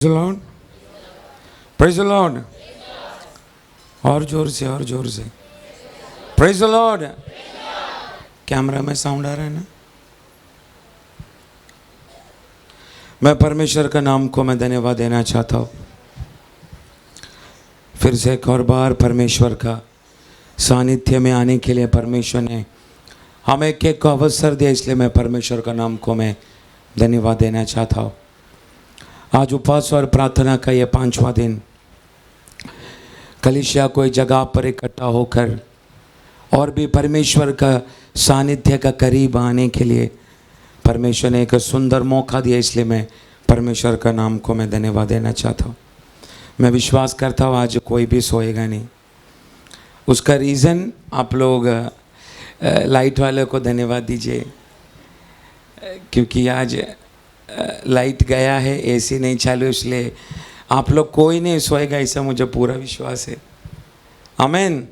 the Lord. Praise the Lord. और जोर से Praise the Lord. कैमरा में साउंड आ रहा है ना? मैं परमेश्वर का नाम को मैं धन्यवाद देना चाहता हूँ। फिर से एक और बार परमेश्वर का सानिध्य में आने के लिए परमेश्वर ने हमें एक अवसर दिया, इसलिए मैं परमेश्वर का नाम को मैं धन्यवाद देना चाहता हूँ। आज उपवास और प्रार्थना का ये 5वां दिन, कलीसिया कोई जगह पर इकट्ठा होकर और भी परमेश्वर का सानिध्य का करीब आने के लिए परमेश्वर ने एक सुंदर मौका दिया, इसलिए मैं परमेश्वर का नाम को मैं धन्यवाद देना चाहता हूँ। मैं विश्वास करता हूँ आज कोई भी सोएगा नहीं। उसका रीज़न आप लोग लाइट वाले को धन्यवाद दीजिए, क्योंकि आज लाइट गया है, एसी नहीं चालू, इसलिए आप लोग कोई नहीं सोएगा, ऐसा मुझे पूरा विश्वास है। आमीन।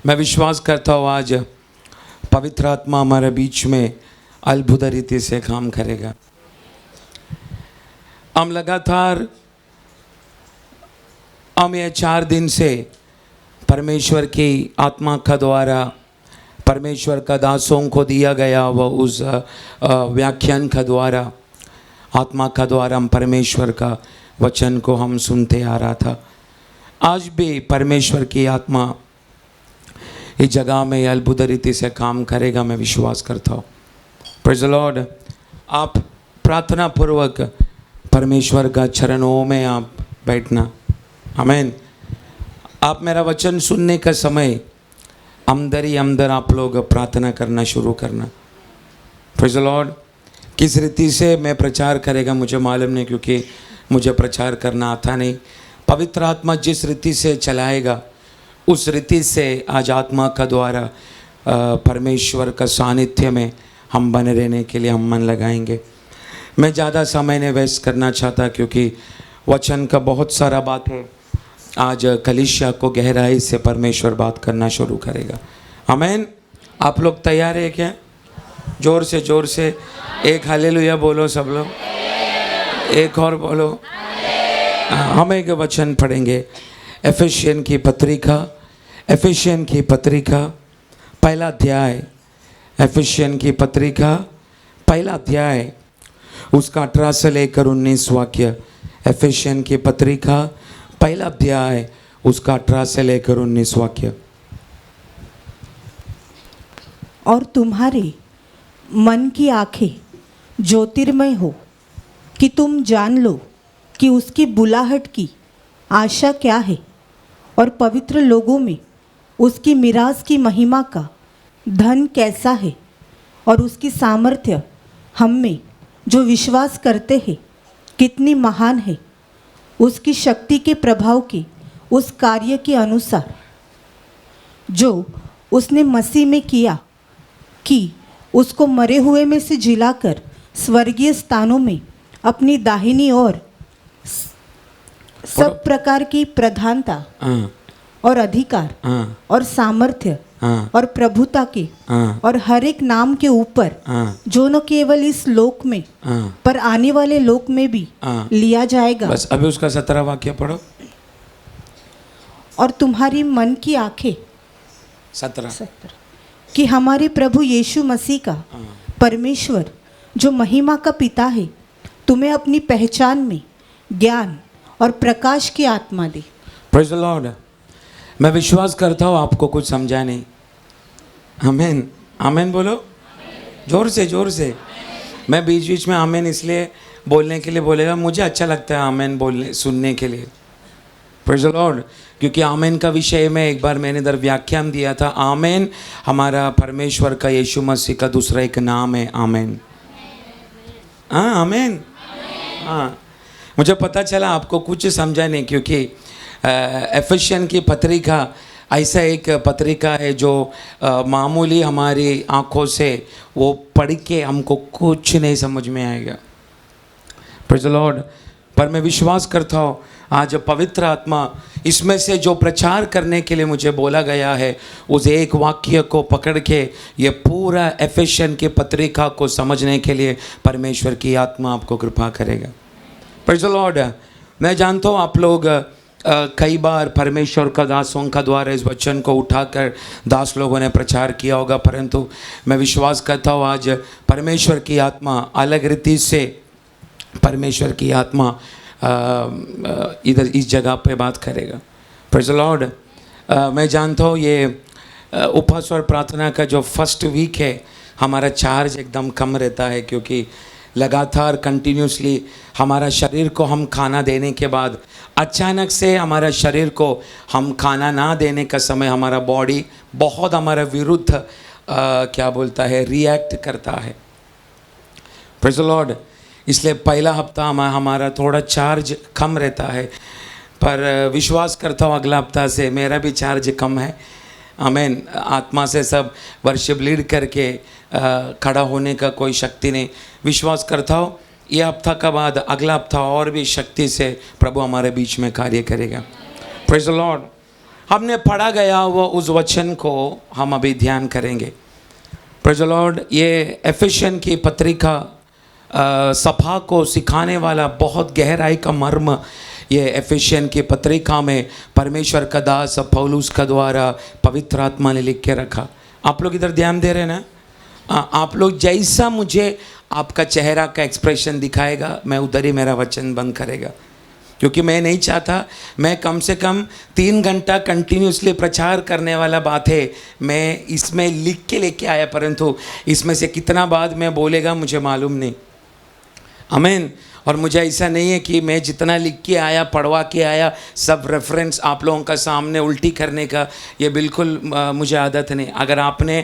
मैं विश्वास करता हूँ आज पवित्र आत्मा हमारे बीच में अद्भुत रीति से काम करेगा। हम लगातार ये 4 दिन से परमेश्वर की आत्मा का द्वारा परमेश्वर का दासों को दिया गया वह उस व्याख्यान का द्वारा आत्मा का द्वारा हम परमेश्वर का वचन को हम सुनते आ रहा था। आज भी परमेश्वर की आत्मा इस जगह में अद्भुत रीति से काम करेगा, मैं विश्वास करता हूँ। Praise the lord. आप प्रार्थना पूर्वक परमेश्वर का चरणों में आप बैठना। आमीन। आप मेरा वचन सुनने का समय अंदर ही अंदर आप लोग प्रार्थना करना शुरू करना। Praise the Lord. किस रीति से मैं प्रचार करेगा मुझे मालूम नहीं, क्योंकि मुझे प्रचार करना आता नहीं। पवित्र आत्मा जिस रीति से चलाएगा उस रीति से आज आत्मा का द्वारा परमेश्वर का सानिध्य में हम बने रहने के लिए हम मन लगाएंगे। मैं ज़्यादा समय नहीं वेस्ट करना चाहता, क्योंकि वचन का बहुत सारा बात है। आज कलीसिया को गहराई से परमेश्वर बात करना शुरू करेगा। आमीन। आप लोग तैयार है क्या? जोर से एक हालेलुया बोलो सब लोग, एक और बोलो। हम एक वचन पढ़ेंगे। एफेसियन की पत्रिका पहला अध्याय, एफेसियन की पत्रिका पहला अध्याय उसका 18 से लेकर 19 वाक्य। एफेसियन की पत्रिका पहला अध्याय उसका 18 से लेकर 19 वाक्य। और तुम्हारे मन की आंखें ज्योतिर्मय हो कि तुम जान लो कि उसकी बुलाहट की आशा क्या है, और पवित्र लोगों में उसकी मिरास की महिमा का धन कैसा है, और उसकी सामर्थ्य हम में जो विश्वास करते हैं कितनी महान है, उसकी शक्ति के प्रभाव के उस कार्य के अनुसार जो उसने मसीह में किया, कि उसको मरे हुए में से जिलाकर स्वर्गीय स्थानों में अपनी दाहिनी ओर सब प्रकार की प्रधानता और अधिकार और सामर्थ्य और प्रभुता के और हर एक नाम के ऊपर जो न केवल इस लोक में पर आने वाले लोक में भी लिया जाएगा। बस अभी उसका 17 वाक्य पढ़ो। और तुम्हारी मन की आंखें 17 कि हमारे प्रभु यीशु मसीह का परमेश्वर जो महिमा का पिता है तुम्हें अपनी पहचान में ज्ञान और प्रकाश की आत्मा दे। Praise the Lord. मैं विश्वास करता हूँ आपको कुछ समझा नहीं। आमीन। आमीन बोलो जोर से। मैं बीच में आमीन इसलिए बोलने के लिए बोलेगा, मुझे अच्छा लगता है आमीन बोलने सुनने के लिए। Praise the Lord. क्योंकि आमीन का विषय में एक बार मैंने इधर व्याख्यान दिया था। आमीन हमारा परमेश्वर का यीशु मसीह का दूसरा एक नाम है। आमीन। हाँ आमीन। हाँ मुझे पता चला आपको कुछ समझा नहीं, क्योंकि एफेसियन की पत्रिका ऐसा एक पत्रिका है जो मामूली हमारी आँखों से वो पढ़ के हमको कुछ नहीं समझ में आएगा। Praise the Lord. पर मैं विश्वास करता हूँ आज पवित्र आत्मा इसमें से जो प्रचार करने के लिए मुझे बोला गया है उस एक वाक्य को पकड़ के ये पूरा एफेसियन की पत्रिका को समझने के लिए परमेश्वर की आत्मा आपको कृपा करेगा। Praise the Lord. मैं जानता हूँ आप लोग कई बार परमेश्वर का दासों का द्वारा इस वचन को उठाकर दास लोगों ने प्रचार किया होगा, परंतु मैं विश्वास करता हूँ आज परमेश्वर की आत्मा अलग रीति से परमेश्वर की आत्मा इधर इस जगह पे बात करेगा। Praise the Lord. मैं जानता हूँ ये उपवास और प्रार्थना का जो फर्स्ट वीक है हमारा चार्ज एकदम कम रहता है, क्योंकि लगातार कंटिन्यूसली हमारा शरीर को हम खाना देने के बाद अचानक से हमारा शरीर को हम खाना ना देने का समय हमारा बॉडी बहुत हमारा विरुद्ध क्या बोलता है रिएक्ट करता है। Praise the Lord. इसलिए पहला हफ्ता हमारा थोड़ा चार्ज कम रहता है, पर विश्वास करता हूँ अगला हफ्ता से मेरा भी चार्ज कम है। आमीन। आत्मा से सब वर्शिप लीड करके खड़ा होने का कोई शक्ति नहीं। विश्वास करता हूँ ये हफ्ता का बाद अगला हफ्ता और भी शक्ति से प्रभु हमारे बीच में कार्य करेगा। Praise the Lord. हमने पढ़ा गया वो उस वचन को हम अभी ध्यान करेंगे। Praise the Lord. ये एफेसियन की पत्रिका सभा को सिखाने वाला बहुत गहराई का मर्म ये एफेसियन की पत्रिका में परमेश्वर का दास पौलुस का द्वारा पवित्र आत्मा ने लिख के रखा। आप लोग इधर ध्यान दे रहे हैं ना? आप लोग जैसा मुझे आपका चेहरा का एक्सप्रेशन दिखाएगा मैं उधर ही मेरा वचन बंद करेगा, क्योंकि मैं नहीं चाहता मैं कम से कम 3 घंटा कंटिन्यूसली प्रचार करने वाला बात है मैं इसमें लिख के लेके आया, परंतु इसमें से कितना बाद में बोलेगा मुझे मालूम नहीं। आमीन। और मुझे ऐसा नहीं है कि मैं जितना लिख के आया पढ़वा के आया सब रेफरेंस आप लोगों का सामने उल्टी करने का, ये बिल्कुल मुझे आदत नहीं। अगर आपने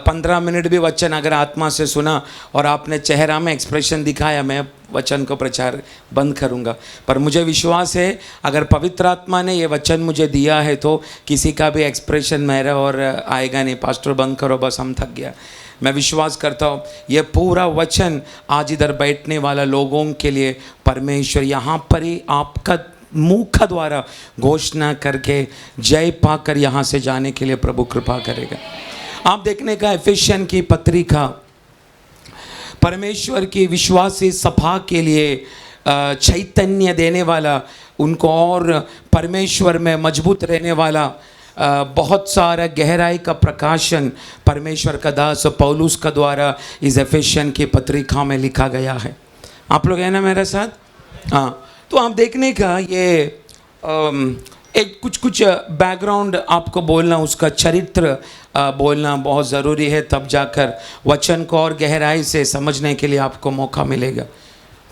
15 मिनट भी वचन अगर आत्मा से सुना और आपने चेहरा में एक्सप्रेशन दिखाया मैं वचन को प्रचार बंद करूंगा। पर मुझे विश्वास है अगर पवित्र आत्मा ने ये वचन मुझे दिया है तो किसी का भी एक्सप्रेशन मेरा और आएगा नहीं, पास्टर बंद करो बस हम थक गया। मैं विश्वास करता हूँ ये पूरा वचन आज इधर बैठने वाला लोगों के लिए परमेश्वर यहाँ पर ही आपका मुख का द्वारा घोषणा करके जय पाकर यहाँ से जाने के लिए प्रभु कृपा करेगा। आप देखने का एफेसियन की पत्रिका परमेश्वर की विश्वासी सभा के लिए चैतन्य देने वाला, उनको और परमेश्वर में मजबूत रहने वाला बहुत सारा गहराई का प्रकाशन परमेश्वर का दास पौलुस का द्वारा इस एफेसियन की पत्रिका में लिखा गया है। आप लोग हैं ना मेरे साथ? हाँ। तो आप देखने का ये एक कुछ बैकग्राउंड आपको बोलना, उसका चरित्र बोलना बहुत ज़रूरी है, तब जाकर वचन को और गहराई से समझने के लिए आपको मौका मिलेगा।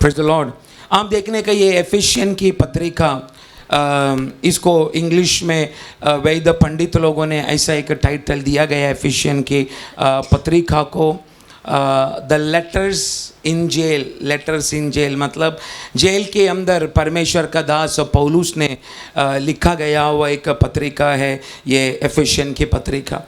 Praise the lord. आप देखने का ये एफेसियन की पत्रिका इसको इंग्लिश में वैद पंडित लोगों ने ऐसा एक टाइटल दिया गया एफेसियन की पत्रिका को the letters in jail. Letters in jail मतलब जेल के अंदर परमेश्वर का दास पौलुस ने लिखा गया हुआ एक पत्रिका है ये एफेसियन की पत्रिका।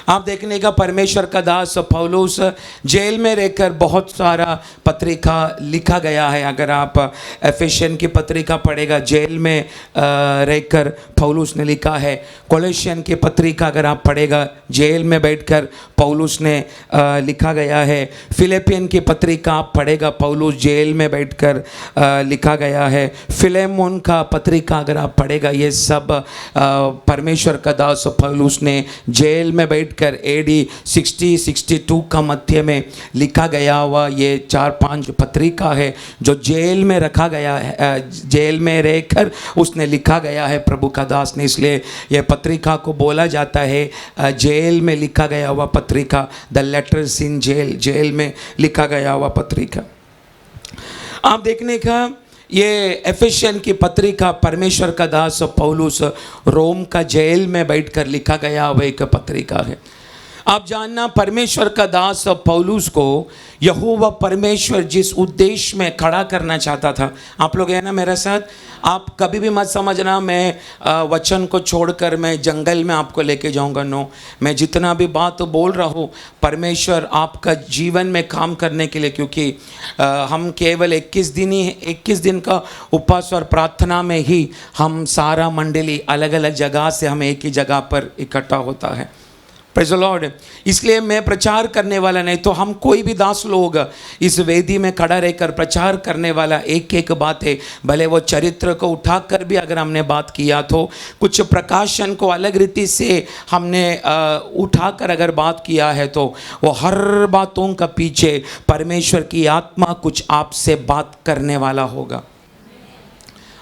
आप देखने का परमेश्वर का दास पौलुस जेल में रहकर बहुत सारा पत्रिका लिखा गया है। अगर आप एफेसियन की पत्रिका पढ़ेगा जेल में रहकर पौलुस ने लिखा है। कोलोसियन की पत्रिका अगर आप पढ़ेगा जेल में बैठकर पौलुस ने लिखा गया है। फिलिपियन की पत्रिका आप पढ़ेगा पौलुस जेल में बैठकर लिखा गया है। फिलेमोन का पत्रिका अगर आप पढ़ेगा ये सब परमेश्वर का दास पौलुस ने जेल में बैठ कर एडी 60-62 का मध्य में लिखा गया हुआ ये 4-5 पत्रिका है जो जेल में रखा गया है, जेल में रहकर उसने लिखा गया है प्रभु का दास ने। इसलिए यह पत्रिका को बोला जाता है जेल में लिखा गया हुआ पत्रिका, the letters in jail, jail में लिखा गया हुआ पत्रिका। आप देखने का ये एफेसियन की पत्रिका परमेश्वर का दास पौलुस रोम का जेल में बैठकर लिखा गया हुआ एक पत्रिका है। आप जानना परमेश्वर का दास पौलुस को यहोवा परमेश्वर जिस उद्देश्य में खड़ा करना चाहता था, आप लोग हैं ना मेरे साथ? आप कभी भी मत समझना मैं वचन को छोड़कर मैं जंगल में आपको लेके जाऊंगा। नो, मैं जितना भी बात बोल रहा हूँ परमेश्वर आपका जीवन में काम करने के लिए, क्योंकि हम केवल 21 दिन का उपवास और प्रार्थना में ही हम सारा मंडली अलग अलग जगह से हम एक ही जगह पर इकट्ठा होता है। Praise the Lord. इसलिए मैं प्रचार करने वाला नहीं, तो हम कोई भी दास लोग इस वेदी में खड़ा रहकर प्रचार करने वाला एक एक बात है, भले वो चरित्र को उठाकर भी अगर हमने बात किया तो, कुछ प्रकाशन को अलग रीति से हमने उठाकर अगर बात किया है तो, वो हर बातों का पीछे परमेश्वर की आत्मा कुछ आपसे बात करने वाला होगा।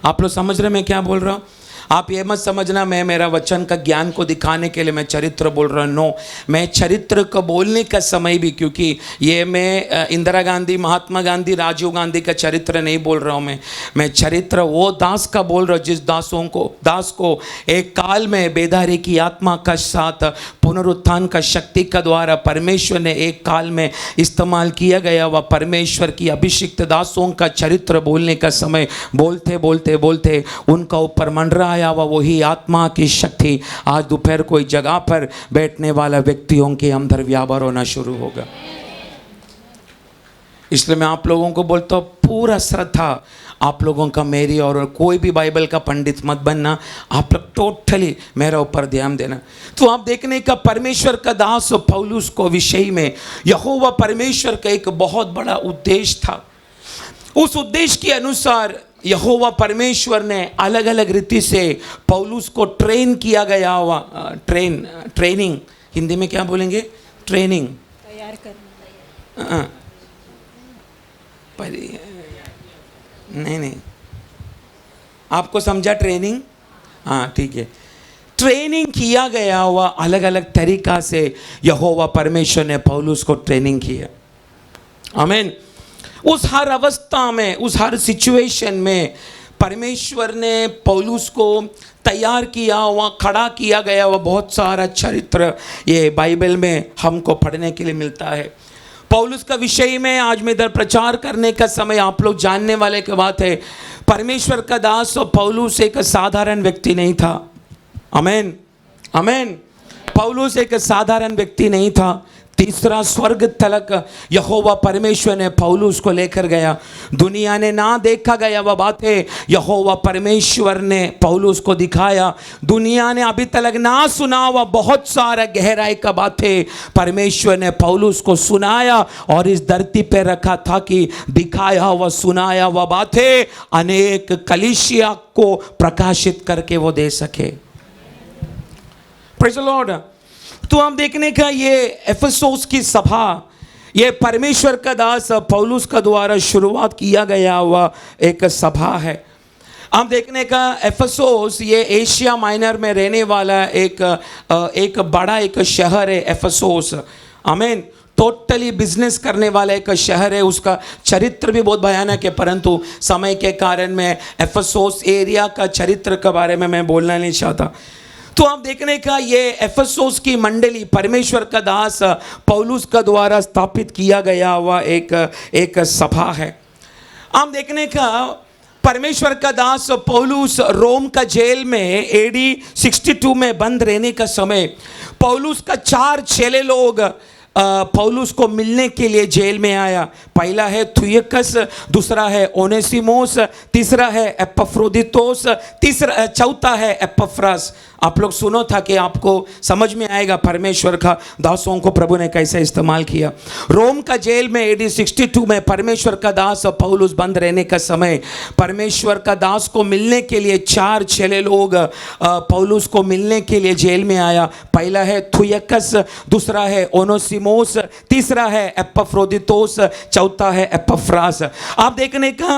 आप लोग समझ रहे मैं क्या बोल रहा हूँ? आप ये मत समझना मैं मेरा वचन का ज्ञान को दिखाने के लिए मैं चरित्र बोल रहा हूँ। नो, मैं चरित्र को बोलने का समय भी, क्योंकि ये मैं इंदिरा गांधी, महात्मा गांधी, राजीव गांधी का चरित्र नहीं बोल रहा हूँ। मैं चरित्र वो दास का बोल रहा हूँ जिस दास को एक काल में बेदारी की आत्मा का साथ पुनरुत्थान का शक्ति का द्वारा परमेश्वर ने एक काल में इस्तेमाल किया गया। वह परमेश्वर की अभिषिक्त दासों का चरित्र बोलने का समय बोलते बोलते बोलते उनका ऊपर मंडरा आया हुआ वही आत्मा की शक्ति आज दोपहर कोई जगह पर बैठने वाला व्यक्तियों के अंदर व्यापार होना शुरू होगा। इसलिए मैं आप लोगों को बोलता हूँ, पूरा श्रद्धा आप लोगों का मेरी, और कोई भी बाइबल का पंडित मत बनना, आप लोग टोटली मेरा ऊपर ध्यान देना। तो आप देखने का परमेश्वर का दास पौलुस को विषय में यहोवा परमेश्वर का एक बहुत बड़ा उद्देश्य था। उस उद्देश्य के अनुसार यहोवा परमेश्वर ने अलग अलग रीति से पौलुस को ट्रेन किया गया हुआ, ट्रेनिंग हिंदी में क्या बोलेंगे? ट्रेनिंग, तैयार करना। नहीं, आपको समझा ट्रेनिंग? हाँ ठीक है। ट्रेनिंग किया गया हुआ अलग अलग तरीका से यहोवा परमेश्वर ने पौलुस को ट्रेनिंग किया। आमीन। उस हर अवस्था में, उस हर सिचुएशन में परमेश्वर ने पौलुस को तैयार किया हुआ, खड़ा किया गया हुआ बहुत सारा चरित्र ये बाइबल में हमको पढ़ने के लिए मिलता है। पौलुस का विषय में आज मैं इधर प्रचार करने का समय आप लोग जानने वाले की बात है, परमेश्वर का दास और पौलुस एक साधारण व्यक्ति नहीं था। आमीन, आमीन। पौलुस एक साधारण व्यक्ति नहीं था। तीसरा स्वर्ग तलक यहोवा परमेश्वर ने पौलुस को लेकर गया। दुनिया ने ना देखा गया वह बातें यहोवा परमेश्वर ने पौलुस को दिखाया। दुनिया ने अभी तक ना सुना हुआ बहुत सारा गहराई का बातें परमेश्वर ने पौलुस को सुनाया और इस धरती पे रखा था कि दिखाया हुआ, सुनाया हुआ बातें अनेक कलीसिया को प्रकाशित करके वो दे सके। Praise the Lord. तो हम देखने का ये एफेसोस की सभा, ये परमेश्वर का दास पौलुस का द्वारा शुरुआत किया गया हुआ एक सभा है। हम देखने का एफेसोस ये एशिया माइनर में रहने वाला एक बड़ा एक शहर है एफेसोस। आमीन। टोटली बिजनेस करने वाला एक शहर है। उसका चरित्र भी बहुत भयानक है, परंतु समय के कारण मैं एफेसोस एरिया का चरित्र के बारे में मैं बोलना नहीं चाहता। तो आप देखने का ये एफेसोस की मंडली परमेश्वर का दास पौलुस का द्वारा स्थापित किया गया हुआ एक सभा है। आप देखने का परमेश्वर का दास पौलुस रोम का जेल में एडी 62 में बंद रहने का समय पौलुस का 4 चेले लोग पौलुस को मिलने के लिए जेल में आया। पहला है थुयकस, दूसरा है ओनेसिमोस, तीसरा है एपफ्रोदितोस, चौथा है एपफ्रास। आप लोग सुनो था कि आपको समझ में आएगा परमेश्वर का दासों को प्रभु ने कैसे इस्तेमाल किया। रोम का जेल में एडी 62 में परमेश्वर का दास पौलुस बंद रहने का समय परमेश्वर का दास को मिलने के लिए 4 चेले लोग पौलुस को मिलने के लिए जेल में आया। पहला है थुयकस, दूसरा है ओनेसिमोस, तीसरा है एपफ्रोदितोस, चौथा है एपफ्रास। आप देखने का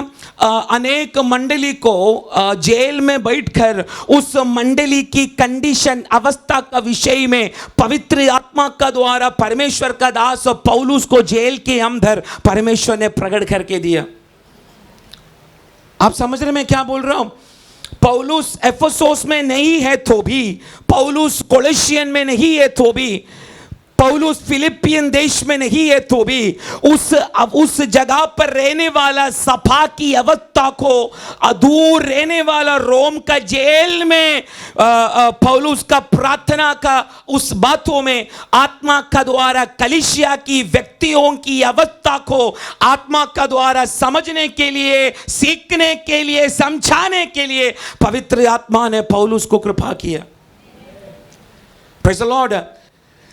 अनेक मंडली को जेल में बैठकर उस मंडली की कंडीशन, अवस्था का विषय में पवित्र आत्मा का द्वारा परमेश्वर का दास पौलुस को जेल के अंदर परमेश्वर ने प्रकट करके दिया। आप समझ रहे मैं क्या बोल रहा हूं? पौलुस एफेसोस में नहीं है तो भी, पौलुस कोलोसियन में नहीं है तो भी, पौलुस फिलिपियन देश में नहीं है तो भी, उस जगह पर रहने वाला सभा की अवस्था को दूर रहने वाला रोम का जेल में पौलुस का प्रार्थना का उस बातों में आत्मा का द्वारा कलीसिया की व्यक्तियों की अवस्था को आत्मा का द्वारा समझने के लिए, सीखने के लिए, समझाने के लिए पवित्र आत्मा ने पौलुस को कृपा किया। Praise the Lord.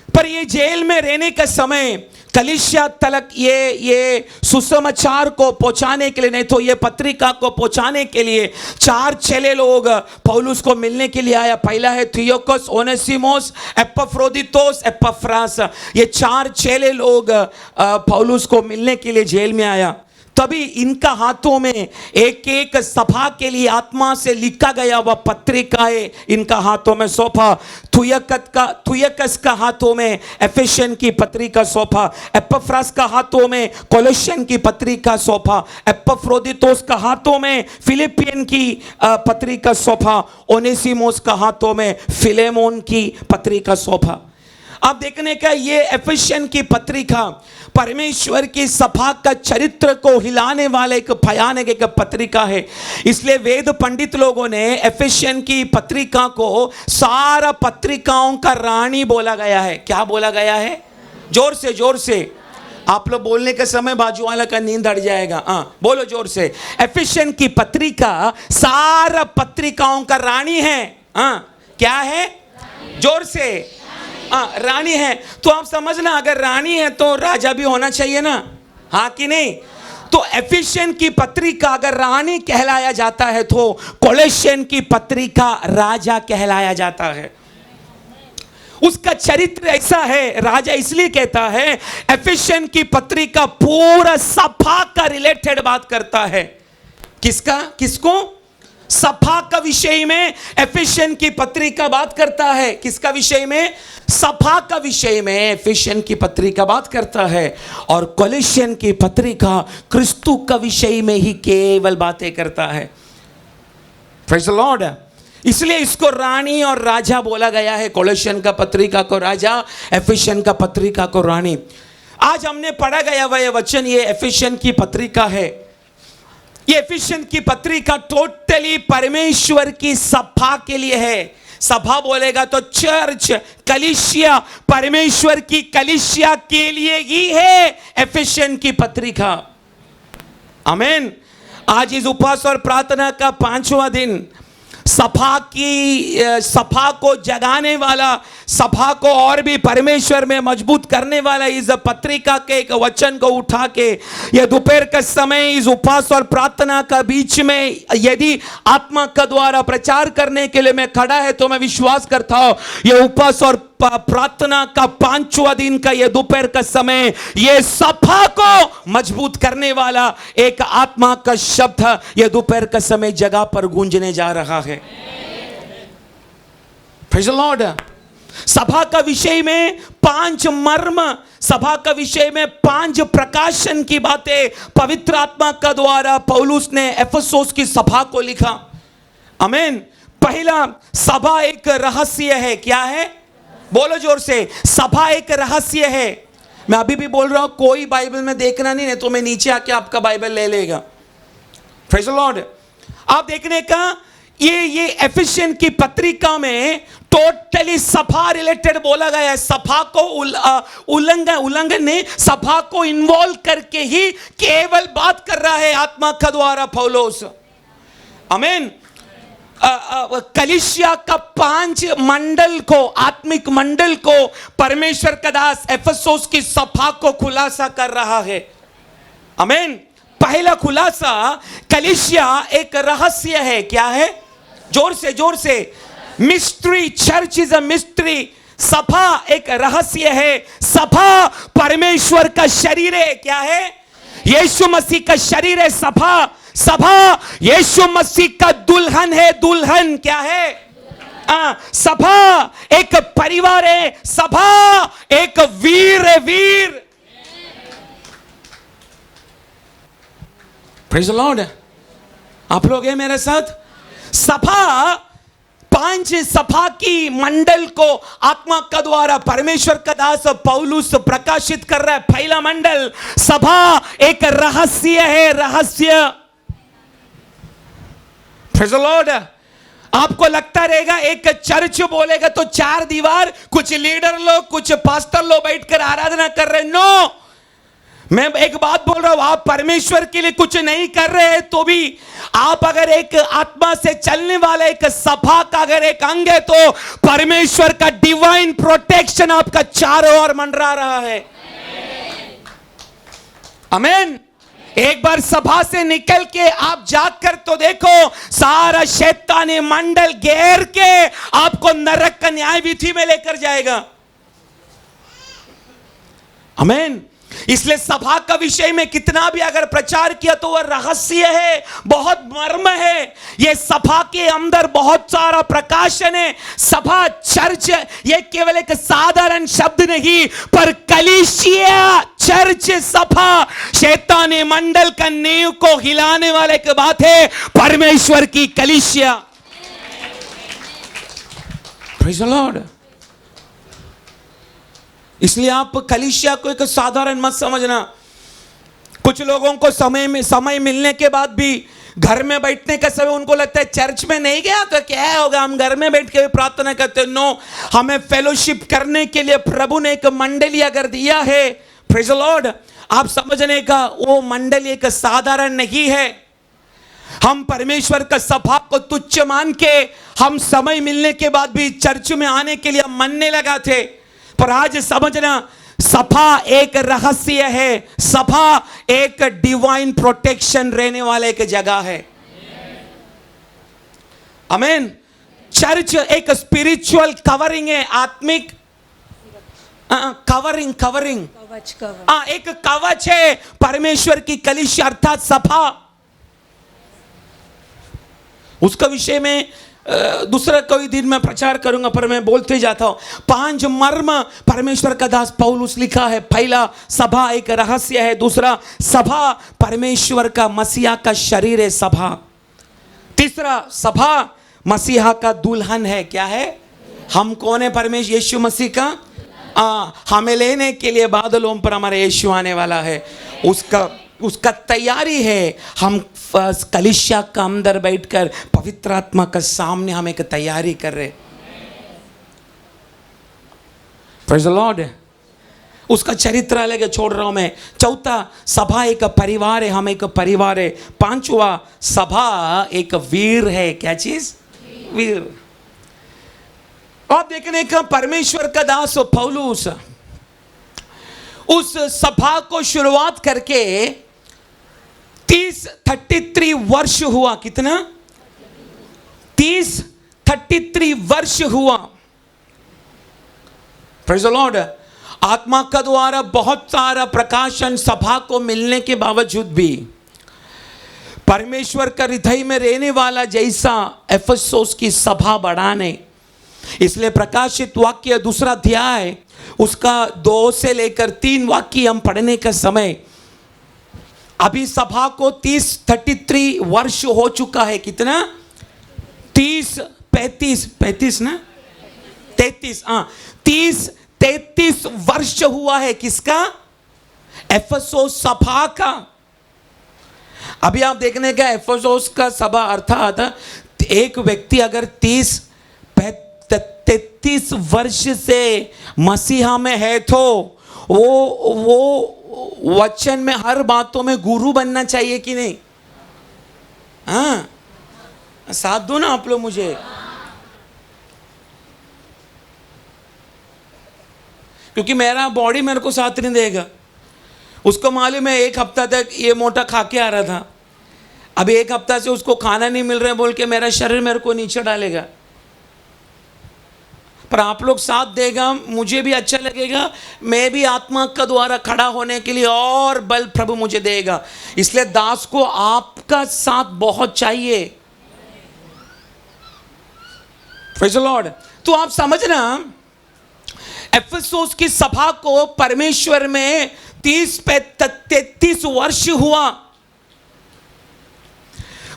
पर ये जेल में रहने का समय कलीसिया तलक ये सुसमाचार को पहुंचाने के लिए, नहीं तो ये पत्रिका को पहुंचाने के लिए 4 चेले लोग पौलुस को मिलने के लिए आया। पहला है थियोकस, ओनेसिमोस, एपफ्रोदितोस, एपफ्रास। ये 4 चेले लोग पौलुस को मिलने के लिए जेल में आया। तभी इनका हाथों में एक एक सभा के लिए आत्मा से लिखा गया वह पत्रिकाएं इनका हाथों में सौंपा। थुयकस का हाथों में एफेसियन की पत्रिका सौंपा, एपफ्रास का हाथों में कोलोसियन की पत्रिका सौंपा, एपफ्रोदितोस का हाथों में फिलिपियन की पत्रिका सौंपा, ओनेसिमोस का हाथों में फिलेमोन की पत्रिका सौंपा। अब देखने का ये एफेसियन की पत्रिका परमेश्वर की सभा का चरित्र को हिलाने वाले एक भयानक एक पत्रिका है। इसलिए वेद पंडित लोगों ने एफेसियन की पत्रिका को सारा पत्रिकाओं का रानी बोला गया है। क्या बोला गया है? जोर से आप लोग बोलने के समय बाजू वाला का नींद हट जाएगा। बोलो जोर से। एफेसियन की पत्रिका सारा पत्रिकाओं का रानी है। क्या है? जोर से। रानी है। तो आप समझना, अगर रानी है तो राजा भी होना चाहिए ना, हाँ कि नहीं? तो एफेसियन की पत्रिका अगर रानी कहलाया जाता है तो कोलोसियन की पत्रिका राजा कहलाया जाता है। उसका चरित्र ऐसा है, राजा इसलिए कहता है एफेसियन की पत्रिका पूरा सभा का रिलेटेड बात करता है। किसका? किसको? सभा का विषय में एफेसियन की पत्रिका बात करता है। किसका विषय में? सभा का विषय में एफेसियन की पत्रिका बात करता है। और कोलोसियन की पत्रिका क्रिस्तु का विषय में ही केवल बातें करता है। Praise the Lord. इसलिए इसको रानी और राजा बोला गया है। कोलोसियन का पत्रिका को राजा, एफेसियन का पत्रिका को रानी। आज हमने पढ़ा गया वह वचन ये एफेसियन की पत्रिका है। ये एफेसियन की पत्रिका टोटली परमेश्वर की सभा के लिए है। सभा बोलेगा तो चर्च, कलीसिया, परमेश्वर की कलीसिया के लिए ही है एफेसियन की पत्रिका। आमीन। आज इस उपवास और प्रार्थना का 5वां दिन सभा को जगाने वाला, सभा को और भी परमेश्वर में मजबूत करने वाला इस पत्रिका के एक वचन को उठा के यह दोपहर का समय इस उपवास और प्रार्थना का बीच में यदि आत्मा का द्वारा प्रचार करने के लिए मैं खड़ा है तो मैं विश्वास करता हूं यह उपवास और प्रार्थना का 5वां दिन का यह दोपहर का समय यह सभा को मजबूत करने वाला एक आत्मा का शब्द यह दोपहर का समय जगह पर गूंजने जा रहा है। Praise the Lord. सभा का विषय में 5 मर्म, सभा का विषय में 5 प्रकाशन की बातें पवित्र आत्मा का द्वारा पौलुस ने एफेसोस की सभा को लिखा। आमीन। पहला, सभा एक रहस्य है। क्या है? बोलो जोर से। सभा एक रहस्य है। मैं अभी भी बोल रहा हूं, कोई बाइबल में देखना नहीं है तो मैं नीचे आके आपका बाइबल ले लेगा। Praise the lord. आप देखने का ये एफेसियन की पत्रिका में टोटली सभा रिलेटेड बोला गया है। सभा को उल्लंघन ने सभा को इन्वॉल्व करके ही केवल बात कर रहा है आत्मा का द्वारा पौलुस। आमीन। कलीसिया का 5 मंडल को, आत्मिक मंडल को परमेश्वर का दास एफेसोस की सभा को खुलासा कर रहा है। आमीन। पहला खुलासा, कलीसिया एक रहस्य है। क्या है? जोर से, जोर से। Mystery. Church is a mystery. सभा एक रहस्य है। सभा परमेश्वर का शरीर है। क्या है? यीशु मसीह का शरीर है सभा। सभा यीशु मसीह का दुल्हन है। दुल्हन क्या है? सभा एक परिवार है। सभा एक वीर है। वीर। Praise the lord. आप लोग हैं मेरे साथ? सभा 5 सभा की मंडल को आत्मा का द्वारा परमेश्वर का दास पौलुस प्रकाशित कर रहा है। पहला मंडल, सभा एक रहस्य है। रहस्य। Praise the lord. आपको लगता रहेगा एक चर्च बोलेगा तो 4 दीवार, कुछ लीडर लोग, कुछ पास्टर लोग बैठकर आराधना कर रहे। नो, मैं एक बात बोल रहा हूं, आप परमेश्वर के लिए कुछ नहीं कर रहे हैं तो भी आप अगर एक आत्मा से चलने वाला एक सभा का अगर एक अंग है तो परमेश्वर का डिवाइन प्रोटेक्शन आपका चारों ओर मंडरा रहा है। आमीन। एक बार सभा से निकल के आप जाकर तो देखो, सारा शैतानी मंडल घेर के आपको नरक का न्याय विधि में लेकर जाएगा। आमीन। इसलिए सभा का विषय में कितना भी अगर प्रचार किया तो वह रहस्य है, बहुत मर्म है। यह सभा के अंदर बहुत सारा प्रकाशन है। सभा, चर्च, यह केवल एक साधारण शब्द नहीं, पर कलीसिया, चर्च, सभा शैतानी मंडल का नींव को हिलाने वाले की बात है। परमेश्वर की कलीसिया। Praise the Lord. इसलिए आप कलीसिया को एक साधारण मत समझना। कुछ लोगों को समय मिलने के बाद भी घर में बैठने का समय उनको लगता है चर्च में नहीं गया तो क्या होगा, हम घर में बैठ के भी प्रार्थना करते हैं। नो, हमें फेलोशिप करने के लिए प्रभु ने एक मंडली अगर दिया है, प्रेज़ द लॉर्ड, आप समझने का वो मंडली एक साधारण नहीं है। हम परमेश्वर का सभा को तुच्छ मान के हम समय मिलने के बाद भी चर्च में आने के लिए मानने लगा थे, पर आज समझना, सभा एक रहस्य है। सभा एक डिवाइन प्रोटेक्शन रहने वाले एक जगह है। आमीन। चर्च एक स्पिरिचुअल कवरिंग है, आत्मिक कवरिंग एक कवच है परमेश्वर की कलीसिया अर्थात सभा। उसका विषय में दूसरा कोई दिन मैं प्रचार करूंगा, पर मैं बोलते जाता हूं। 5 मर्म परमेश्वर का दास पौलुस लिखा है। पहला, सभा एक रहस्य है। दूसरा, सभा परमेश्वर का मसीहा का शरीर है, सभा। तीसरा, सभा मसीहा का दुल्हन है। क्या है? हम कौन है? परमेश्वर यीशु मसीह का। हमें लेने के लिए बादलों पर हमारा यीशु आने वाला है। उसका तैयारी है। हम कलीसिया का अंदर बैठकर पवित्र आत्मा का सामने हम एक तैयारी कर रहे। Praise the Lord. उसका चरित्र अलग है, छोड़ रहा हूं मैं। चौथा, सभा एक परिवार है, हम एक परिवार है। पांचवा, सभा एक वीर है। क्या चीज? वीर। आप देखने का परमेश्वर का दास पौलुस उस सभा को शुरुआत करके 33 वर्ष हुआ। कितना? 33 वर्ष हुआ। Praise the Lord. आत्मा का द्वारा बहुत सारा प्रकाशन सभा को मिलने के बावजूद भी परमेश्वर का हृदय में रहने वाला जैसा एफेसोस की सभा बढ़ाने, इसलिए प्रकाशित वाक्य 2 अध्याय उसका 2 से लेकर 3 वाक्य हम पढ़ने का समय, अभी सभा को 33 वर्ष हो चुका है। कितना? 35 ना? 33 वर्ष हुआ है। किसका? एफेसोस सभा का। अभी आप देखने का एफेसोस का सभा अर्थात एक व्यक्ति अगर 33 वर्ष से मसीहा में है तो वो वचन में हर बातों में गुरु बनना चाहिए कि नहीं? हाँ, साथ दो ना आप लोग मुझे। क्योंकि मेरा बॉडी मेरे को साथ नहीं देगा। उसको मालूम है 1 हफ्ता तक ये मोटा खा के आ रहा था, अभी 1 हफ्ता से उसको खाना नहीं मिल रहा है बोल के मेरा शरीर मेरे को नीचे डालेगा। पर आप लोग साथ देगा, मुझे भी अच्छा लगेगा, मैं भी आत्मा का द्वारा खड़ा होने के लिए और बल प्रभु मुझे देगा। इसलिए दास को आपका साथ बहुत चाहिए। Praise the Lord. तो आप समझना, एफेसोस की सभा को परमेश्वर में 33 वर्ष हुआ।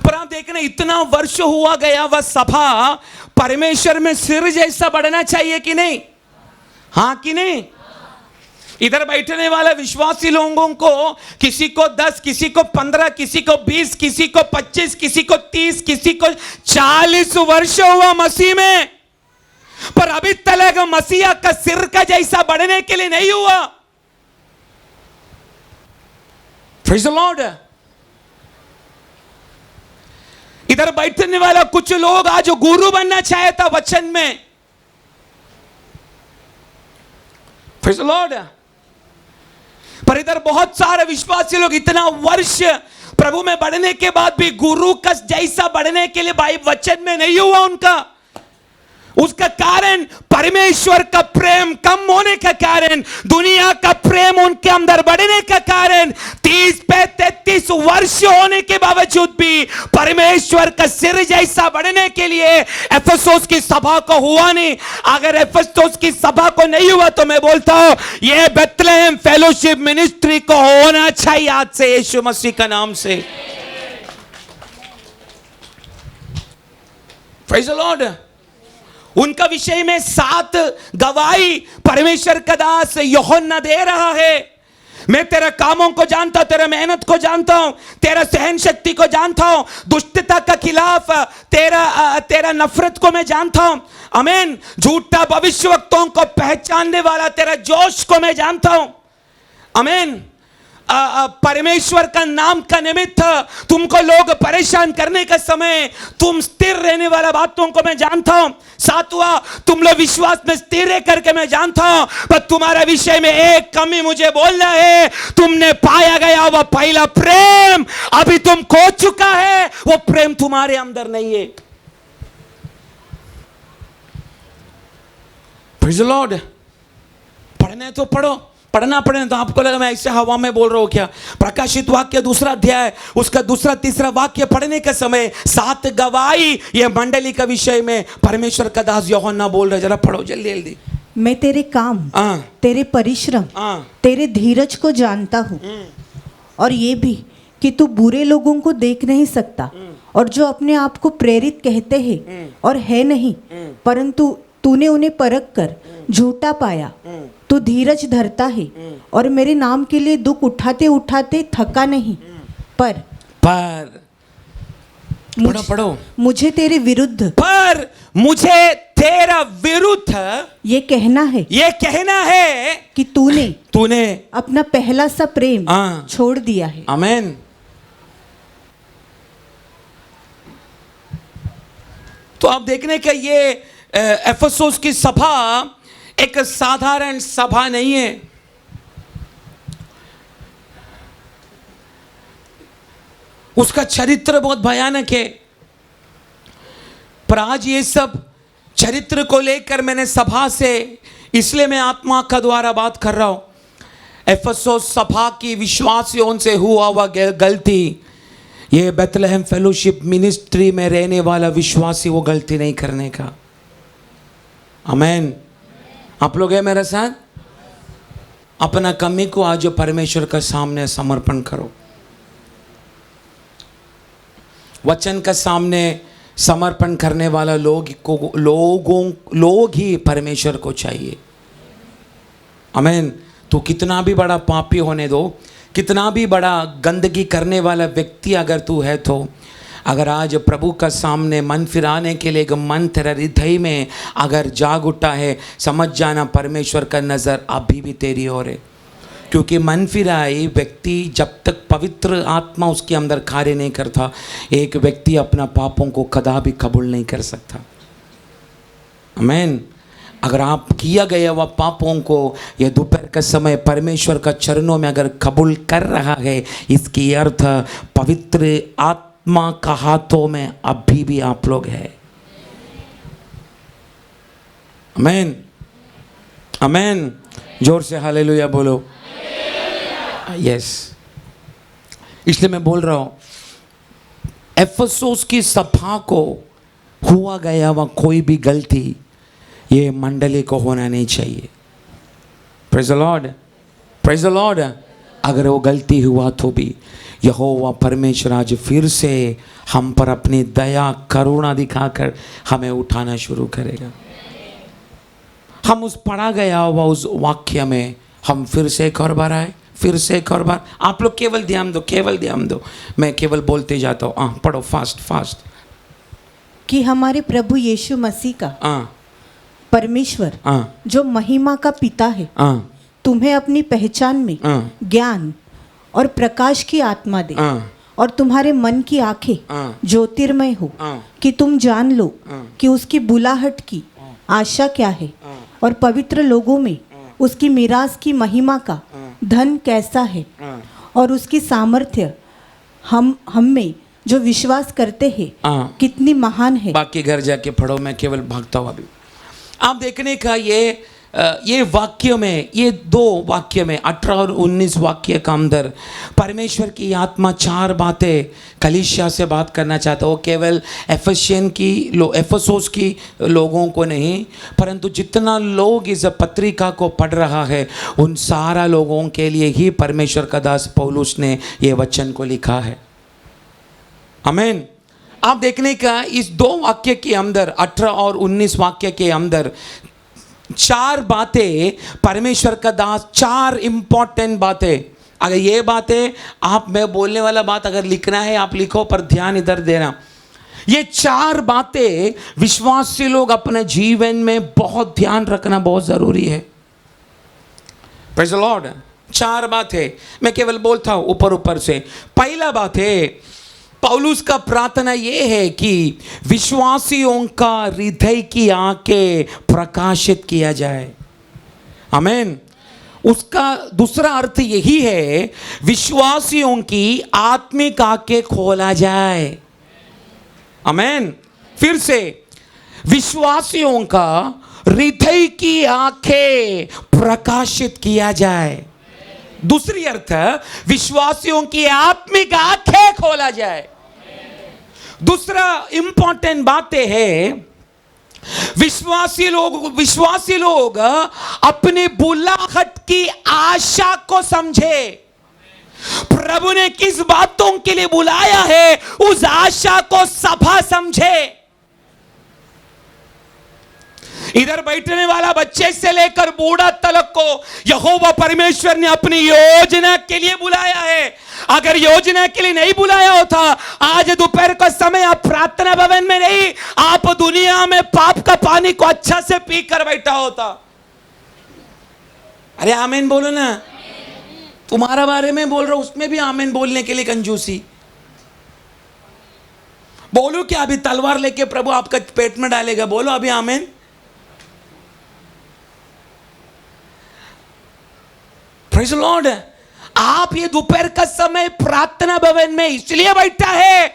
पर आप देखना, इतना वर्ष हुआ गया, वह सभा परमेश्वर में सिर जैसा बढ़ना चाहिए कि नहीं? हाँ कि नहीं? इधर बैठने वाले विश्वासी लोगों को, किसी को 10, किसी को 15, किसी को 20, किसी को 25, किसी को 30, किसी को 40 वर्ष हुआ मसीह में, पर अभी तक मसीहा का सिर का जैसा बढ़ने के लिए नहीं हुआ। Praise the Lord. इधर बैठने वाला कुछ लोग आज गुरु बनना चाहता वचन में, प्रेज़ द लॉर्ड। पर इधर बहुत सारे विश्वासी लोग इतना वर्ष प्रभु में बढ़ने के बाद भी गुरु का जैसा बढ़ने के लिए भाई वचन में नहीं हुआ उनका। उसका कारण परमेश्वर का प्रेम कम होने का कारण, दुनिया का प्रेम उनके अंदर बढ़ने का कारण, 30-33 वर्ष होने के बावजूद भी परमेश्वर का सिर जैसा बढ़ने के लिए एफेसोस की सभा को हुआ नहीं। अगर एफेसोस की सभा को नहीं हुआ तो मैं बोलता हूं यह बेथलेहेम फेलोशिप मिनिस्ट्री को होना चाहिए आज से, यीशु मसीह का नाम से। Praise the Lord. उनका विषय में 7 गवाही परमेश्वर का दास यूहन्ना दे रहा है। मैं तेरे कामों को जानता हूं, तेरा मेहनत को जानता हूं, तेरा सहन शक्ति को जानता हूं, दुष्टता का खिलाफ तेरा नफरत को मैं जानता हूं। आमीन। झूठा भविष्यवक्ताओं को पहचानने वाला तेरा जोश को मैं जानता हूं। आमीन। परमेश्वर का नाम का निमित्त तुमको लोग परेशान करने का समय तुम स्थिर रहने वाला बातों को मैं जानता हूं। 7वां, तुम लोग विश्वास में स्थिर रह करके मैं जानता हूं, पर तुम्हारा विषय में एक कमी मुझे बोलना है, तुमने पाया गया वह पहला प्रेम अभी तुम खो चुका है, वो प्रेम तुम्हारे अंदर नहीं है। Praise the Lord. पढ़ने तो पढ़ो, पढ़ना पड़े तो आपको लगा मैं ऐसे हवा में बोल रहा हूं क्या। प्रकाशित वाक्य 2 अध्याय उसका 2-3 वाक्य पढ़ने के समय 7 गवाही ये मंडली का विषय में परमेश्वर का दास यूहन्ना बोल रहे। जरा पढ़ो जल्दी जल्दी। मैं तेरे काम, तेरे परिश्रम, तेरे धीरज को जानता हूँ, और ये भी कि तू बुरे लोगों को देख नहीं सकता, और जो अपने आप को प्रेरित कहते हैं और है नहीं, परंतु तूने उन्हें परख कर झूठा पाया। तू धीरज धरता है और मेरे नाम के लिए दुख उठाते उठाते थका नहीं, पर पढ़ो मुझे तेरे विरुद्ध, पर मुझे तेरा विरुद्ध ये कहना है कि तूने अपना पहला सा प्रेम छोड़ दिया है। आमीन। तो आप देखने का ये एफेसोस की सभा एक साधारण सभा नहीं है। उसका चरित्र बहुत भयानक है। पर आज ये सब चरित्र को लेकर मैंने सभा से, इसलिए मैं आत्मा का द्वारा बात कर रहा हूं। एफेसोस सभा की विश्वासियों से हुआ हुआ गलती, ये बेथलेहेम फेलोशिप मिनिस्ट्री में रहने वाला विश्वासी वो गलती नहीं करने का। आमीन। आप लोग हैं मेरे साथ? अपना कमी को आज परमेश्वर का सामने समर्पण करो। वचन का सामने समर्पण करने वाला लोग ही परमेश्वर को चाहिए। आमीन। तो कितना भी बड़ा पापी होने दो, कितना भी बड़ा गंदगी करने वाला व्यक्ति अगर तू है, तो अगर आज प्रभु का सामने मन फिराने के लिए मन तेरा हृदय में अगर जाग उठा है, समझ जाना परमेश्वर का नज़र अभी भी तेरी ओर है। क्योंकि मन फिराई व्यक्ति जब तक पवित्र आत्मा उसके अंदर कार्य नहीं करता, एक व्यक्ति अपना पापों को कदापि कबूल नहीं कर सकता। आमीन। अगर आप किया गया वह पापों को यह दोपहर का समय परमेश्वर का चरणों में अगर कबूल कर रहा है, इसकी अर्थ पवित्र आत्मा का हाथों में अभी भी आप लोग हैं। आमीन। आमीन। जोर से हालेलुया बोलो। यस। इसलिए मैं बोल रहा हूं, एफेसोस की सभा को हुआ गया वह कोई भी गलती ये मंडली को होना नहीं चाहिए। Praise the Lord. Praise the Lord. अगर वो गलती हुआ तो भी यहोवा परमेश्वर आज फिर से हम पर अपनी दया करुणा दिखाकर हमें उठाना शुरू करेगा। हम उस पढ़ा गया हुआ उस वाक्य में हम फिर से एक और बार आए, फिर से एक और बार। आप लोग केवल ध्यान दो, केवल ध्यान दो, मैं केवल बोलते जाता हूँ। पढ़ो फास्ट फास्ट। कि हमारे प्रभु यीशु मसीह का परमेश्वर जो महिमा का पिता है, तुम्हें अपनी पहचान में ज्ञान और प्रकाश की आत्मा दे हाँ। और तुम्हारे मन की आंखें हाँ। ज्योतिर्मय हो हाँ। कि तुम जान लो हाँ। कि उसकी बुलाहट की आशा क्या है हाँ। और पवित्र लोगों में उसकी मीरास की महिमा का हाँ। धन कैसा है हाँ। और उसकी सामर्थ्य हम में जो विश्वास करते हैं हाँ। कितनी महान है। बाकी घर जाके पढ़ो, मैं केवल भागता हुआ भी। आप देखने का ये वाक्य में, ये 2 वाक्य में 18 और 19 वाक्य का अंदर परमेश्वर की आत्मा 4 बातें कलीसिया से बात करना चाहता है। वो केवल एफेसोस की लोगों को नहीं, परंतु जितना लोग इस पत्रिका को पढ़ रहा है उन सारा लोगों के लिए ही परमेश्वर का दास पौलुस ने ये वचन को लिखा है। आमीन। आप देखने का इस 2 वाक्य के अंदर 18 और 19 वाक्य के अंदर 4 बातें परमेश्वर का दास, 4 इंपॉर्टेंट बातें। अगर ये बातें आप, मैं बोलने वाला बात अगर लिखना है आप लिखो, पर ध्यान इधर देना। ये 4 बातें विश्वासी लोग अपने जीवन में बहुत ध्यान रखना बहुत जरूरी है। Praise the Lord. 4 बातें मैं केवल बोलता हूं ऊपर ऊपर से। पहला बात है, पौलुस का प्रार्थना ये है कि विश्वासियों का हृदय की आंखें प्रकाशित किया जाए। आमीन। उसका दूसरा अर्थ यही है, विश्वासियों की आत्मिक आंखें खोला जाए। आमीन। फिर से, विश्वासियों का हृदय की आंखें प्रकाशित किया जाए। दूसरी अर्थ, विश्वासियों की आत्मिक आंखें खोला जाए। दूसरा इंपॉर्टेंट बातें है, विश्वासी लोग अपनी बुलाहट की आशा को समझे। प्रभु ने किस बातों के लिए बुलाया है उस आशा को सभा समझे। इधर बैठने वाला बच्चे से लेकर बूढ़ा तलक को यहोवा परमेश्वर ने अपनी योजना के लिए बुलाया है। अगर योजना के लिए नहीं बुलाया होता, आज दोपहर का समय आप प्रार्थना भवन में नहीं, आप दुनिया में पाप का पानी को अच्छा से पी कर बैठा होता। अरे आमीन बोलो ना। तुम्हारा बारे में बोल रहा हूं, उसमें भी आमीन बोलने के लिए कंजूसी। बोलो क्या अभी तलवार लेके प्रभु आपका पेट में डालेगा? बोलो अभी आमीन। Praise the lord. आप ये दोपहर का समय प्रार्थना भवन में इसलिए बैठा है,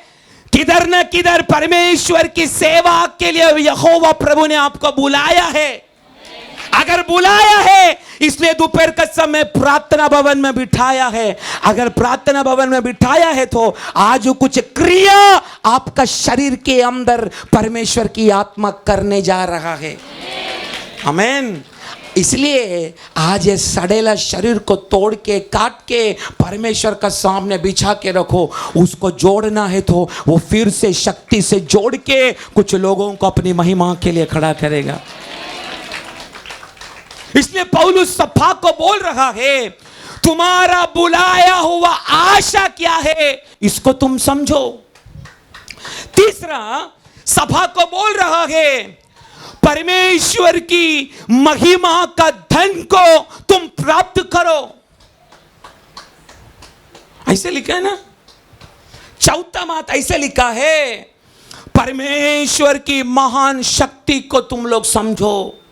किधर न किधर परमेश्वर की सेवा के लिए यहोवा प्रभु ने आपको बुलाया है। अगर बुलाया है इसलिए दोपहर का समय प्रार्थना भवन में बिठाया है। अगर प्रार्थना भवन में बिठाया है तो आज कुछ क्रिया आपका शरीर के अंदर परमेश्वर की आत्मा करने जा रहा है। आमीन। इसलिए आज ये सड़ेला शरीर को तोड़ के काट के परमेश्वर का सामने बिछा के रखो। उसको जोड़ना है तो वो फिर से शक्ति से जोड़ के कुछ लोगों को अपनी महिमा के लिए खड़ा करेगा। इसलिए पौलुस सभा को बोल रहा है, तुम्हारा बुलाया हुआ आशा क्या है इसको तुम समझो। तीसरा, सभा को बोल रहा है, परमेश्वर की महिमा का धन को तुम प्राप्त करो। ऐसे लिखा है ना। चौथा बात ऐसे लिखा है, परमेश्वर की महान शक्ति को तुम लोग समझो।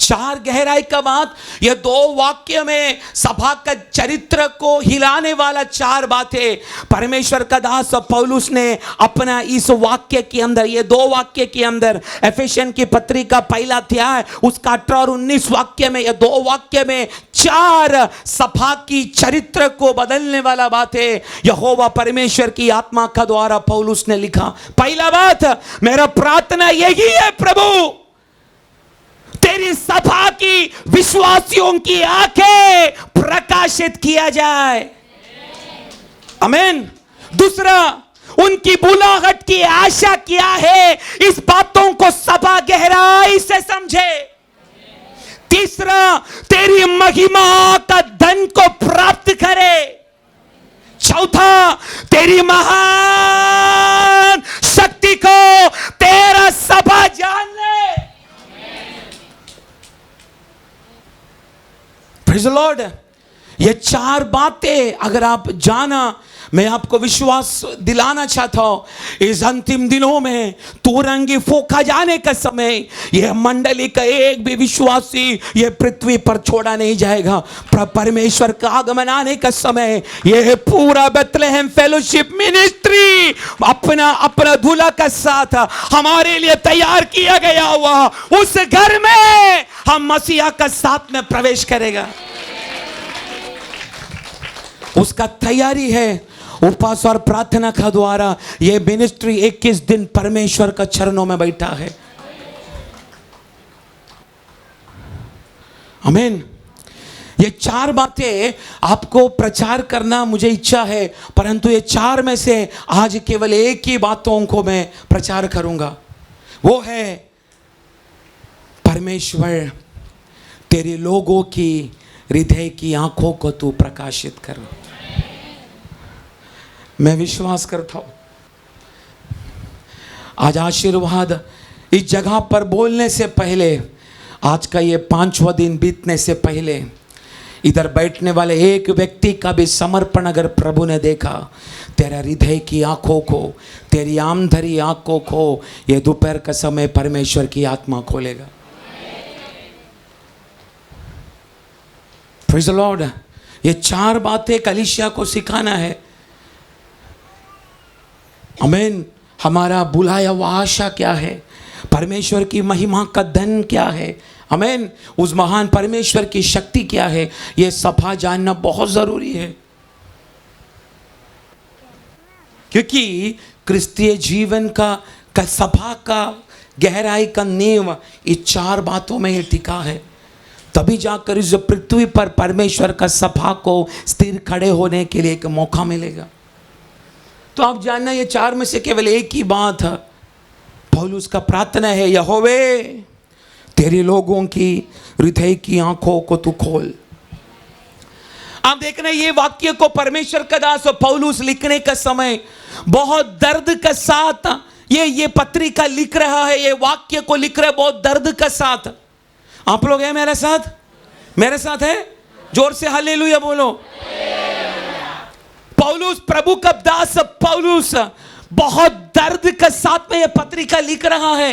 4 गहराई का बात, यह 2 वाक्य में सभा का चरित्र को हिलाने वाला 4 बातें परमेश्वर का दास पौलुस ने अपना इस वाक्य के अंदर, ये 2 वाक्य के अंदर, एफेसियन की पत्रिका 1 अध्याय उसका 18 और 19 वाक्य में, यह 2 वाक्य में 4 सभा की चरित्र को बदलने वाला बातें यहोवा परमेश्वर की आत्मा का द्वारा पौलुस ने लिखा। पहला बात, मेरा प्रार्थना यही है प्रभु, तेरी सभा की विश्वासियों की आंखें प्रकाशित किया जाए। आमीन। दूसरा, उनकी बुलाहट की आशा क्या है इस बातों को सभा गहराई से समझे। तीसरा, तेरी महिमा का धन को प्राप्त करे। चौथा, तेरी महान शक्ति को तेरा सभा जान ले। Praise the Lord. ये 4 बातें अगर आप जाना, मैं आपको विश्वास दिलाना चाहता हूं, इस अंतिम दिनों में तुरंगी फूंका जाने का समय यह मंडली का एक भी विश्वासी ये पृथ्वी पर छोड़ा नहीं जाएगा। परमेश्वर का आगमन आने का समय यह पूरा बेथलेहम फेलोशिप मिनिस्ट्री अपना अपना दूल्हा का साथ हमारे लिए तैयार किया गया हुआ उस घर में हम मसीहा का साथ में प्रवेश करेगा। उसका तैयारी है। उपवास और प्रार्थना का द्वारा यह मिनिस्ट्री 21 दिन परमेश्वर का चरणों में बैठा है। आमीन। ये 4 बातें आपको प्रचार करना मुझे इच्छा है, परंतु ये 4 में से आज केवल एक ही बातों को मैं प्रचार करूंगा। वो है परमेश्वर तेरे लोगों की हृदय की आंखों को तू प्रकाशित कर। मैं विश्वास करता हूं आज आशीर्वाद इस जगह पर बोलने से पहले, आज का ये 5वां दिन बीतने से पहले इधर बैठने वाले एक व्यक्ति का भी समर्पण अगर प्रभु ने देखा, तेरा हृदय की आंखों को, तेरी आमधरी आंखों को ये दोपहर का समय परमेश्वर की आत्मा खोलेगा। Praise the Lord. ये 4 बातें कलीसिया को सिखाना है। आमीन। हमारा बुलाया हुआ आशा क्या है, परमेश्वर की महिमा का धन क्या है, आमीन, उस महान परमेश्वर की शक्ति क्या है, यह सफा जानना बहुत जरूरी है। क्योंकि क्रिस्तीय जीवन का सफा का गहराई का नींव इस 4 बातों में ही टिका है। तभी जाकर इस पृथ्वी पर परमेश्वर का सफा को स्थिर खड़े होने के लिए एक मौका मिलेगा। तो आप जानना, ये 4 में से केवल एक ही बात है। पौलुस का प्रार्थना है, यहोवे तेरे लोगों की हृदय की आंखों को तू खोल। आप देख रहे हैं ये वाक्य को परमेश्वर का दास पौलुस लिखने का समय बहुत दर्द के साथ ये पत्रिका लिख रहा है, ये वाक्य को लिख रहा है बहुत दर्द के साथ। आप लोग हैं मेरे साथ? मेरे साथ है? जोर से हालेलुया बोलो। पौलुस, प्रभु का दास पौलुस बहुत दर्द के साथ में यह पत्रिका लिख रहा है,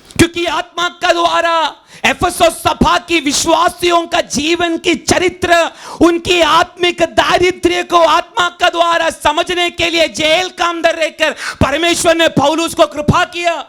क्योंकि आत्मा का द्वारा एफेसुस सभा की विश्वासियों का जीवन की चरित्र, उनकी आत्मिक दारिद्र्य को आत्मा का द्वारा समझने के लिए जेल का अंदर रहकर परमेश्वर ने पौलुस को कृपा किया।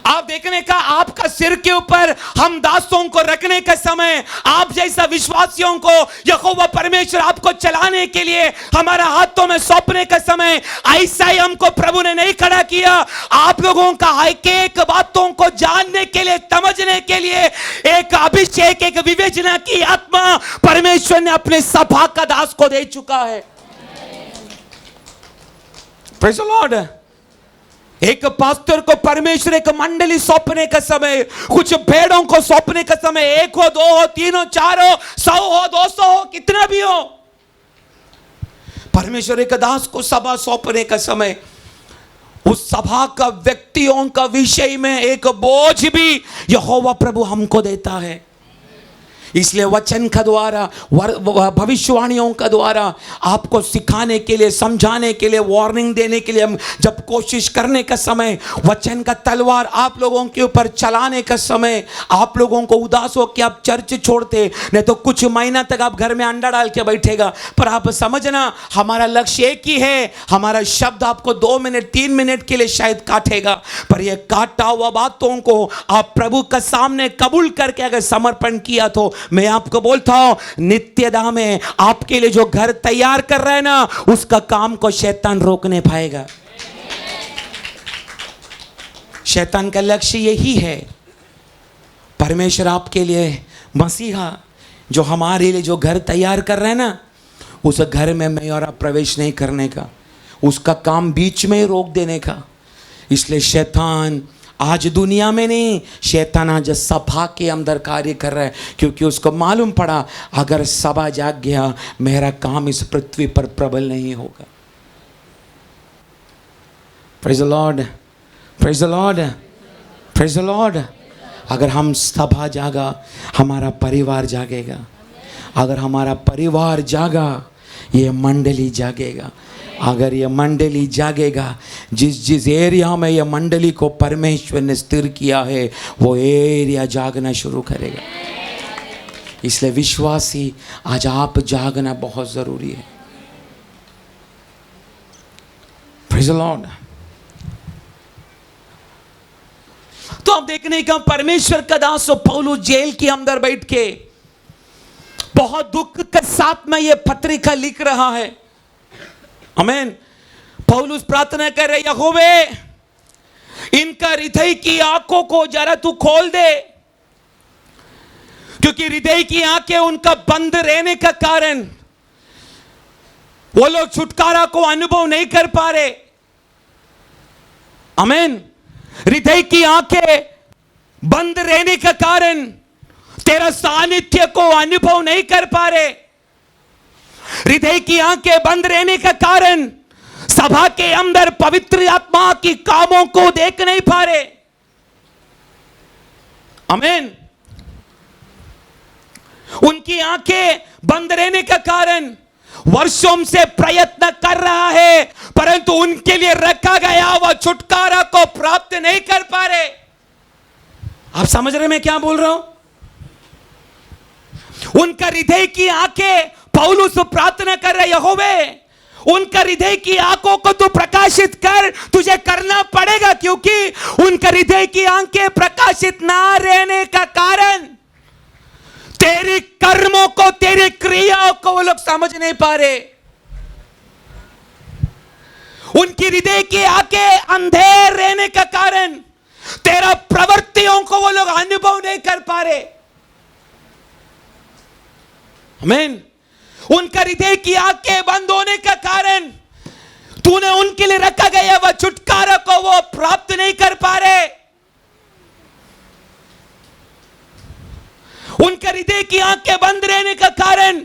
आप देखने का, आपका सिर के ऊपर हम दासों को रखने का समय, आप जैसा विश्वासियों को यहोवा परमेश्वर आपको चलाने के लिए हमारा हाथों में सौंपने का समय, ऐसा ही हमको प्रभु ने नहीं खड़ा किया। आप लोगों का एक एक बातों को जानने के लिए, समझने के लिए एक अभिषेक, एक विवेचना की आत्मा परमेश्वर ने अपने सभा का दास को दे चुका है। Praise the Lord. एक पास्टर को परमेश्वर एक मंडली सौंपने का समय, कुछ भेड़ों को सौंपने का समय, 1 हो, 2 हो, 3 हो, 4 हो, 100 हो, 200 हो, कितना भी हो, परमेश्वर एक दास को सभा सौंपने का समय, उस सभा का व्यक्तियों का विषय में एक बोझ भी यहोवा प्रभु हमको देता है। इसलिए वचन का द्वारा, भविष्यवाणियों का द्वारा आपको सिखाने के लिए, समझाने के लिए, वार्निंग देने के लिए हम जब कोशिश करने का समय, वचन का तलवार आप लोगों के ऊपर चलाने का समय, आप लोगों को उदास हो कि आप चर्च छोड़ते, नहीं तो कुछ महीना तक आप घर में अंडा डाल के बैठेगा। पर आप समझना, हमारा लक्ष्य एक ही है। हमारा शब्द आपको 2 मिनट 3 मिनट के लिए शायद काटेगा, पर यह काटा हुआ बातों को आप प्रभु का सामने कबूल करके अगर समर्पण किया, तो मैं आपको बोलता हूं, नित्यता में आपके लिए जो घर तैयार कर रहा है ना, उसका काम को शैतान रोक नहीं पाएगा। शैतान का लक्ष्य यही है, परमेश्वर आपके लिए, मसीहा जो हमारे लिए जो घर तैयार कर रहे हैं ना, उस घर में मैं और आप प्रवेश नहीं करने का, उसका काम बीच में ही रोक देने का। इसलिए शैतान आज दुनिया में नहीं, शैतान आज सभा के अंदर कार्य कर रहा है, क्योंकि उसको मालूम पड़ा अगर सभा जाग गया, मेरा काम इस पृथ्वी पर प्रबल नहीं होगा। Praise the Lord, praise the Lord, praise the Lord. अगर हम सभा जागा, हमारा परिवार जागेगा, अगर हमारा परिवार जागा, ये मंडली जागेगा। अगर ये मंडली जागेगा, जिस जिस एरिया में ये मंडली को परमेश्वर ने स्थिर किया है, वो एरिया जागना शुरू करेगा। इसलिए विश्वासी, आज आप जागना बहुत ज़रूरी है। Praise the Lord. तो आप देखने का परमेश्वर का दास पौलुस जेल के अंदर बैठ के बहुत दुख के साथ में ये पत्रिका लिख रहा है। आमीन। पौलुस प्रार्थना कर रहे, यहोवे इनका हृदय की आंखों को जरा तू खोल दे, क्योंकि हृदय की आंखें उनका बंद रहने का कारण वो लोग छुटकारा को अनुभव नहीं कर पा रहे। आमीन। हृदय की आंखें बंद रहने का कारण तेरा सानिध्य को अनुभव नहीं कर पा रहे। हृदय की आंखें बंद रहने का कारण सभा के अंदर पवित्र आत्मा की कामों को देख नहीं पा रहे। आमीन। उनकी आंखें बंद रहने का कारण वर्षों से प्रयत्न कर रहा है, परंतु उनके लिए रखा गया वह छुटकारा को प्राप्त नहीं कर पा रहे। आप समझ रहे मैं क्या बोल रहा हूं? उनका हृदय की आंखें, पौलुस प्रार्थना कर रहे, यहोवे उनका हृदय की आंखों को तू प्रकाशित कर। तुझे करना पड़ेगा, क्योंकि उनका हृदय की आंखें प्रकाशित ना रहने का कारण तेरी कर्मों को, तेरी क्रियाओं को वो लोग समझ नहीं पा रहे। उनकी हृदय की आंखें अंधेर रहने का कारण तेरा प्रवृत्तियों को वो लोग अनुभव नहीं कर पा रहे। आमीन। उनका हृदय की आंखें बंद होने का कारण तूने उनके लिए रखा गया वह छुटकारा को वो प्राप्त नहीं कर पा रहे। उनका हृदय की आंखें बंद रहने का कारण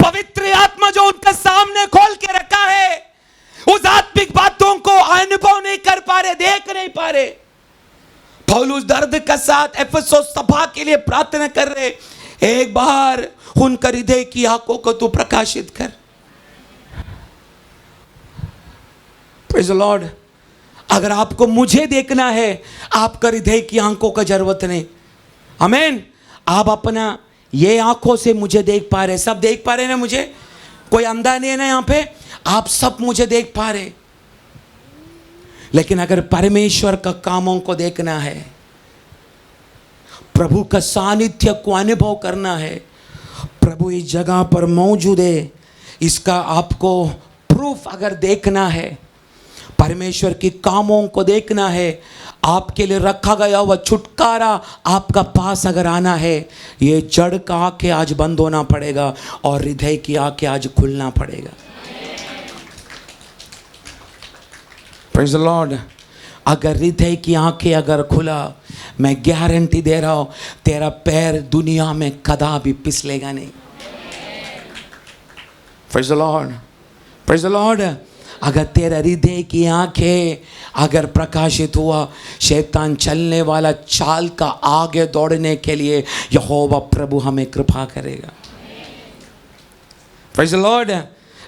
पवित्र आत्मा जो उनका सामने खोल के रखा है, उस आत्मिक बातों को अनुभव नहीं कर पा रहे, देख नहीं पा रहे। पौलुस दर्द के साथ एफेसुस सभा के लिए प्रार्थना कर रहे, एक बार उनका हृदय की आंखों को तू प्रकाशित कर। Praise the Lord. अगर आपको मुझे देखना है, आपका हृदय की आंखों का जरूरत नहीं। आमीन। आप अपना ये आंखों से मुझे देख पा रहे, सब देख पा रहे ना मुझे, कोई अंधा नहीं है ना यहां पे, आप सब मुझे देख पा रहे। लेकिन अगर परमेश्वर का कामों को देखना है, प्रभु का सानिध्य को अनुभव करना है, प्रभु इस जगह पर मौजूद है, इसका आपको प्रूफ अगर देखना है, परमेश्वर की कामों को देखना है, आपके लिए रखा गया हुआ छुटकारा आपका पास अगर आना है, ये जड़ का आंखें आज बंद होना पड़ेगा और हृदय की आंखें आज खुलना पड़ेगा। Praise the Lord. अगर हृदय की आंखें अगर खुला, मैं गारंटी दे रहा हूं, तेरा पैर दुनिया में कदापि फिसलेगा नहीं। Praise the Lord. Praise the Lord. अगर तेरा हृदय की आंखें अगर प्रकाशित हुआ, शैतान चलने वाला चाल का आगे दौड़ने के लिए यहोवा प्रभु हमें कृपा करेगा। Praise the Lord.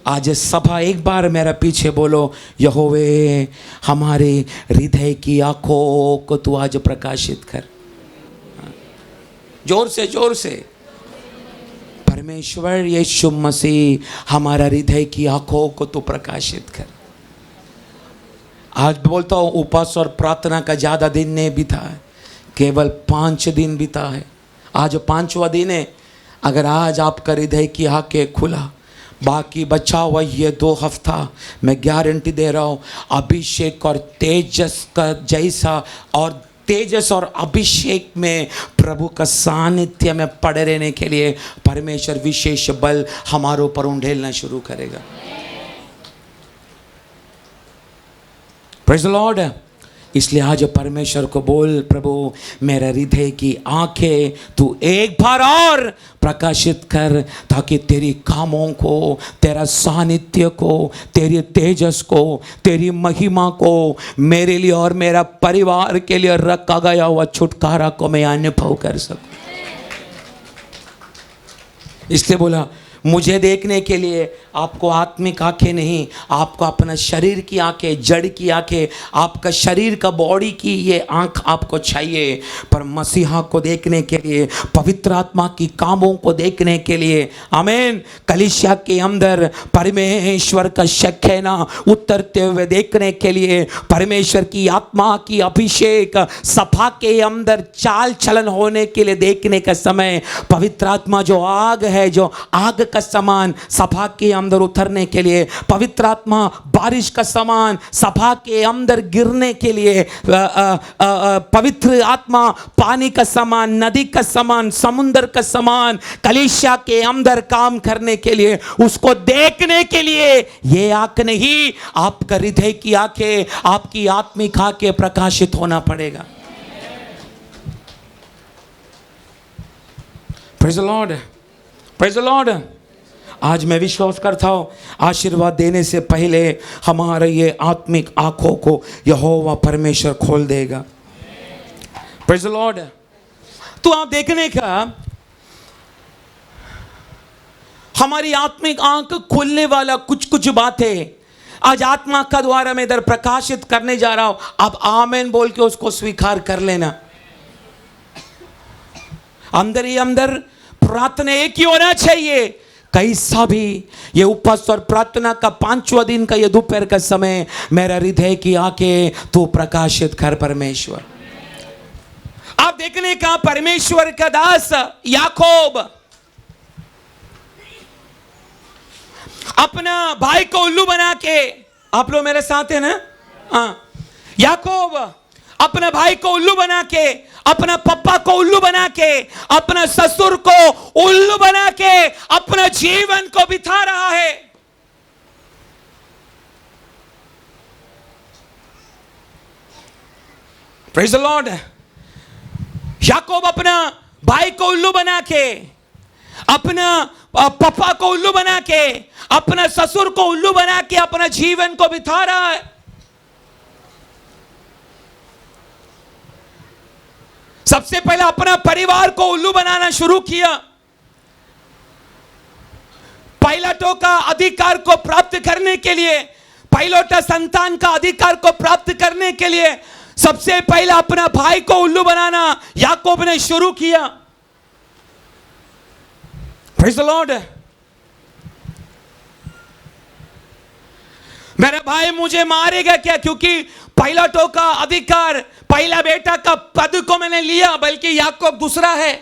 आज सभा एक बार मेरा पीछे बोलो, यहोवे हमारे हृदय की आंखों को तू आज प्रकाशित कर। जोर से, जोर से। परमेश्वर यीशु मसीह हमारा हृदय की आंखों को तू प्रकाशित कर। आज बोलता हूँ, उपवास और प्रार्थना का ज़्यादा दिन नहीं बीता है, केवल 5 दिन बीता है, आज 5वां दिन है। अगर आज आपका हृदय की आंखें खुला, बाकी बचा हुआ ये 2 हफ्ता मैं गारंटी दे रहा हूँ, अभिषेक और तेजस का जैसा, और तेजस और अभिषेक में प्रभु का सानिध्य में पड़े रहने के लिए परमेश्वर विशेष बल हमारे ऊपर उंडेलना शुरू करेगा। Praise the Lord. इसलिए आज परमेश्वर को बोल, प्रभु मेरे हृदय की आंखें तू एक बार और प्रकाशित कर, ताकि तेरी कामों को, तेरा सानिध्य को, तेरी तेजस को, तेरी महिमा को मेरे लिए और मेरा परिवार के लिए रखा गया हुआ छुटकारा को मैं अनुभव कर सकूं। इसलिए बोला मुझे देखने के लिए आपको आत्मिक आंखें नहीं, आपको अपना शरीर की आंखें, जड़ की आंखें, आपका शरीर का बॉडी की ये आंख आपको चाहिए। पर मसीहा को देखने के लिए, पवित्र आत्मा की कामों को देखने के लिए, आमीन, कलीसिया के अंदर परमेश्वर का शकीना उतरते हुए देखने के लिए, परमेश्वर की आत्मा की अभिषेक सभा के अंदर चाल चलन होने के लिए देखने का समय, पवित्र आत्मा जो आग है, जो आग का समान सभा के अंदर उतरने के लिए, पवित्र आत्मा बारिश का समान सभा के अंदर गिरने के लिए, पवित्र आत्मा पानी का समान, नदी का समान, समुद्र का समान कलीसिया के अंदर काम करने के लिए, उसको देखने के लिए ये आंख नहीं, आपका हृदय की आंखें, आपकी आत्मिक आंखें प्रकाशित होना पड़ेगा। Praise the Lord, praise the Lord. आज मैं विश्वास करता हूँ आशीर्वाद देने से पहले हमारे ये आत्मिक आंखों को यहोवा परमेश्वर खोल देगा। Praise the Lord. तो आप देखने का हमारी आत्मिक आंख खोलने वाला कुछ कुछ बातें आज आत्मा का द्वारा मैं इधर प्रकाशित करने जा रहा हूं। आप आमेन बोल के उसको स्वीकार कर लेना। अंदर ही अंदर प्रार्थना एक ही होना चाहिए, कैसा भी ये उपवास और प्रार्थना का 5वां दिन का ये दोपहर का समय, मेरा हृदय की आंखें तू प्रकाशित कर परमेश्वर। आप देखने का परमेश्वर का दास याकूब अपना भाई को उल्लू बना के, आप लोग मेरे साथ हैं ना? हाँ, याकूब अपना भाई को उल्लू बना के, अपना पप्पा को उल्लू बना के, अपना ससुर को उल्लू बना के अपना जीवन को बिता रहा है। Praise the Lord. याकूब अपना भाई को उल्लू बना के, अपना पप्पा को उल्लू बना के, अपना ससुर को उल्लू बना के अपना जीवन को बिता रहा है। सबसे पहले अपना परिवार को उल्लू बनाना शुरू किया। पायलटों का अधिकार को प्राप्त करने के लिए, पायलट संतान का अधिकार को प्राप्त करने के लिए सबसे पहले अपना भाई को उल्लू बनाना याकूब ने शुरू किया। Praise the Lord. मेरा भाई मुझे मारेगा क्या, क्योंकि पायलटों का अधिकार, पहला बेटा का पद को मैंने लिया, बल्कि याकूब दूसरा है।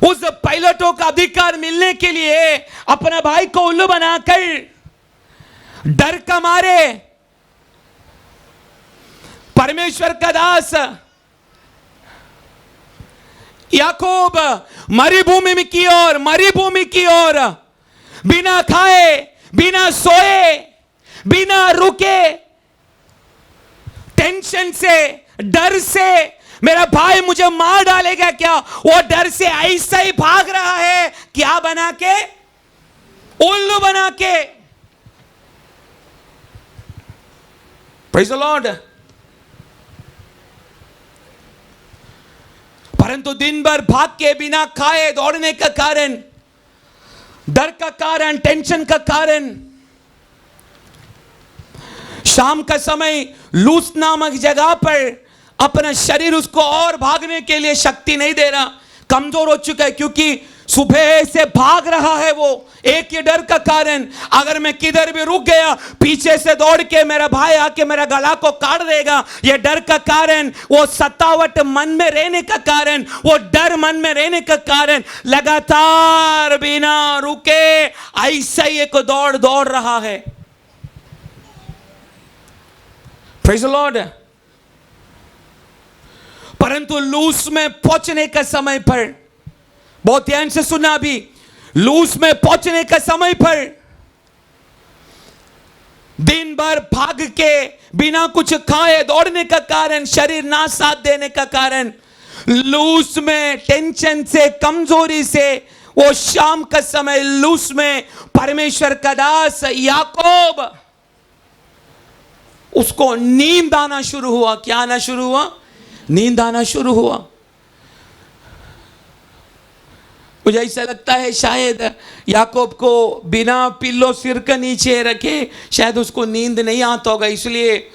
उस पायलटों का अधिकार मिलने के लिए अपना भाई को उल्लू बनाकर डर का मारे परमेश्वर का दास याकूब मरुभूमि की ओर बिना खाए, बिना सोए, बिना रुके, टेंशन से, डर से, मेरा भाई मुझे मार डालेगा क्या, वो डर से ऐसा ही भाग रहा है, क्या बना के, उल्लू बना के। Praise the Lord. परंतु दिन भर भाग के बिना खाए दौड़ने का कारण, डर का कारण, टेंशन का कारण, शाम का समय लूस नामक जगह पर अपना शरीर उसको और भागने के लिए शक्ति नहीं दे रहा, कमजोर हो चुका है, क्योंकि सुबह से भाग रहा है वो। एक ये डर का कारण, अगर मैं किधर भी रुक गया पीछे से दौड़ के मेरा भाई आके मेरा गला को काट देगा, ये डर का कारण, वो सतावट मन में रहने का कारण, वो डर मन में रहने का कारण लगातार बिना रुके ऐसा ही एक दौड़ रहा है। Praise the Lord. परंतु लूस में पहुंचने का समय पर, बहुत ध्यान से सुना, अभी लूस में पहुंचने का समय पर दिन भर भाग के बिना कुछ खाए दौड़ने का कारण, शरीर ना साथ देने का कारण, लूस में टेंशन से, कमजोरी से, वो शाम का समय लूस में परमेश्वर का दास याकूब, उसको नींद आना शुरू हुआ। क्या आना शुरू हुआ? नींद आना शुरू हुआ। मुझे ऐसा लगता है शायद याकूब को बिना पिल्लो सिर के नीचे रखे शायद उसको नींद नहीं आता होगा, इसलिए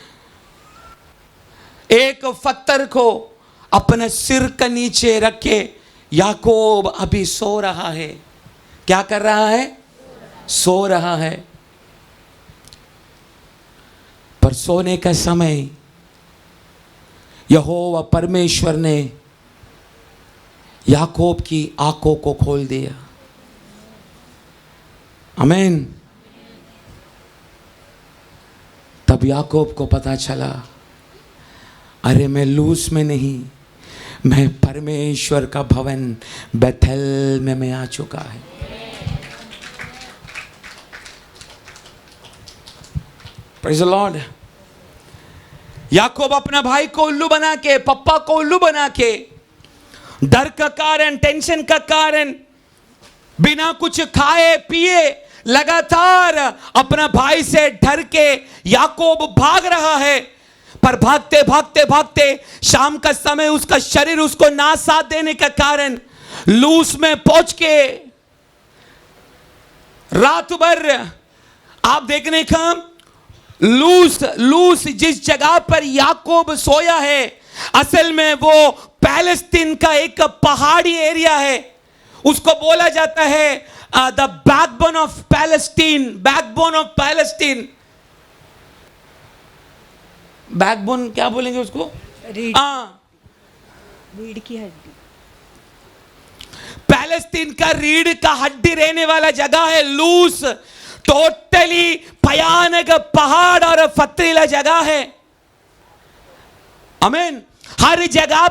एक पत्थर को अपने सिर के नीचे रखे याकूब अभी सो रहा है। क्या कर रहा है? सो रहा है। पर सोने का समय यहोवा परमेश्वर ने याकूब की आंखों को खोल दिया। आमीन। तब याकूब को पता चला, अरे मैं लूस में नहीं, मैं परमेश्वर का भवन बेथेल में मैं आ चुका है। Praise the Lord. याकूब अपना भाई को उल्लू बना के, पप्पा को उल्लू बना के, डर का कारण, टेंशन का कारण, बिना कुछ खाए पिए लगातार अपना भाई से डर के याकूब भाग रहा है। पर भागते भागते भागते शाम का समय उसका शरीर उसको ना साथ देने का कारण लूस में पहुंच के रात भर आप देखने का लूस जिस जगह पर याकूब सोया है, असल में वो पैलेस्टीन का एक पहाड़ी एरिया है। उसको बोला जाता है the backbone of Palestine. Backbone of Palestine, backbone क्या बोलेंगे उसको? रीढ़ की हड्डी। पैलेस्टीन का रीढ़ का हड्डी रहने वाला जगह है लूस। टोटली भयानक पहाड़ और पथरीला जगह है। आमीन। हर जगह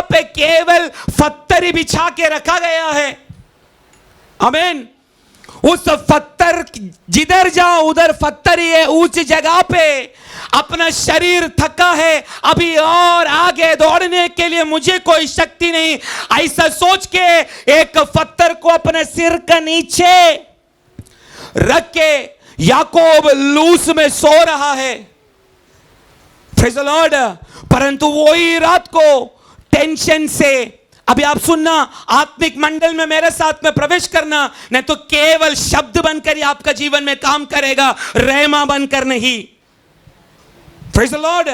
पे केवल पत्थर ही बिछा के रखा गया है। आमीन। उस पत्थर, जिधर जाओ उधर पत्थर ही है। ऊंची जगह पे अपना शरीर थका है, अभी और आगे दौड़ने के लिए मुझे कोई शक्ति नहीं, ऐसा सोच के एक पत्थर को अपने सिर के नीचे रख के याकूब लूस में सो रहा है। Praise the Lord. परंतु वही रात को टेंशन से, अभी आप सुनना, आत्मिक मंडल में मेरे साथ में प्रवेश करना, नहीं तो केवल शब्द बनकर ही आपका जीवन में काम करेगा, रहमा बनकर नहीं। Praise the lord.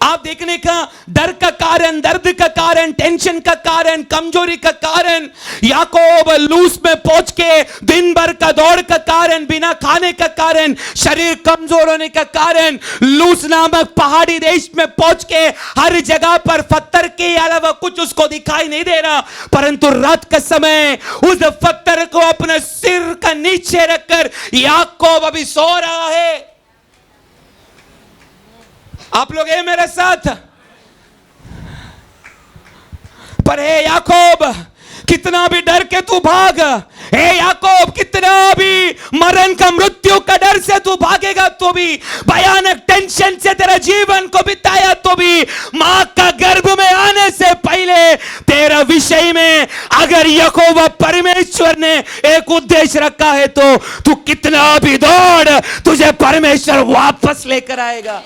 आप देखने का डर का कारण, दर्द का कारण, टेंशन का कारण, कमजोरी का कारण, याकूब लूस में पहुंच के दिन भर का दौड़ का कारण, बिना खाने का कारण, शरीर कमजोर होने का कारण, लूस नामक पहाड़ी देश में पहुंच के हर जगह पर पत्थर के अलावा कुछ उसको दिखाई नहीं दे रहा। परंतु रात का समय उस पत्थर को अपने सिर का नीचे रखकर याकूब अभी सो रहा है। आप लोग हैं मेरे साथ? पर हे याकूब, कितना भी डर के तू भाग, हे याकूब, कितना भी मरण का, मृत्यु का डर से तू भागेगा तो भी, भयानक टेंशन से तेरा जीवन को बिताया तो भी, मां का गर्भ में आने से पहले तेरा विषय में अगर यहोवा परमेश्वर ने एक उद्देश्य रखा है तो तू कितना भी दौड़, तुझे परमेश्वर वापस लेकर आएगा।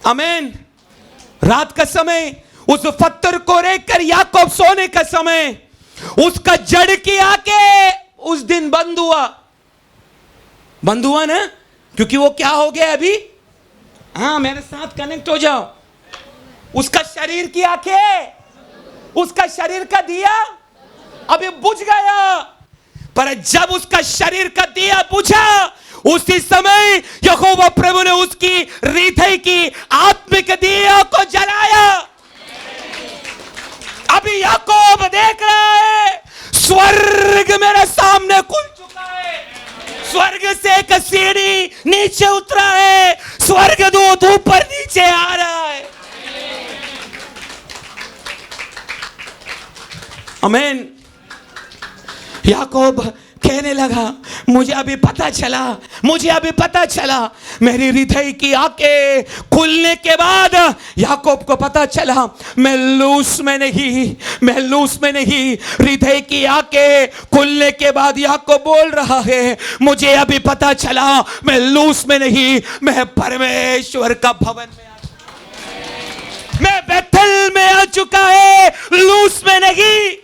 आमीन। रात का समय उस पत्थर को रेखकर याकूब सोने का समय, उसका जड़ की आके उस दिन बंद हुआ ना, क्योंकि वो क्या हो गया अभी? हाँ, मेरे साथ कनेक्ट हो जाओ। उसका शरीर की आंखें, उसका शरीर का दिया अभी बुझ गया। पर जब उसका शरीर का दिया बुझा, उसी समय यहोवा प्रभु ने उसकी हृदय की आत्मिक दिया को जलाया। अभी याकूब देख रहा है, स्वर्ग मेरे सामने खुल चुका है। स्वर्ग से एक सीढ़ी नीचे उतरा है, स्वर्गदूत ऊपर नीचे आ रहा है। आमीन। याकूब कहने लगा, मुझे अभी पता चला मेरी हृदय की आंखें खुलने के बाद याकूब को पता चला मैं लूस में नहीं। हृदय की आंखें खुलने के बाद याकूब बोल रहा है मुझे अभी पता चला मैं लूस में नहीं, मैं परमेश्वर का भवन में मैं बेथेल में आ चुका है, लूस में नहीं।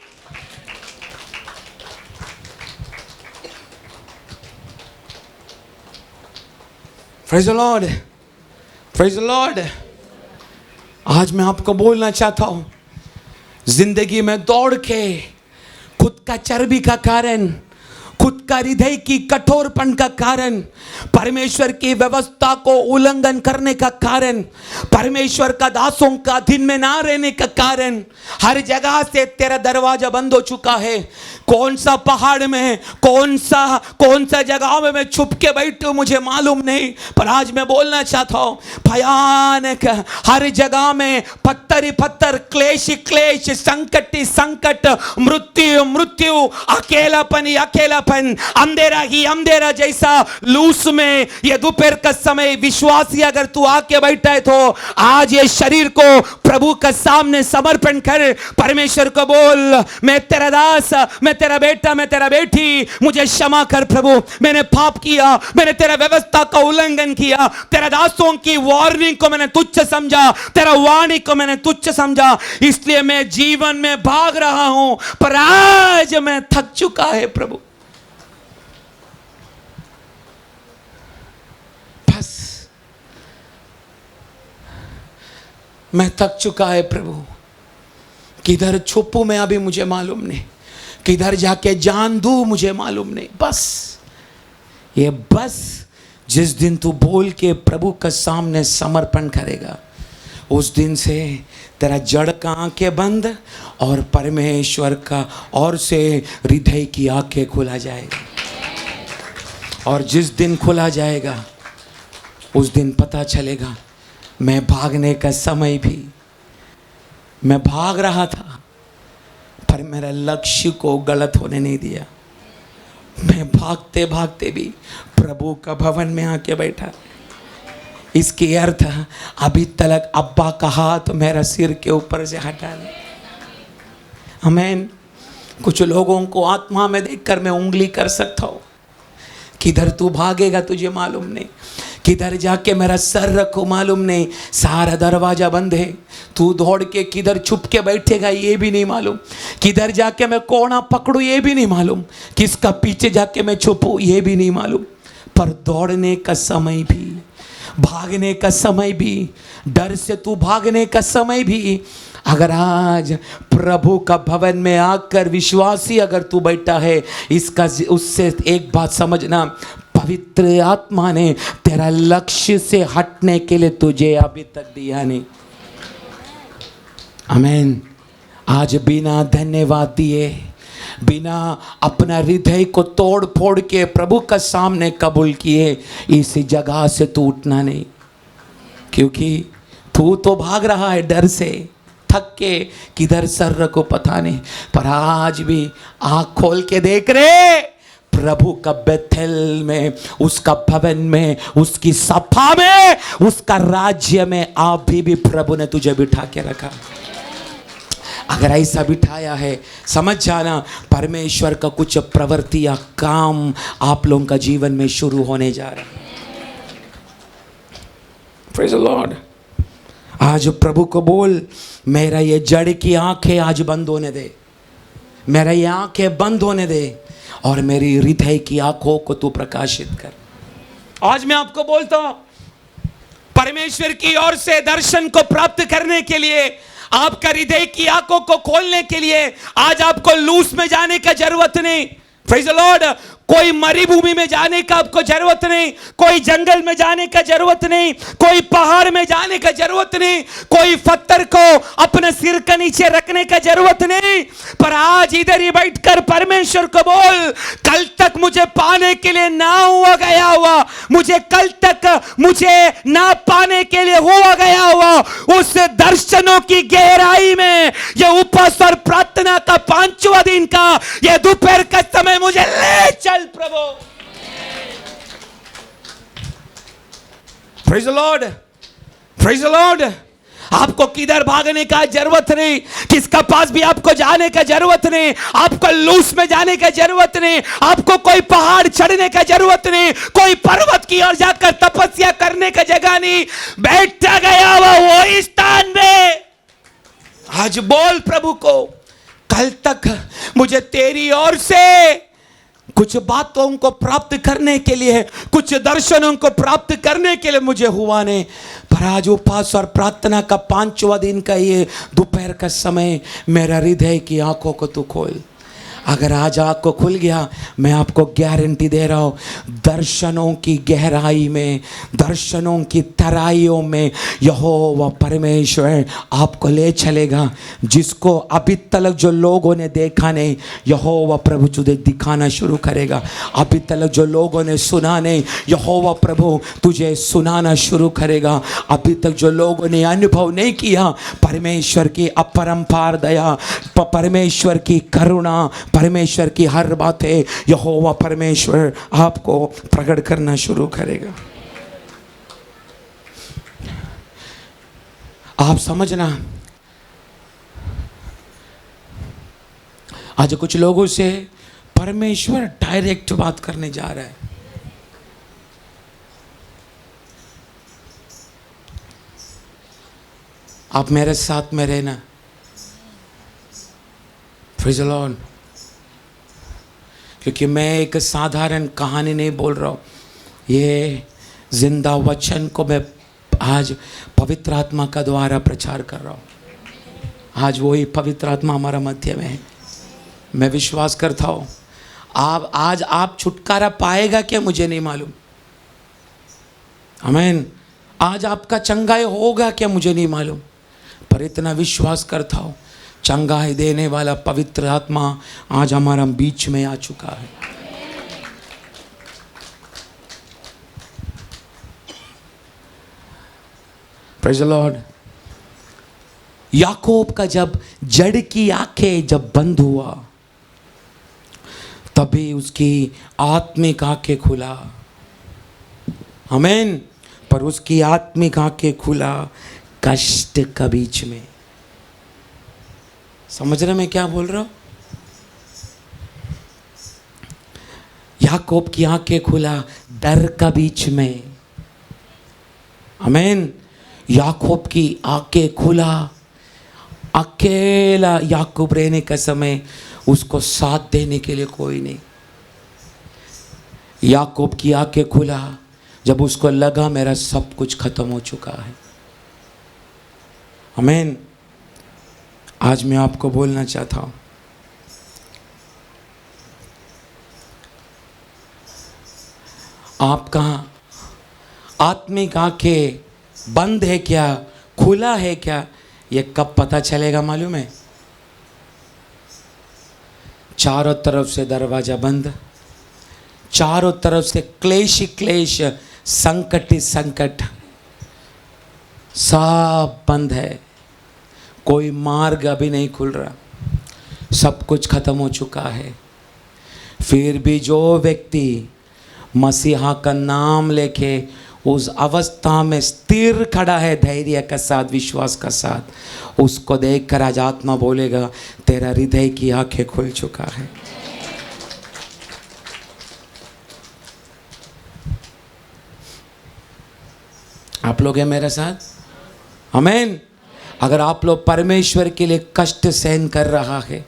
Praise the Lord. Praise the Lord. आज मैं आपको बोलना चाहता हूं, जिंदगी में दौड़ के खुद का चर्बी का कारण, खुद का हृदय की कठोरपन का कारण, परमेश्वर की व्यवस्था को उल्लंघन करने का कारण, परमेश्वर का दासों का अधीन में ना रहने का कारण, हर जगह से तेरा दरवाजा बंद हो चुका है। कौन सा पहाड़ में, कौन सा जगह में मैं छुप के बैठूं मुझे मालूम नहीं, पर आज मैं बोलना चाहता हूं भयानक हर जगह में पत्थर ही पत्थर, क्लेश ही क्लेश, संकट ही संकट, मृत्यु, अकेलापन ही अकेलापन, अंधेरा ही अंधेरा जैसा लूस में ये दोपहर का समय विश्वासी अगर तू आके बैठा है तो आज ये शरीर को प्रभु के सामने समर्पण कर, परमेश्वर को बोल मैं तेरा दास, मैं तेरा बेटा, मैं तेरा बेटी, मुझे क्षमा कर प्रभु, मैंने पाप किया, मैंने तेरा व्यवस्था का उल्लंघन किया, तेरा दासों की वार्निंग को मैंने तुच्छ समझा, तेरा वाणी को मैंने तुच्छ समझा, इसलिए मैं जीवन में भाग रहा हूं, पर आज मैं थक चुका है प्रभु। बस मैं थक चुका है प्रभु, किधर छुपूं मैं अभी मुझे मालूम नहीं, किधर जाके जान दूं मुझे मालूम नहीं। बस जिस दिन तू बोल के प्रभु के सामने समर्पण करेगा उस दिन से तेरा जड़ का आंखें बंद और परमेश्वर का और से हृदय की आंखें खुला जाएगा। और जिस दिन खुला जाएगा उस दिन पता चलेगा मैं भागने का समय भी मैं भाग रहा था, पर मेरा लक्ष्य को गलत होने नहीं दिया। मैं भागते भागते भी प्रभु का भवन में आके बैठा। इसके अर्थ अभी तक अब्बा का हाथ मेरा सिर के ऊपर से हटा नहीं। आमीन। कुछ लोगों को आत्मा में देखकर मैं उंगली कर सकता हूँ, किधर तू भागेगा तुझे मालूम नहीं, किधर जाके मेरा सर रखो मालूम नहीं, सारा दरवाजा बंद है, तू दौड़ के किधर छुप के बैठेगा ये भी नहीं मालूम, किधर जाके मैं कोना पकड़ूं ये भी नहीं मालूम, किसका पीछे जाके मैं छुपूं ये भी नहीं मालूम। पर दौड़ने का समय भी, भागने का समय भी, डर से तू भागने का समय भी, अगर आज प्रभु का भवन में आकर विश्वासी अगर तू बैठा है, इसका उससे एक बात समझना, पवित्र आत्मा ने तेरा लक्ष्य से हटने के लिए तुझे अभी तक दिया नहीं। आमीन। आज बिना धन्यवाद दिए, बिना अपना हृदय को तोड़ फोड़ के प्रभु का सामने कबूल किए, इस जगह से तू उठना नहीं, क्योंकि तू तो भाग रहा है डर से, थक के किधर सर रखो पता नहीं। पर आज भी आँख खोल के देख रहे, प्रभु का बेथेल में, उसका भवन में, उसकी सभा में, उसका राज्य में आप भी प्रभु ने तुझे बिठा के रखा। अगर ऐसा बिठाया है, समझ जाना परमेश्वर का कुछ प्रवृत्ति या काम आप लोगों का जीवन में शुरू होने जा रहा है। Praise the Lord. आज प्रभु को बोल, मेरा ये जड़ की आंखें आज बंद होने दे, मेरा ये आंखें बंद होने दे और मेरी हृदय की आंखों को तू प्रकाशित कर। आज मैं आपको बोलता हूं, परमेश्वर की ओर से दर्शन को प्राप्त करने के लिए, आपका हृदय की आंखों को खोलने के लिए आज आपको लूस में जाने का जरूरत नहीं। Praise the Lord. कोई मरुभूमि में जाने का आपको जरूरत नहीं, कोई जंगल में जाने का जरूरत नहीं, कोई पहाड़ में जाने का जरूरत नहीं, कोई पत्थर को अपने सिर के नीचे रखने का जरूरत नहीं। पर आज इधर ही बैठकर परमेश्वर को बोल, कल तक मुझे पाने के लिए ना हुआ गया हुआ, मुझे कल तक मुझे ना पाने के लिए हुआ गया हुआ उस दर्शनों की गहराई में ये उपवास और प्रार्थना का 5वां दिन का ये दोपहर का समय मुझे ले चल प्रभु। Praise the lord, praise the lord. आपको किधर भागने का जरूरत नहीं, किसका पास भी आपको जाने का जरूरत नहीं, आपको लूस में जाने का जरूरत नहीं, आपको कोई पहाड़ चढ़ने का जरूरत नहीं, कोई पर्वत की ओर जाकर तपस्या करने का जगह नहीं, बैठा गया वो स्थान में। आज बोल प्रभु को, कल तक मुझे तेरी ओर से कुछ बातों को प्राप्त करने के लिए, कुछ दर्शनों को प्राप्त करने के लिए मुझे हुआ नहीं, पर आज उपवास और प्रार्थना का 5वां दिन का ये दोपहर का समय, मेरा हृदय की आंखों को तू खोल। अगर आज आँख को खुल गया, मैं आपको गारंटी दे रहा हूँ, दर्शनों की गहराई में, दर्शनों की तराइयों में यहोवा परमेश्वर आपको ले चलेगा। जिसको अभी तक जो लोगों ने देखा नहीं, यहोवा प्रभु तुझे दिखाना शुरू करेगा। अभी तक जो लोगों ने सुना नहीं, यहोवा प्रभु तुझे सुनाना शुरू करेगा। अभी तक जो लोगों ने अनुभव नहीं किया, परमेश्वर की अपरंपार दया, परमेश्वर की करुणा, परमेश्वर की हर बातें यहोवा परमेश्वर आपको प्रकट करना शुरू करेगा। आप समझना, आज कुछ लोगों से परमेश्वर डायरेक्ट बात करने जा रहा है। आप मेरे साथ में रहना। Praise the Lord. क्योंकि मैं एक साधारण कहानी नहीं बोल रहा हूँ, ये जिंदा वचन को मैं आज पवित्र आत्मा का द्वारा प्रचार कर रहा हूँ। आज वही पवित्र आत्मा हमारा मध्य में है। मैं विश्वास करता हूँ आज आप छुटकारा पाएगा क्या मुझे नहीं मालूम। आमीन। आज आपका चंगाई होगा क्या मुझे नहीं मालूम, पर इतना विश्वास करता हूँ चंगाई देने वाला पवित्र आत्मा आज हमारा बीच में आ चुका है। Praise the Lord. याकूब का जब जड़ की आंखें जब बंद हुआ, तभी उसकी आत्मिक आंखें खुला। आमीन। पर उसकी आत्मिक आंखें खुला कष्ट के बीच में। समझ रहे मैं क्या बोल रहा हूं? याकूब की आंखें खुला डर का बीच में। आमीन। याकूब की आंखें खुला, अकेला याकूब रहने का समय, उसको साथ देने के लिए कोई नहीं। याकूब की आंखें खुला जब उसको लगा मेरा सब कुछ खत्म हो चुका है। आमीन। आज मैं आपको बोलना चाहता हूं, आपका आत्मिक आंखें बंद है क्या, खुला है क्या, ये कब पता चलेगा मालूम है? चारों तरफ से दरवाजा बंद, चारों तरफ से क्लेश ही क्लेश, संकट ही संकट, सब बंद है। कोई मार्ग अभी नहीं खुल रहा, सब कुछ खत्म हो चुका है। फिर भी जो व्यक्ति मसीहा का नाम लेके उस अवस्था में स्थिर खड़ा है, धैर्य के साथ, विश्वास के साथ, उसको देखकर आज आत्मा बोलेगा तेरा हृदय की आंखें खुल चुका है। आप लोग हैं मेरे साथ? आमीन। अगर आप लोग परमेश्वर के लिए कष्ट सहन कर रहा है,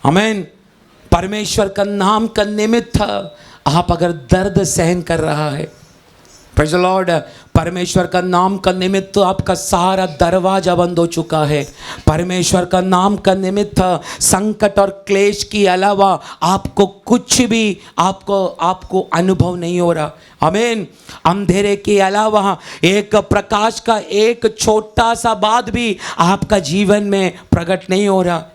आमीन, परमेश्वर का नाम का निमित्त आप अगर दर्द सहन कर रहा है, प्रेज़ द लॉर्ड, परमेश्वर का नाम का निमित्त आपका सारा दरवाजा बंद हो चुका है। परमेश्वर का नाम का निमित्त संकट और क्लेश के अलावा आपको कुछ भी आपको अनुभव नहीं हो रहा। आमीन। अंधेरे के अलावा एक प्रकाश का एक छोटा सा बात भी आपका जीवन में प्रकट नहीं हो रहा।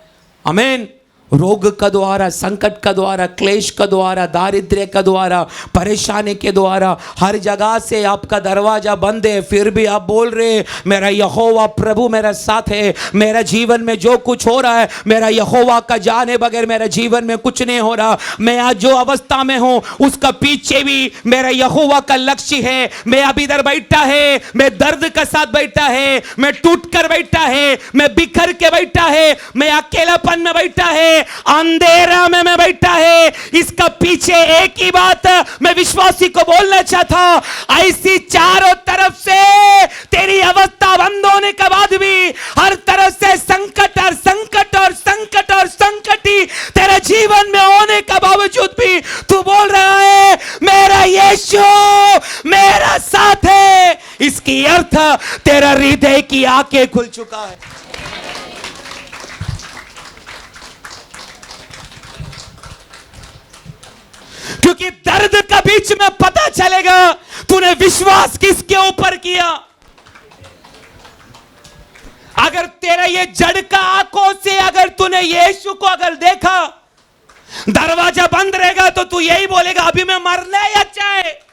आमीन। रोग का द्वारा, संकट का द्वारा, क्लेश का द्वारा, दारिद्र्य का द्वारा, परेशानी के द्वारा हर जगह से आपका दरवाजा बंद है, फिर भी आप बोल रहे मेरा यहोवा प्रभु मेरा साथ है, मेरा जीवन में जो कुछ हो रहा है मेरा यहोवा का जाने बगैर मेरा जीवन में कुछ नहीं हो रहा। मैं आज जो अवस्था में हूं उसका पीछे भी मेरा यहोवा का लक्ष्य है। मैं अब इधर बैठा है, मैं दर्द का साथ बैठा है, मैं टूट कर बैठा है, मैं बिखर के बैठा है, मैं अकेलापन में बैठा है, अंधेरा में मैं बैठा है। इसका पीछे एक ही बात मैं विश्वासी को बोलना चाहता हूं, ऐसी चारों तरफ से तेरी अवस्था बंद होने के बाद भी हर तरफ से संकट और संकट और संकट और संकट ही तेरे जीवन में होने के बावजूद भी तू बोल रहा है मेरा यीशु मेरा साथ है। इसकी अर्थ तेरा हृदय की आंखें खुल चुका है। क्योंकि दर्द का बीच में पता चलेगा तूने विश्वास किसके ऊपर किया। अगर तेरा ये जड़ का आंखों से अगर तूने यीशु को अगर देखा, दरवाजा बंद रहेगा तो तू यही बोलेगा अभी मैं मरना ही अच्छा है।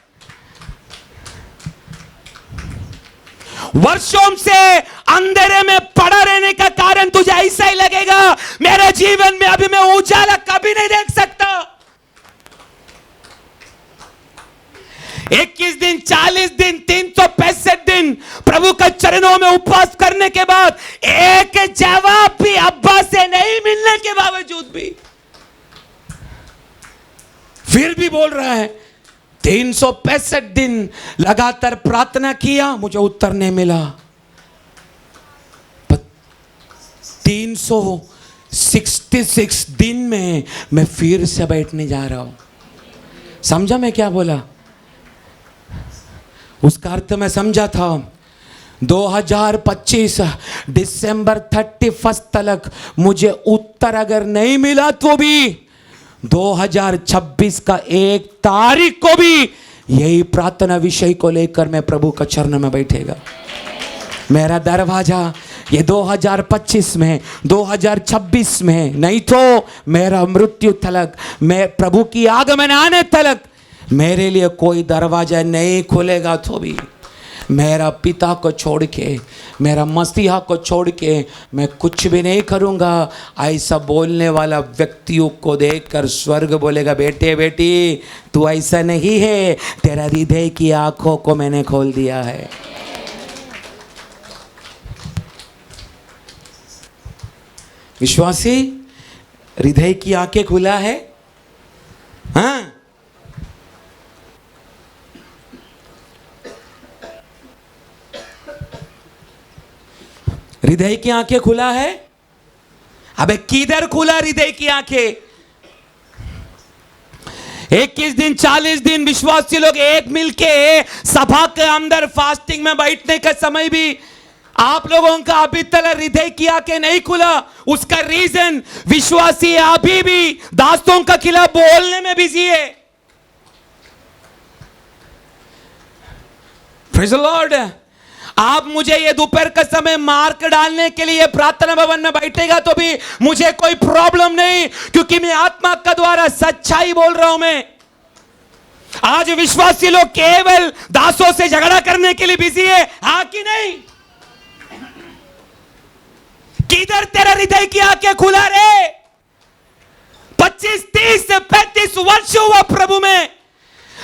वर्षों से अंधेरे में पड़ा रहने का कारण तुझे ऐसा ही लगेगा मेरे जीवन में अभी मैं उजाला कभी नहीं देख सकता। 21 दिन, 40 दिन, 365 दिन प्रभु के चरणों में उपवास करने के बाद एक जवाब भी अब्बा से नहीं मिलने के बावजूद भी फिर भी बोल रहा है 365 दिन लगातार प्रार्थना किया, मुझे उत्तर नहीं मिला। 366 दिन में मैं फिर से बैठने जा रहा हूं। समझा मैं क्या बोला? उसका अर्थ मैं समझा था। 2025 दिसंबर 31 तक मुझे उत्तर अगर नहीं मिला तो भी 2026 का 1 तारीख को भी यही प्रार्थना विषय को लेकर मैं प्रभु का चरण में बैठेगा। मेरा दरवाजा ये 2025 में, 2026 में नहीं तो मेरा मृत्यु तलक, मैं प्रभु की आगमन आने तलक मेरे लिए कोई दरवाजा नहीं खुलेगा। तो भी मेरा पिता को छोड़ के, मेरा मसीहा को छोड़ के मैं कुछ भी नहीं करूँगा। ऐसा बोलने वाला व्यक्तियों को देखकर स्वर्ग बोलेगा बेटे बेटी तू ऐसा नहीं है, तेरा हृदय की आंखों को मैंने खोल दिया है। विश्वासी हृदय की आंखें खुला है? हाँ, हृदय की आंखें खुला है? अबे किधर खुला हृदय की आंखें? 21 दिन 40 दिन विश्वासी लोग एक मिलके सभा के अंदर फास्टिंग में बैठने का समय भी आप लोगों का अभी तक हृदय की आंखें नहीं खुला। उसका रीजन विश्वासी अभी भी दासों का खिलाफ बोलने में बिजी है। Praise the lord. आप मुझे ये दोपहर का समय मार्क डालने के लिए प्रार्थना भवन में बैठेगा तो भी मुझे कोई प्रॉब्लम नहीं, क्योंकि मैं आत्मा का द्वारा सच्चाई बोल रहा हूं। मैं आज विश्वासी लोग केवल दासों से झगड़ा करने के लिए बिजी है, हाँ कि नहीं? किधर तेरा हृदय की आंखें खुला रे? 25, 30, 35 वर्ष हुआ प्रभु में,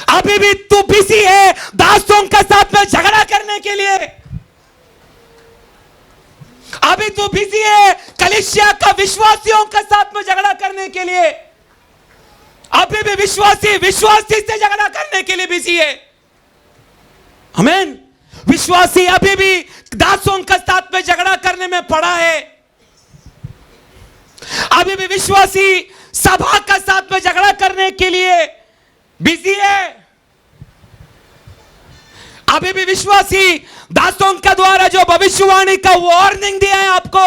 अभी भी तू बिजी है दासों के साथ में झगड़ा करने के लिए। अभी तू बिजी है कलीसिया का विश्वासियों के साथ में झगड़ा करने के लिए। अभी भी विश्वासी से झगड़ा करने के लिए बिजी है। आमीन। विश्वासी अभी भी दासों के साथ में झगड़ा करने में पड़ा है। अभी भी विश्वासी सभा का साथ में झगड़ा करने के लिए बिजी है। अभी भी विश्वासी दासों के द्वारा जो भविष्यवाणी का वार्निंग दिया है आपको,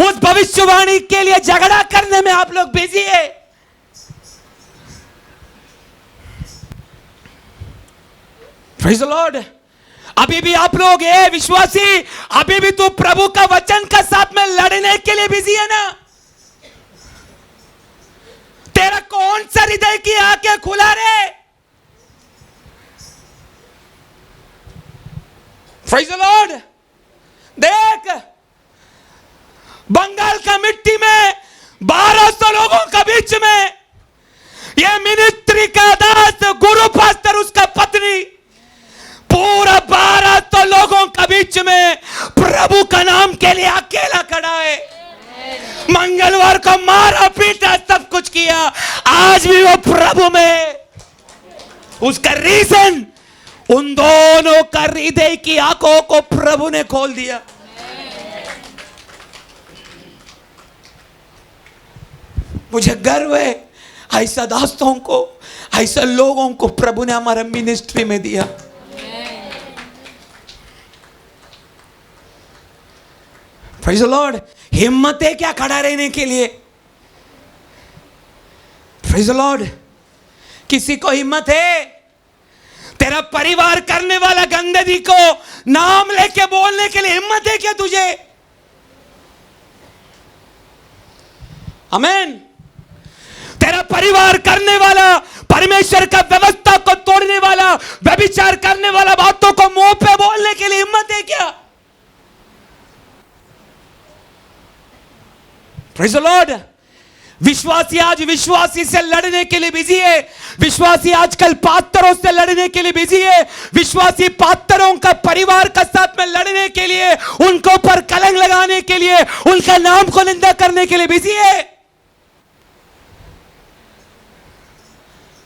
उस भविष्यवाणी के लिए झगड़ा करने में आप लोग बिजी है। Praise the Lord. अभी भी आप लोग है विश्वासी, अभी भी तू प्रभु का वचन का साथ में लड़ने के लिए बिजी है ना? उसका हृदय की आंखें खुला रे। Praise the Lord. देख, बंगाल का मिट्टी में 1200 लोगों का बीच में ये मिनिस्ट्री का दास गुरु पास्टर उसका पत्नी पूरा 1200 लोगों का बीच में प्रभु का नाम के लिए अकेला खड़ा है। मंगलवार को मारा पीटा सब कुछ किया, आज भी वो प्रभु में। उसका रीजन, उन दोनों का हृदय की आंखों को प्रभु ने खोल दिया। मुझे गर्व है ऐसा दासों को, ऐसा लोगों को प्रभु ने हमारा मिनिस्ट्री में दिया। Praise the Lord. हिम्मत है क्या खड़ा रहने के लिए? Praise the Lord. किसी को हिम्मत है? तेरा परिवार करने वाला गंदगी को नाम लेके बोलने के लिए हिम्मत है क्या तुझे? आमीन। तेरा परिवार करने वाला, परमेश्वर का व्यवस्था को तोड़ने वाला, व्यभिचार करने वाला बातों को मुंह पे बोलने के लिए हिम्मत है क्या? Praise the Lord. विश्वासी आज विश्वासी से लड़ने के लिए बिजी है। विश्वासी आजकल पात्रों से लड़ने के लिए बिजी है। विश्वासी पात्रों का परिवार का साथ में लड़ने के लिए, उनको ऊपर कलंक लगाने के लिए, उनका नाम को निंदा करने के लिए बिजी है।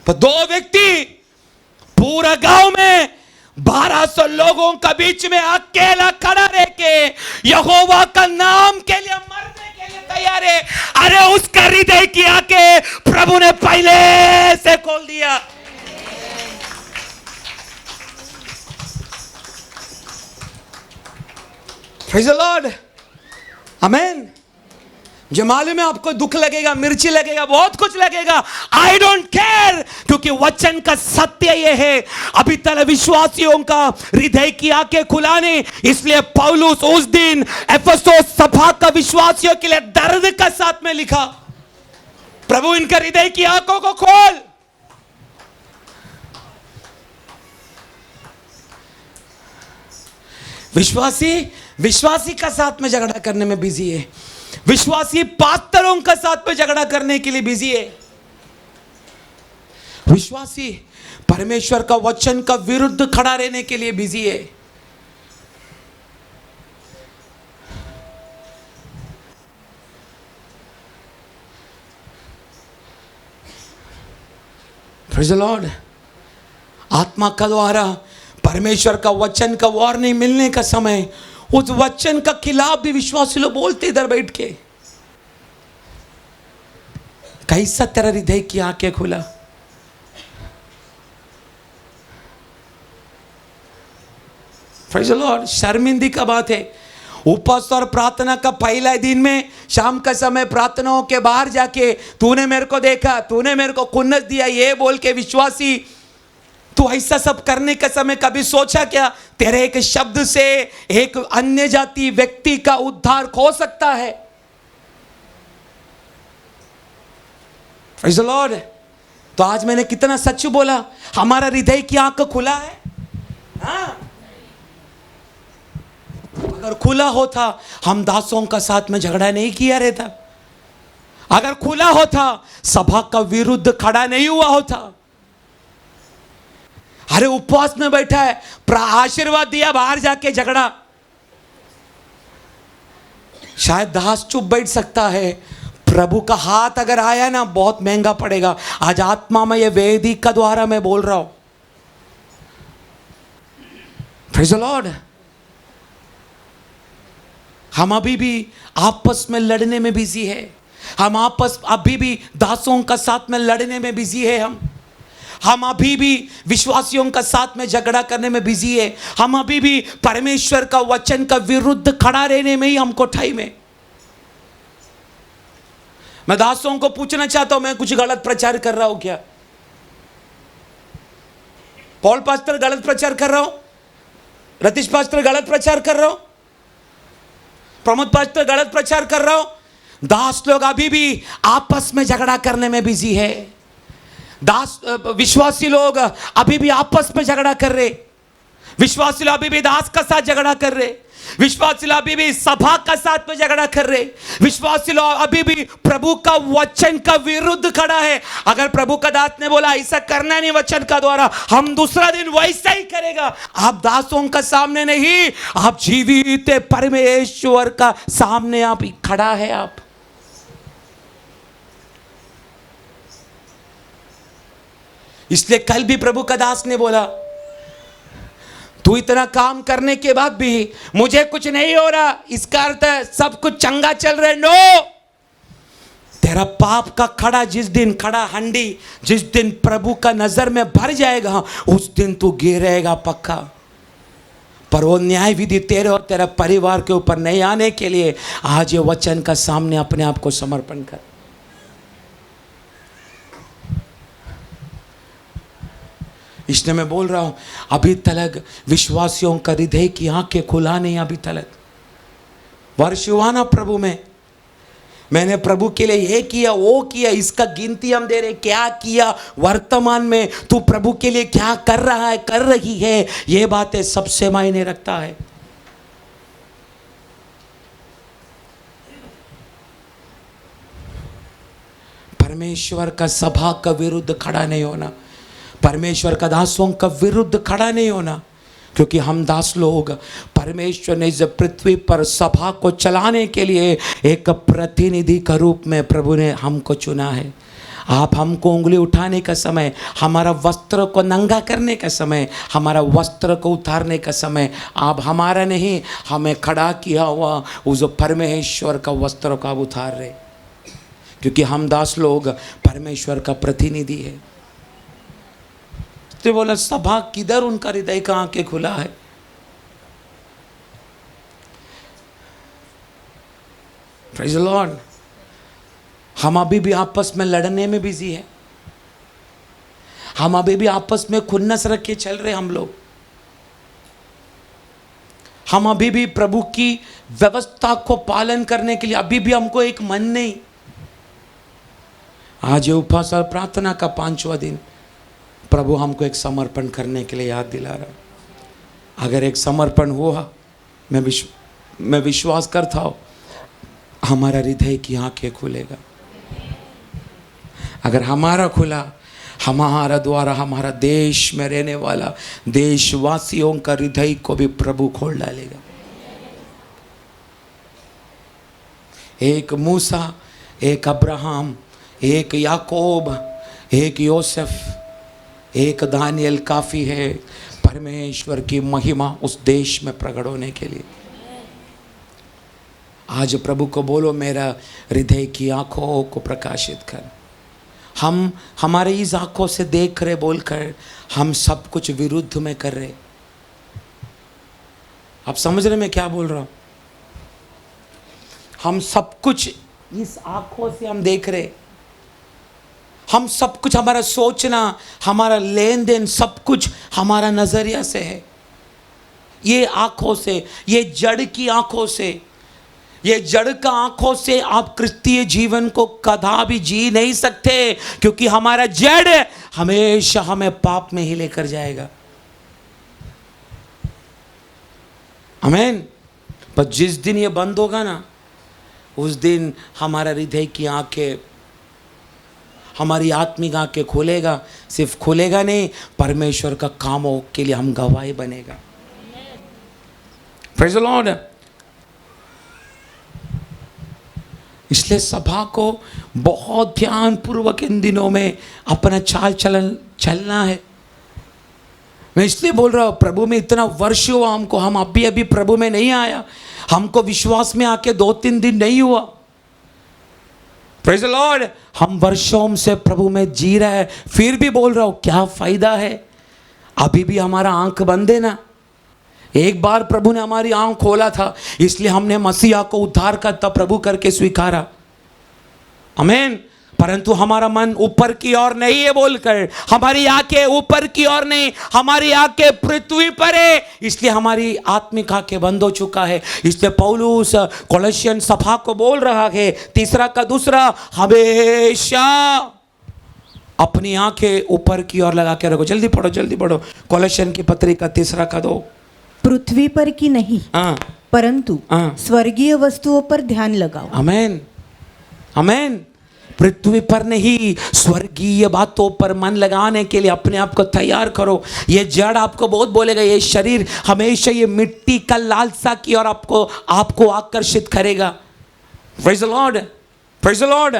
पर दो व्यक्ति पूरा गांव में 1200 लोगों का बीच में अकेला खड़ा रह के यहोवा का नाम के लिए मरने के लिए तैयार है। अरे उसका हृदय की आंखें प्रभु ने पहले से खोल दिया। Praise the Lord. आमीन। जो मालूम है आपको दुख लगेगा, मिर्ची लगेगा, बहुत कुछ लगेगा, आई डोंट केयर, क्योंकि वचन का सत्य यह है। अभी तक विश्वासियों का हृदय की आंखें खुलाने, इसलिए पौलुस उस दिन एफेसुस सभा का विश्वासियों के लिए दर्द का साथ में लिखा, प्रभु इनका हृदय की आंखों को खोल। विश्वासी का साथ में झगड़ा करने में बिजी है। विश्वासी पास्टरों का साथ में झगड़ा करने के लिए बिजी है। विश्वासी परमेश्वर का वचन का विरुद्ध खड़ा रहने के लिए बिजी है। Praise the Lord. आत्मा का द्वारा परमेश्वर का वचन का वार्निंग मिलने का समय, उस वचन का खिलाफ भी विश्वासी लोग बोलते इधर बैठ के। कैसा तेरा हृदय की आंखें खुला? Praise the Lord. शर्मिंदी का बात है। उपवास और प्रार्थना का पहला दिन में शाम का समय प्रार्थनाओं के बाहर जाके तूने मेरे को देखा, तूने मेरे को खुन्नस दिया, ये बोल के विश्वासी तू ऐसा सब करने का समय कभी सोचा क्या तेरे एक शब्द से एक अन्य जाति व्यक्ति का उद्धार हो सकता है? Praise the Lord. तो आज मैंने कितना सच बोला, हमारा हृदय की आंख खुला है। हाँ? अगर खुला होता हम दासों का साथ में झगड़ा नहीं किया रहता। अगर खुला होता सभा का विरुद्ध खड़ा नहीं हुआ होता। अरे उपवास में बैठा है, आशीर्वाद दिया, बाहर जाके झगड़ा। शायद दास चुप बैठ सकता है, प्रभु का हाथ अगर आया ना बहुत महंगा पड़ेगा। आज आत्मा में ये वेदी का द्वारा मैं बोल रहा हूं। Praise the Lord. हम अभी भी आपस में लड़ने में बिजी है। हम अभी भी दासों का साथ में लड़ने में बिजी है। हम अभी भी विश्वासियों का साथ में झगड़ा करने में बिजी है। हम अभी भी परमेश्वर का वचन का विरुद्ध खड़ा रहने में ही हमको टाइम है। मैं दासों को पूछना चाहता हूं, मैं कुछ गलत प्रचार कर रहा हूं क्या? पॉल पास्टर गलत प्रचार कर रहा हूं? रतीश पास्टर गलत प्रचार कर रहा हूं? प्रमोद पास्टर गलत प्रचार कर रहा हूं? दास लोग अभी भी आपस में झगड़ा करने में बिजी है। दास विश्वासी लोग अभी भी आपस में झगड़ा कर रहे, विश्वासी लोग अभी भी दास का साथ झगड़ा कर रहे, विश्वासी लोग अभी भी सभा का साथ में झगड़ा कर रहे, विश्वासी लोग अभी भी प्रभु का वचन का विरुद्ध खड़ा है। अगर प्रभु का दास ने बोला ऐसा करना नहीं वचन का द्वारा, हम दूसरा दिन वैसा ही करेगा। आप दासों का सामने नहीं, आप जीवित परमेश्वर का सामने आप खड़ा है। आप इसलिए कल भी प्रभु का दास ने बोला, तू इतना काम करने के बाद भी मुझे कुछ नहीं हो रहा, इसका अर्थ है सब कुछ चंगा चल रहा है। नो, तेरा पाप का खड़ा जिस दिन खड़ा हंडी जिस दिन प्रभु का नजर में भर जाएगा, उस दिन तू गिरेगा पक्का। पर वो न्याय विधि तेरे और तेरा परिवार के ऊपर नहीं आने के लिए आज ये वचन का सामने अपने आप को समर्पण कर। इसलिए मैं बोल रहा हूं, अभी तलक विश्वासियों का हृदय की आंखें खुला नहीं। अभी तलक वर्ष हुआ ना प्रभु में, मैंने प्रभु के लिए ये किया वो किया, इसका गिनती हम दे रहे क्या किया। वर्तमान में तू प्रभु के लिए क्या कर रहा है, कर रही है, ये बातें सबसे मायने रखता है। परमेश्वर का सभा का विरुद्ध खड़ा नहीं होना, परमेश्वर का दासों का विरुद्ध खड़ा नहीं होना, क्योंकि हम दास लोग परमेश्वर ने इस पृथ्वी पर सभा को चलाने के लिए एक प्रतिनिधि का रूप में प्रभु ने हमको चुना है। आप हमको उंगली उठाने का समय, हमारा वस्त्र को नंगा करने का समय, हमारा वस्त्र को उतारने का समय, आप हमारा नहीं, हमें खड़ा किया हुआ उस परमेश्वर का वस्त्र को आप उतार रहे, क्योंकि हम दास लोग परमेश्वर का प्रतिनिधि है। तो बोला सभा किधर उनका हृदय का आंखें खुला है। Praise the Lord. हम अभी भी आपस में लड़ने में बिजी है, हम अभी भी आपस में खुन्नस रख के चल रहे हम लोग, हम अभी भी प्रभु की व्यवस्था को पालन करने के लिए अभी भी हमको एक मन नहीं। आज ये उपवास और प्रार्थना का 5वां दिन प्रभु हमको एक समर्पण करने के लिए याद दिला रहा। अगर एक समर्पण हुआ, मैं विश्वास करता हूँ हमारा हृदय की आंखें खुलेगा। अगर हमारा खुला, हमारा द्वारा हमारा देश में रहने वाला देशवासियों का हृदय को भी प्रभु खोल डालेगा। एक मूसा, एक अब्राहम, एक याकूब, एक योसेफ, एक दानियल काफ़ी है परमेश्वर की महिमा उस देश में प्रकट होने के लिए। आज प्रभु को बोलो मेरा हृदय की आंखों को प्रकाशित कर। हम हमारे इस आंखों से देख रहे बोलकर हम सब कुछ विरुद्ध में कर रहे। आप समझ रहे मैं क्या बोल रहा हूँ? हम सब कुछ इस आंखों से हम देख रहे, हम सब कुछ, हमारा सोचना, हमारा लेन देन सब कुछ हमारा नजरिया से है। ये आंखों से, ये जड़ की आंखों से, ये जड़ का आंखों से आप क्रिस्तीय जीवन को कदा भी जी नहीं सकते, क्योंकि हमारा जड़ हमेशा हमें पाप में ही लेकर जाएगा। आमीन। पर जिस दिन ये बंद होगा ना, उस दिन हमारा हृदय की आंखें, हमारी आत्मिक आंखें खोलेगा। सिर्फ खोलेगा नहीं, परमेश्वर का कामों के लिए हम गवाही बनेगा। Praise the Lord. इसलिए सभा को बहुत ध्यान पूर्वक इन दिनों में अपना चाल चलन चलना है। मैं इसलिए बोल रहा हूँ, प्रभु में इतना वर्ष हुआ हमको, हम अभी प्रभु में नहीं आया, हमको विश्वास में आके 2-3 दिन नहीं हुआ। Praise the Lord. हम वर्षों से प्रभु में जी रहे हैं, फिर भी बोल रहा हूँ क्या फायदा है? अभी भी हमारा आंख बंद है ना। एक बार प्रभु ने हमारी आंख खोला था, इसलिए हमने मसीहा को उद्धारकर्ता प्रभु करके स्वीकारा। आमीन। परंतु हमारा मन ऊपर की ओर नहीं है बोलकर, हमारी आंखें ऊपर की ओर नहीं, हमारी आंखें पृथ्वी पर है, इसलिए हमारी आत्मिक आंखें बंद हो चुका है। इसलिए पौलुस कोलोसियन सभा को बोल रहा है, तीसरा का दूसरा, हमेशा अपनी आंखें ऊपर की ओर लगा के रखो। जल्दी पढ़ो। कोलोसियन की पत्री का 3 का 2। पृथ्वी पर की नहीं हाँ, परंतु हाँ। स्वर्गीय वस्तुओं पर ध्यान लगाओ। आमेन, आमेन। पृथ्वी पर नहीं, स्वर्गीय बातों पर मन लगाने के लिए अपने आप को तैयार करो। ये जड़ आपको बहुत बोलेगा, ये शरीर हमेशा ये मिट्टी का लालसा की और आपको आकर्षित करेगा। Praise the Lord, praise the Lord.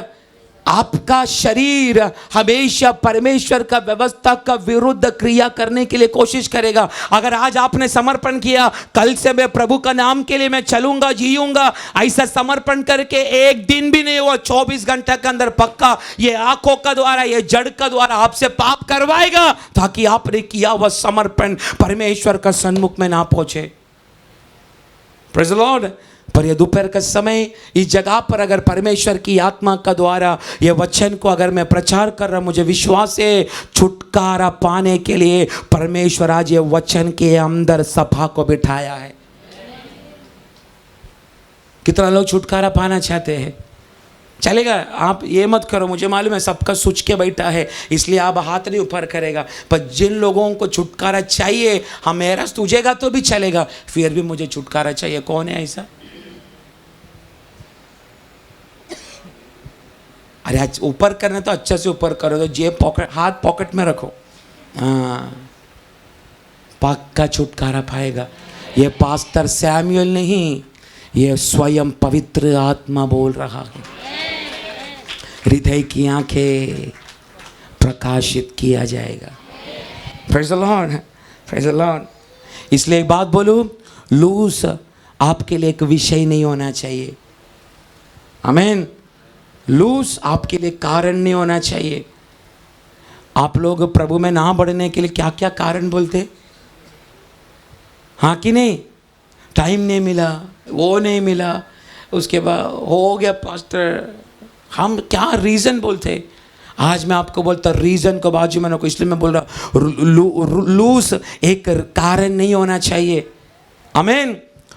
आपका शरीर हमेशा परमेश्वर का व्यवस्था का विरुद्ध क्रिया करने के लिए कोशिश करेगा। अगर आज आपने समर्पण किया, कल से मैं प्रभु का नाम के लिए मैं चलूंगा, जीऊंगा, ऐसा समर्पण करके एक दिन भी नहीं हुआ, 24 घंटे के अंदर पक्का ये आंखों का द्वारा, ये जड़ का द्वारा आपसे पाप करवाएगा, ताकि आपने किया वह समर्पण परमेश्वर का सन्मुख में ना पहुंचे। Praise the Lord. पर ये दोपहर का समय इस जगह पर अगर परमेश्वर की आत्मा का द्वारा ये वचन को अगर मैं प्रचार कर रहा हूं, मुझे विश्वास है छुटकारा पाने के लिए परमेश्वर आज ये वचन के अंदर सभा को बिठाया है। कितना लोग छुटकारा पाना चाहते हैं? चलेगा, आप ये मत करो, मुझे मालूम है सबका सोच के बैठा है, इसलिए आप हाथ नहीं ऊपर करेगा। पर जिन लोगों को छुटकारा चाहिए, हाँ मेरा तुझेगा तो भी चलेगा, फिर भी मुझे छुटकारा चाहिए। कौन है ऐसा? अरे आज ऊपर करना तो अच्छा से ऊपर करो, तो जेब पॉकेट, हाथ पॉकेट में रखो। हाँ, पक्का छुटकारा पाएगा। ये पास्टर सैमुअल नहीं, ये स्वयं पवित्र आत्मा बोल रहा है। हृदय की आंखें प्रकाशित किया जाएगा। Praise the Lord, praise the Lord. इसलिए एक बात बोलूं, लूस आपके लिए एक विषय नहीं होना चाहिए। आमीन। लूस आपके लिए कारण नहीं होना चाहिए। आप लोग प्रभु में ना बढ़ने के लिए क्या क्या कारण बोलते? हाँ कि नहीं? टाइम नहीं मिला, वो नहीं मिला, उसके बाद हो गया पास्टर, हम क्या रीज़न बोलते? आज मैं आपको बोलता रीज़न को बाजू में रखो, इसलिए मैं बोल रहा लूस एक कारण नहीं होना चाहिए। आमीन।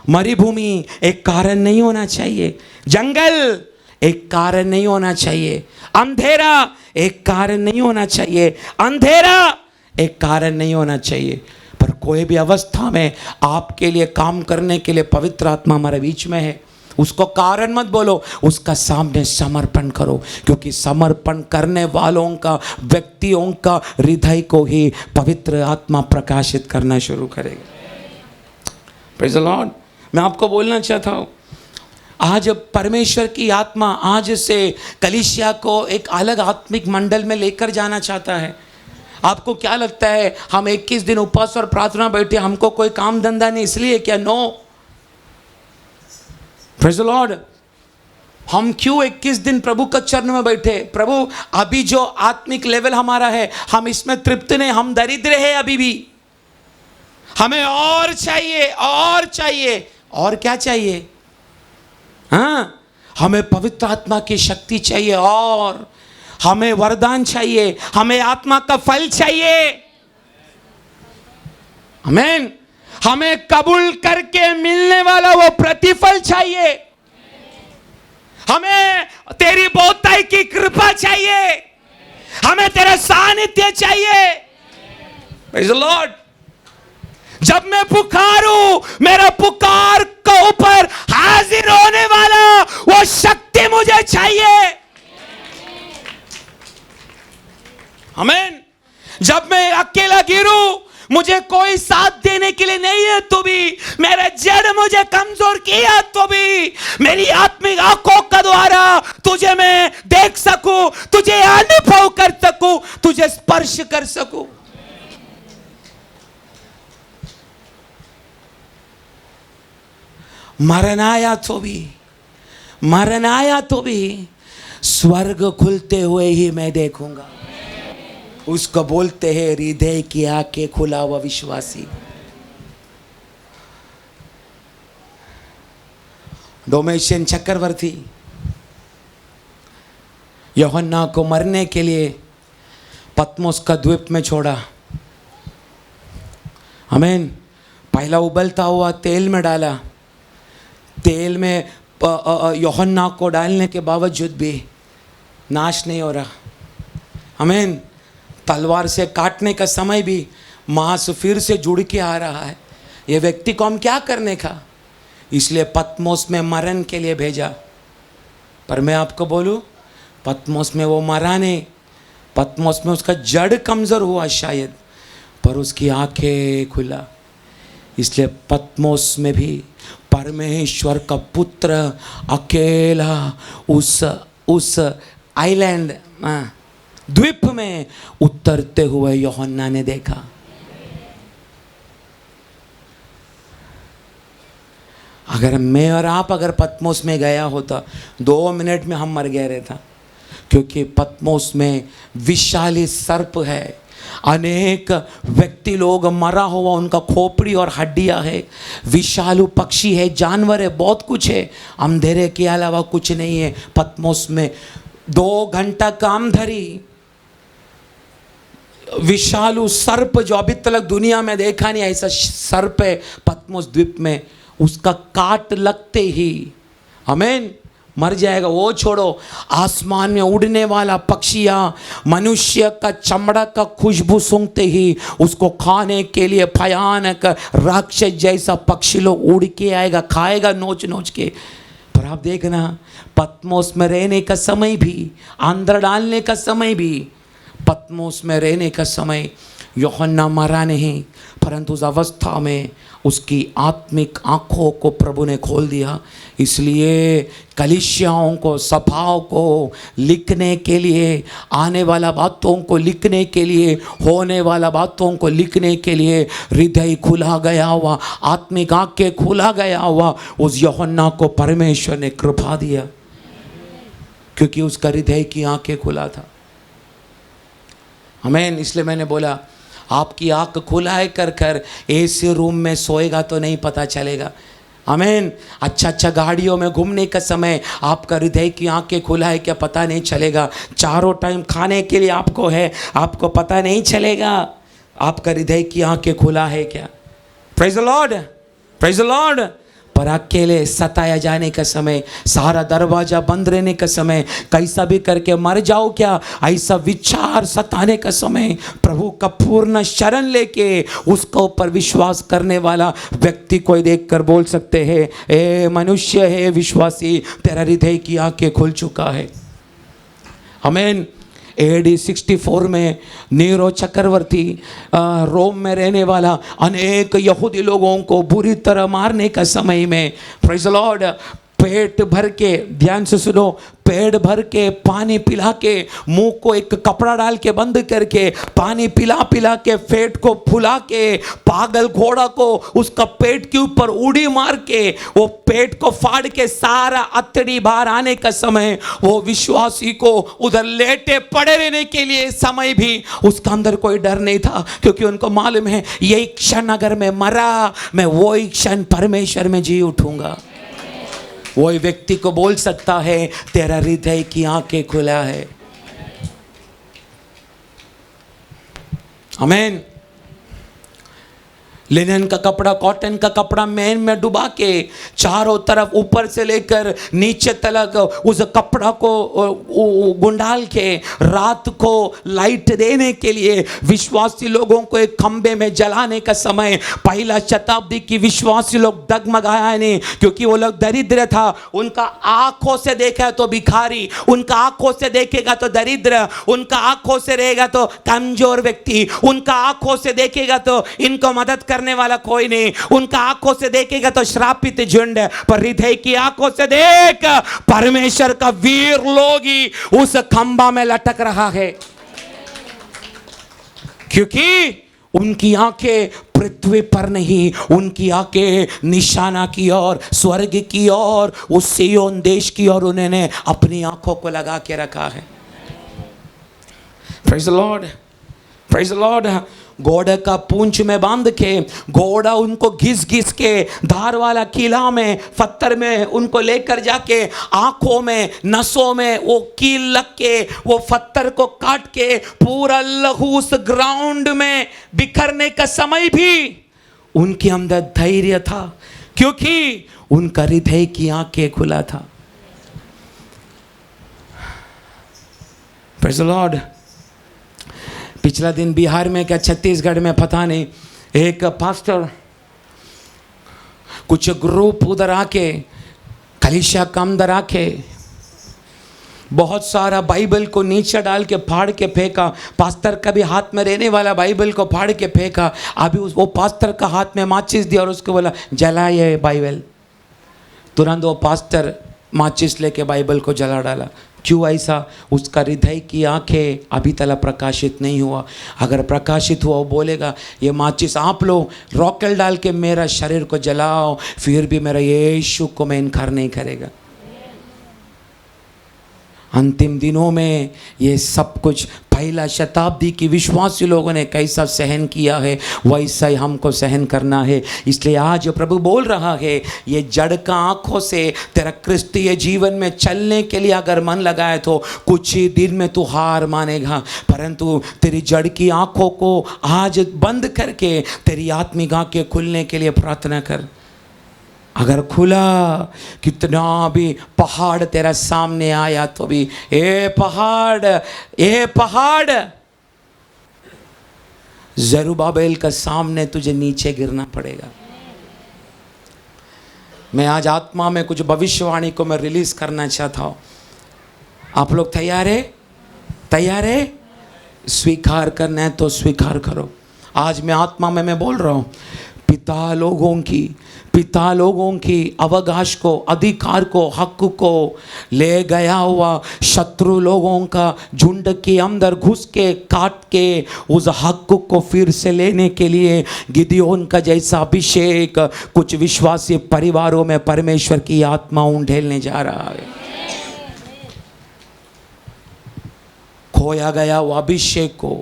मरुभूमि एक कारण नहीं होना चाहिए, जंगल एक कारण नहीं होना चाहिए, अंधेरा एक कारण नहीं होना चाहिए, अंधेरा एक कारण नहीं होना चाहिए। पर कोई भी अवस्था में आपके लिए काम करने के लिए पवित्र आत्मा हमारे बीच में है, उसको कारण मत बोलो, उसका सामने समर्पण करो, क्योंकि समर्पण करने वालों का, व्यक्तियों का हृदय को ही पवित्र आत्मा प्रकाशित करना शुरू करेगा। Praise the Lord. मैं आपको बोलना चाहता हूँ, आज परमेश्वर की आत्मा आज से कलीसिया को एक अलग आत्मिक मंडल में लेकर जाना चाहता है। आपको क्या लगता है हम 21 दिन उपवास और प्रार्थना बैठे, हमको कोई काम धंधा नहीं इसलिए क्या? नो। Praise the Lord. हम क्यों 21 दिन प्रभु का चरण में बैठे? प्रभु अभी जो आत्मिक लेवल हमारा है, हम इसमें तृप्त नहीं, हम दरिद्र है अभी भी, हमें और चाहिए, और चाहिए। और क्या चाहिए? हाँ, हमें पवित्र आत्मा की शक्ति चाहिए, और हमें वरदान चाहिए, हमें आत्मा का फल चाहिए। आमीन। हमें कबूल करके मिलने वाला वो प्रतिफल चाहिए। हमें तेरी बहुताई की कृपा चाहिए, हमें तेरा सानिध्य चाहिए। Praise the Lord. जब मैं पुकारूं, मेरा पुकार के ऊपर हाजिर होने वाला वो शक्ति मुझे चाहिए। आमीन। जब मैं अकेला गिरूं, मुझे कोई साथ देने के लिए नहीं है तो भी, मेरा जड़ मुझे कमजोर किया तो भी, मेरी आत्मिक आंखों का द्वारा तुझे मैं देख सकूं, तुझे अनुभव कर सकूं, तुझे स्पर्श कर सकूं। मरण आया तो भी स्वर्ग खुलते हुए ही मैं देखूंगा। उसको बोलते हैं हृदय की आंखें खुला हुआ विश्वासी। डोमेशियन चक्रवर्ती यूहन्ना को मरने के लिए पत्मोस का द्वीप में छोड़ा। आमीन। पहला उबलता हुआ तेल में डाला, तेल में यूहन्ना को डालने के बावजूद भी नाश नहीं हो रहा। आमीन। तलवार से काटने का समय भी मांस फिर से जुड़ के आ रहा है। ये व्यक्ति को हम क्या करने का, इसलिए पतमोस में मरण के लिए भेजा। पर मैं आपको बोलूं, पतमोस में वो मरा नहीं, पतमोस में उसका जड़ कमज़ोर हुआ शायद, पर उसकी आंखें खुला। इसलिए पतमोस में भी परमेश्वर का पुत्र अकेला उस आइलैंड द्वीप में उतरते हुए यूहन्ना ने देखा। अगर मैं और आप अगर पतमोस में गया होता, 2 मिनट में हम मर गए रहता, क्योंकि पतमोस में विशाली सर्प है। अनेक व्यक्ति लोग मरा हुआ, उनका खोपड़ी और हड्डियां है, विशालु पक्षी है, जानवर है, बहुत कुछ है, अंधेरे के अलावा कुछ नहीं है। पतमोस में 2 घंटा काम धरी विशालु सर्प जो अभी तक दुनिया में देखा नहीं, ऐसा सर्प है पतमोस द्वीप में। उसका काट लगते ही आमीन मर जाएगा। वो छोड़ो, आसमान में उड़ने वाला पक्षियाँ मनुष्य का चमड़ा का खुशबू सूंघते ही उसको खाने के लिए भयानक राक्षस जैसा पक्षी लोग उड़ के आएगा, खाएगा नोच नोच के। पर आप देखना, पतमोस में रहने का समय भी, अंदर डालने का समय भी, पतमोस में रहने का समय यूहन्ना मरा नहीं, परंतु उस अवस्था में उसकी आत्मिक आँखों को प्रभु ने खोल दिया। इसलिए कलीसियाओं को, सभाओं को लिखने के लिए, आने वाला बातों को लिखने के लिए, होने वाला बातों को लिखने के लिए हृदय खुला गया हुआ, आत्मिक आँखें खुला गया हुआ उस यूहन्ना को परमेश्वर ने कृपा दिया, क्योंकि उसका हृदय की आँखें खुला था। आमीन। इसलिए मैंने बोला, आपकी आँख खुला है कर कर ऐसे रूम में सोएगा तो नहीं पता चलेगा। आमीन। अच्छा गाड़ियों में घूमने का समय आपका हृदय की आँखें खुला है क्या पता नहीं चलेगा। चारों टाइम खाने के लिए आपको है, आपको पता नहीं चलेगा आपका हृदय की आँखें खुला है क्या। Praise the lord, praise the Lord. पर अकेले सताया जाने का समय, सारा दरवाजा बंद रहने का समय, कैसा भी करके मर जाओ क्या, ऐसा विचार सताने का समय, प्रभु का पूर्ण शरण लेके उसका ऊपर विश्वास करने वाला व्यक्ति को देखकर बोल सकते हैं, ए मनुष्य है विश्वासी, तेरा हृदय की आंखें खुल चुका है। आमीन। AD 64 में नीरो चक्रवर्ती रोम में रहने वाला अनेक यहूदी लोगों को बुरी तरह मारने का समय में, प्रेज़ द लॉर्ड, पेट भर के, ध्यान से सुनो, पेट भर के पानी पिला के, मुंह को एक कपड़ा डाल के बंद करके पानी पिला पिला के पेट को फुला के, पागल घोड़ा को उसका पेट के ऊपर उड़ी मार के वो पेट को फाड़ के सारा अतड़ी बाहर आने का समय, वो विश्वासी को उधर लेटे पड़े रहने के लिए समय भी उसका अंदर कोई डर नहीं था, क्योंकि उनको मालूम है यही क्षण अगर मैं मरा, मैं वही क्षण परमेश्वर में जी उठूंगा। वही व्यक्ति को बोल सकता है तेरा हृदय की आंखें खुला है। आमीन। लिनन का कपड़ा, कॉटन का कपड़ा मैन में डुबा के चारों तरफ ऊपर से लेकर नीचे तक उस कपड़ा को गुंडाल के रात को लाइट देने के लिए विश्वासी लोगों को एक खंबे में जलाने का समय, पहला शताब्दी की विश्वासी लोग डगमगाया नहीं, क्योंकि वो लोग दरिद्र था। उनका आंखों से देखा तो भिखारी, उनका आंखों से देखेगा तो दरिद्र, उनका आंखों से रहेगा तो कमजोर व्यक्ति, उनका आंखों से देखेगा तो इनको मदद करने वाला कोई नहीं, उनका आंखों से देखेगा तो श्रापित झुंड। पर हृदय की आंखों से देख, परमेश्वर का वीर लोग ही उस खंबा में लटक रहा है, क्योंकि उनकी आंखें पृथ्वी पर नहीं, उनकी आंखें निशाना की ओर, स्वर्ग की ओर, उस सिय्योन देश की ओर उन्होंने अपनी आंखों को लगा के रखा है। Praise the Lord, praise the Lord. घोड़े का पूंछ में बांध के घोड़ा उनको घिस घिस के धार वाला किला में, पत्थर में उनको लेकर जाके आंखों में, नसों में वो कील लग के वो पत्थर को काट के पूरा लहू उस ग्राउंड में बिखरने का समय भी उनके अंदर धैर्य था, क्योंकि उनका हृदय की आंखें खुला था। Praise the Lord. पिछला दिन बिहार में क्या छत्तीसगढ़ में पता नहीं, एक पास्टर कुछ ग्रुप उधर आके कलीसिया का अंदर आके बहुत सारा बाइबल को नीचे डाल के फाड़ के फेंका। पास्टर का भी हाथ में रहने वाला बाइबल को फाड़ के फेंका। अभी वो पास्टर का हाथ में माचिस दिया और उसको बोला जला ये बाइबल। तुरंत वो पास्टर माचिस लेके बाइबल को जला डाला। क्यों ऐसा? उसका हृदय की आंखें अभी तक प्रकाशित नहीं हुआ। अगर प्रकाशित हुआ वो बोलेगा ये माचिस आप लोग रॉकेल डाल के मेरा शरीर को जलाओ, फिर भी मेरा यीशु को मैं इनकार नहीं करेगा। अंतिम दिनों में ये सब कुछ पहला शताब्दी की विश्वासी लोगों ने कैसा सहन किया है वैसा ही हमको सहन करना है। इसलिए आज प्रभु बोल रहा है ये जड़ का आंखों से तेरा क्रिस्तीय जीवन में चलने के लिए अगर मन लगाए तो कुछ ही दिन में तू हार मानेगा, परंतु तेरी जड़ की आंखों को आज बंद करके तेरी आत्मिक आंखें खुलने के लिए प्रार्थना कर। अगर खुला, कितना भी पहाड़ तेरा सामने आया तो भी ए पहाड़ जरुब्बाबेल का सामने तुझे नीचे गिरना पड़ेगा। मैं आज आत्मा में कुछ भविष्यवाणी को मैं रिलीज करना चाहता हूं। आप लोग तैयार है? स्वीकार करना है तो स्वीकार करो। आज मैं आत्मा में मैं बोल रहा हूं, पिता लोगों की अवकाश को, अधिकार को, हक को ले गया हुआ शत्रु लोगों का झुंड के अंदर घुस के काट के उस हक को फिर से लेने के लिए गिदियोन का जैसा अभिषेक कुछ विश्वासी परिवारों में परमेश्वर की आत्मा उंडेलने जा रहा है। खोया गया वो अभिषेक को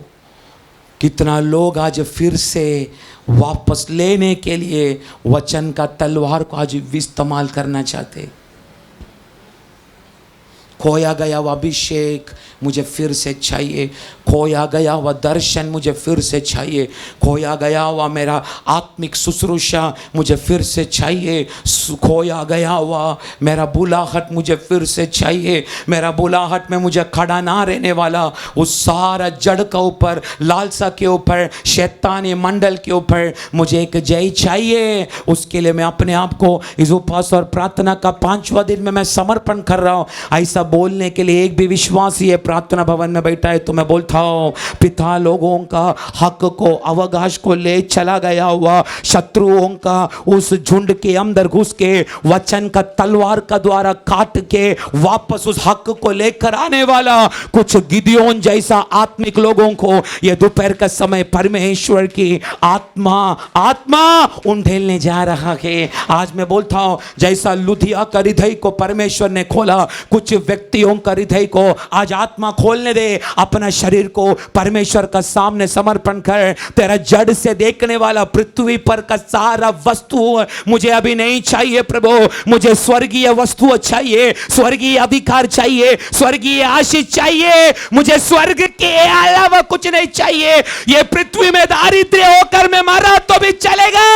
कितना लोग आज फिर से वापस लेने के लिए वचन का तलवार को आज इस्तेमाल करना चाहते। खोया गया वह अभिषेक मुझे फिर से चाहिए, खोया गया वह दर्शन मुझे फिर से चाहिए, खोया गया वह मेरा आत्मिक शुश्रूषा मुझे फिर से चाहिए, खोया गया वह मेरा बुलाहट मुझे फिर से चाहिए। मेरा बुलाहट में मुझे खड़ा ना रहने वाला उस सारा जड़ का ऊपर, लालसा के ऊपर, शैतानी मंडल के ऊपर मुझे एक जय चाहिए। उसके लिए मैं अपने आप को इस उपवास और प्रार्थना का 5वां दिन में मैं समर्पण कर रहा हूँ। ऐसा बोलने के लिए एक भी विश्वासी है प्रार्थना भवन में बैठा है तो मैं बोलता हूँ, पिता लोगों का हक को, अवकाश को ले चला गया हुआ शत्रुओं का उस झुंड के अंदर घुस के वचन का तलवार का द्वारा काट के वापस उस हक को लेकर आने वाला कुछ गिदियोन जैसा आत्मिक लोगों को यह दोपहर का समय परमेश्वर की आत्मा उंडेलने जा रहा है। आज मैं बोलता हूँ, जैसा लुधिया का हृदय को परमेश्वर ने खोला, कुछ व्यक्तियों का हृदय को आज आत्मा खोलने दे। अपना शरीर को परमेश्वर का सामने समर्पण कर। तेरा जड़ से देखने वाला पृथ्वी पर का सारा वस्तु मुझे अभी नहीं चाहिए प्रभु, मुझे स्वर्गीय वस्तु चाहिए, स्वर्गीय अधिकार चाहिए, स्वर्गीय आशीष चाहिए। मुझे स्वर्ग के अलावा कुछ नहीं चाहिए। ये पृथ्वी में दारिद्र्य होकर मैं मरा तो भी चलेगा।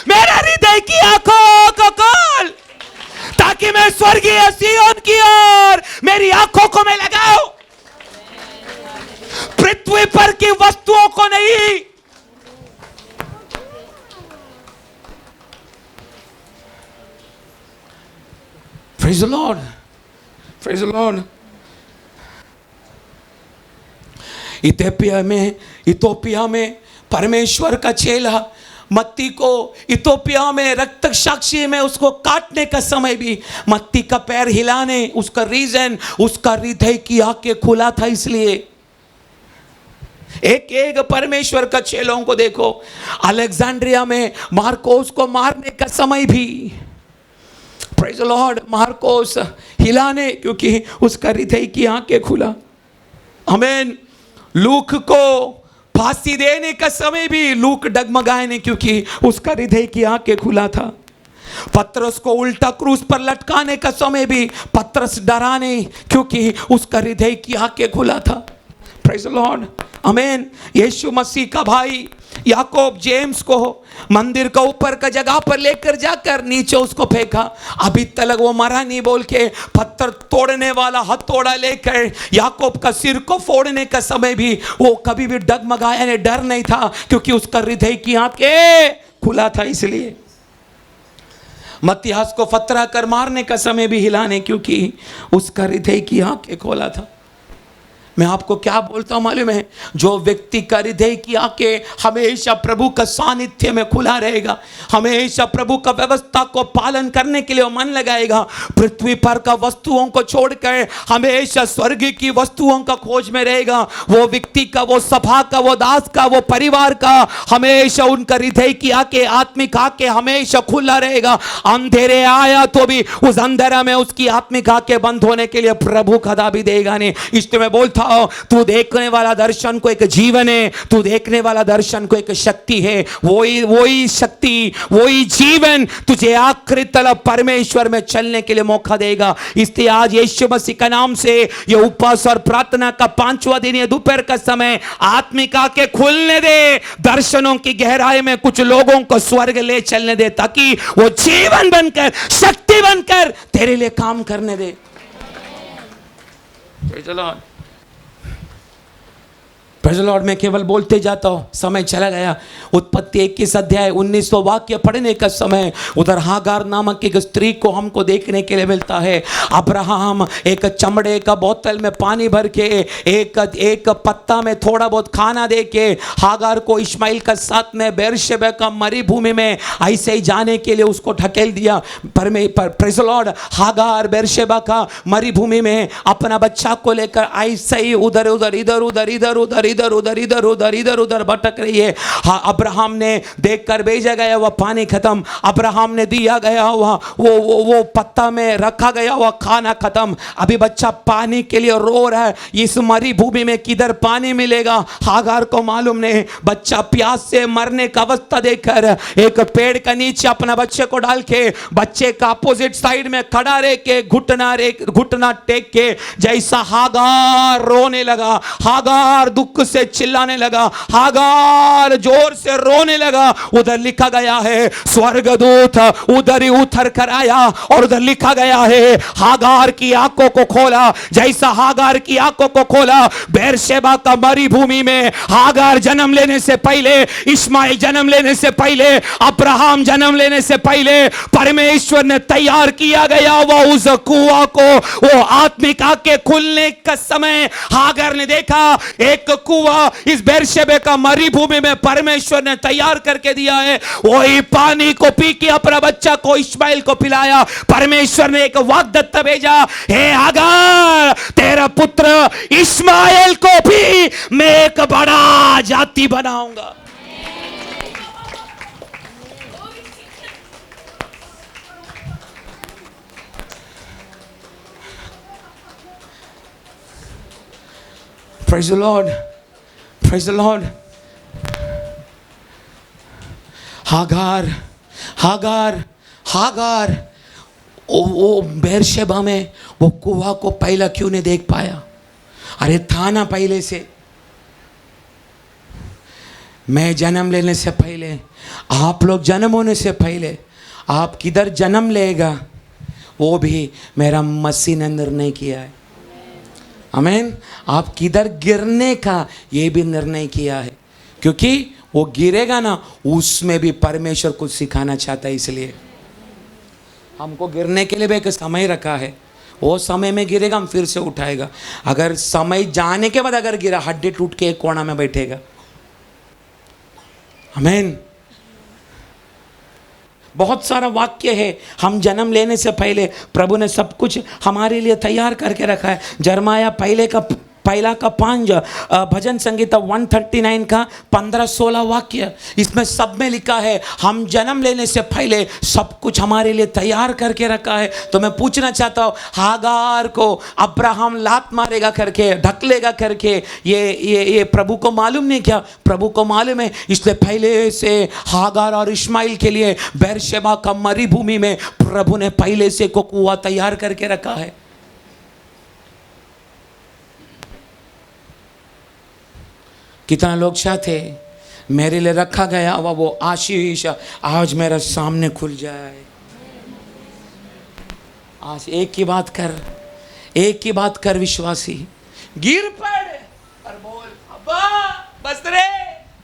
मेरा हृदय की आंखों को खोल ताकि मैं स्वर्गीय सिय्योन की ओर मेरी आंखों को मैं लगाऊं, पृथ्वी पर की वस्तुओं को नहीं। Praise the Lord. Praise the Lord. Ethiopia में परमेश्वर का चेला मत्ती को इथोपिया में रक्त साक्षी में उसको काटने का समय भी मत्ती का पैर हिलाने, उसका रीजन उसका हृदय की आंखें खुला था। इसलिए एक एक परमेश्वर का चेलों को देखो, अलेक्जेंड्रिया में मार्कोस को मारने का समय भी प्रेज द लॉर्ड मार्कोस हिलाने, क्योंकि उसका हृदय की आंखें खुला। आमीन। लूक को फांसी देने का समय भी लूक डगमगाए नहीं, क्योंकि उसका हृदय की आंखें खुला था। पतरस को उल्टा क्रूस पर लटकाने का समय भी पतरस डरा नहीं, क्योंकि उसका हृदय की आंखें खुला था। प्रेज द लॉर्ड, आमीन। यीशु मसीह का भाई याकूब जेम्स को मंदिर का ऊपर का जगह पर लेकर जाकर नीचे उसको फेंका। अभी तक वो मरा नहीं बोल के पत्थर तोड़ने वाला हथौड़ा लेकर याकूब का सिर को फोड़ने का समय भी वो कभी भी डगमगाया नहीं, डर नहीं था, क्योंकि उसका हृदय की आंखें खुला था। इसलिए मत्तियास को फतरा कर मारने का समय भी हिला नहीं, क्योंकि उसका हृदय की आंखें खोला था। मैं आपको क्या बोलता हूं मालूम है, जो व्यक्ति का हृदय की आंखें हमेशा प्रभु का सानिध्य में खुला रहेगा, हमेशा प्रभु का व्यवस्था को पालन करने के लिए मन लगाएगा, पृथ्वी पर का वस्तुओं को छोड़कर हमेशा स्वर्ग की वस्तुओं का खोज में रहेगा, वो व्यक्ति का, वो सभा का, वो दास का, वो परिवार का हमेशा उनका हृदय की आंखें, आत्मिक आंखें हमेशा खुला रहेगा। अंधेरे आया तो भी उस अंधेरा में उसकी आत्मिक आंखें बंद होने के लिए प्रभु कदा भी देगा नहीं। इसलिए मैं बोलता तू देखने वाला दर्शन को एक जीवन है, तू देखने वाला दर्शन को एक शक्ति है। वही शक्ति, वही जीवन तुझे आखिरी तलक परमेश्वर में चलने के लिए मौका देगा। इसलिए आज यीशु मसीह का नाम से ये उपवास और प्रार्थना का 5वां दिन, ये दोपहर का समय, आत्मिक आंखें खुलने दे, दर्शनों की गहराई में कुछ लोगों को स्वर्ग ले चलने दे, ताकि वो जीवन बनकर, शक्ति बनकर तेरे लिए काम करने दे। चलो प्रेज़ द लॉर्ड। मैं केवल बोलते जाता हूँ, समय चला गया। उत्पत्ति 21 अध्याय 19 वाक्य पढ़ने का समय, उधर हागार नामक एक स्त्री को हमको देखने के लिए मिलता है। अब्राहम एक चमड़े का बोतल में पानी भर के, एक पत्ता में थोड़ा बहुत खाना दे के हागार को इस्माइल का साथ में बेरशेबा का मरुभूमि में ऐसे ही जाने के लिए उसको ढकेल दिया। Praise the Lord. Hagar Beersheba का मरुभूमि में अपना बच्चा को लेकर ऐसे ही उधर उधर इधर उधर इधर उधर इधर उधर इधर उधर इधर उधर भटक रही है। हाँ, अब्राहम ने देखकर भेजा गया वह पानी खत्म, अब्राहम ने दिया गया हुआ वो पत्ता में रखा गया हुआ खाना खत्म। अभी बच्चा पानी के लिए रो रहा है। इस मरुभूमि में किधर पानी मिलेगा हागार को मालूम नहीं। बच्चा प्यास से मरने का अवस्था देखकर एक पेड़ का नीचे अपना बच्चे को डाल के, बच्चे का अपोजिट साइड में खड़ा रह के घुटना टेक के, जैसा हागार रोने लगा, हागार दुख से चिल्लाने लगा, हागार जोर से रोने लगा, उधर लिखा गया है स्वर्गदूत उधर ही उतर कर आया और उधर लिखा गया है हागार की आंखों को खोला। जैसा हागार की आंखों को खोला, बेरशेबा का मरुभूमि में हागार जन्म लेने से पहले, इस्माइल जन्म लेने से पहले, अब्राहम जन्म लेने से पहले परमेश्वर ने तैयार किया गया वो उस कुआं को, वो आत्मिक आंखें खुलने का समय हागार ने देखा एक कुआं इस बेरशेबे का मरुभूमि में परमेश्वर ने तैयार करके दिया है। वही पानी को पी के अपना बच्चा को इस्माइल को पिलाया। परमेश्वर ने एक वाग्दत्त भेजा, हे हागार तेरा पुत्र इस्माइल को भी मैं एक बड़ा जाति बनाऊंगा। Praise the Lord. Praise the Lord. Hagar वो बेरशेबा में वो कुआं को पहला क्यों नहीं देख पाया? अरे था ना पहले से। मैं जन्म लेने से पहले, आप लोग जन्म होने से पहले, आप किधर जन्म लेगा वो भी मेरा मसीह ने निर्णय किया है। आमीन। आप किधर गिरने का ये भी निर्णय किया है, क्योंकि वो गिरेगा ना, उसमें भी परमेश्वर कुछ सिखाना चाहता है। इसलिए हमको गिरने के लिए भी एक समय रखा है। वो समय में गिरेगा, हम फिर से उठाएगा। अगर समय जाने के बाद अगर गिरा, हड्डी टूट के एक कोना में बैठेगा। आमीन। बहुत सारा वाक्य है, हम जन्म लेने से पहले प्रभु ने सब कुछ हमारे लिए तैयार करके रखा है। जरमाया पहला का 5 भजन संगीता 139 का 15-16 वाक्य, इसमें सब में लिखा है हम जन्म लेने से पहले सब कुछ हमारे लिए तैयार करके रखा है। तो मैं पूछना चाहता हूँ, हागार को अब्राहम लात मारेगा करके, ढकलेगा करके, ये प्रभु को मालूम नहीं क्या? प्रभु को मालूम है। इसलिए पहले से हागार और इस्माइल के लिए बेरशेबा का मरुभूमि में प्रभु ने पहले से को कुआं तैयार करके रखा है। कितना लोग चाहते मेरे लिए रखा गया हुआ वो आशीष आज मेरे सामने खुल जाए। आज एक ही बात कर विश्वासी, गिर पड़ और बोल अब्बा बस रे,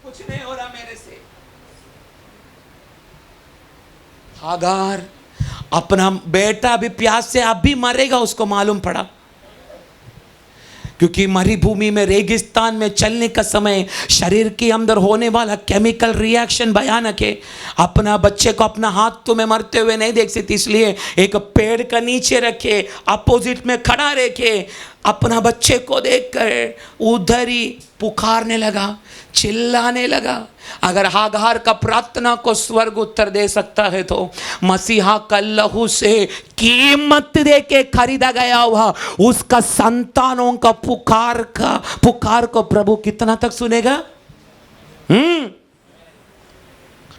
कुछ नहीं हो रहा मेरे से। हागार अपना बेटा अभी प्यास से अब भी मरेगा, उसको मालूम पड़ा, क्योंकि मरुभूमि में रेगिस्तान में चलने का समय शरीर के अंदर होने वाला केमिकल रिएक्शन भयानक है। अपना बच्चे को अपना हाथ तो में मरते हुए नहीं देख सकती, इसलिए एक पेड़ का नीचे रखे, अपोजिट में खड़ा रखे, अपना बच्चे को देखकर उधर ही पुकारने लगा, चिल्लाने लगा। अगर हागार का प्रार्थना को स्वर्ग उत्तर दे सकता है तो मसीहा का लहू से कीमत दे के खरीदा गया हुआ उसका संतानों का पुकार को प्रभु कितना तक सुनेगा?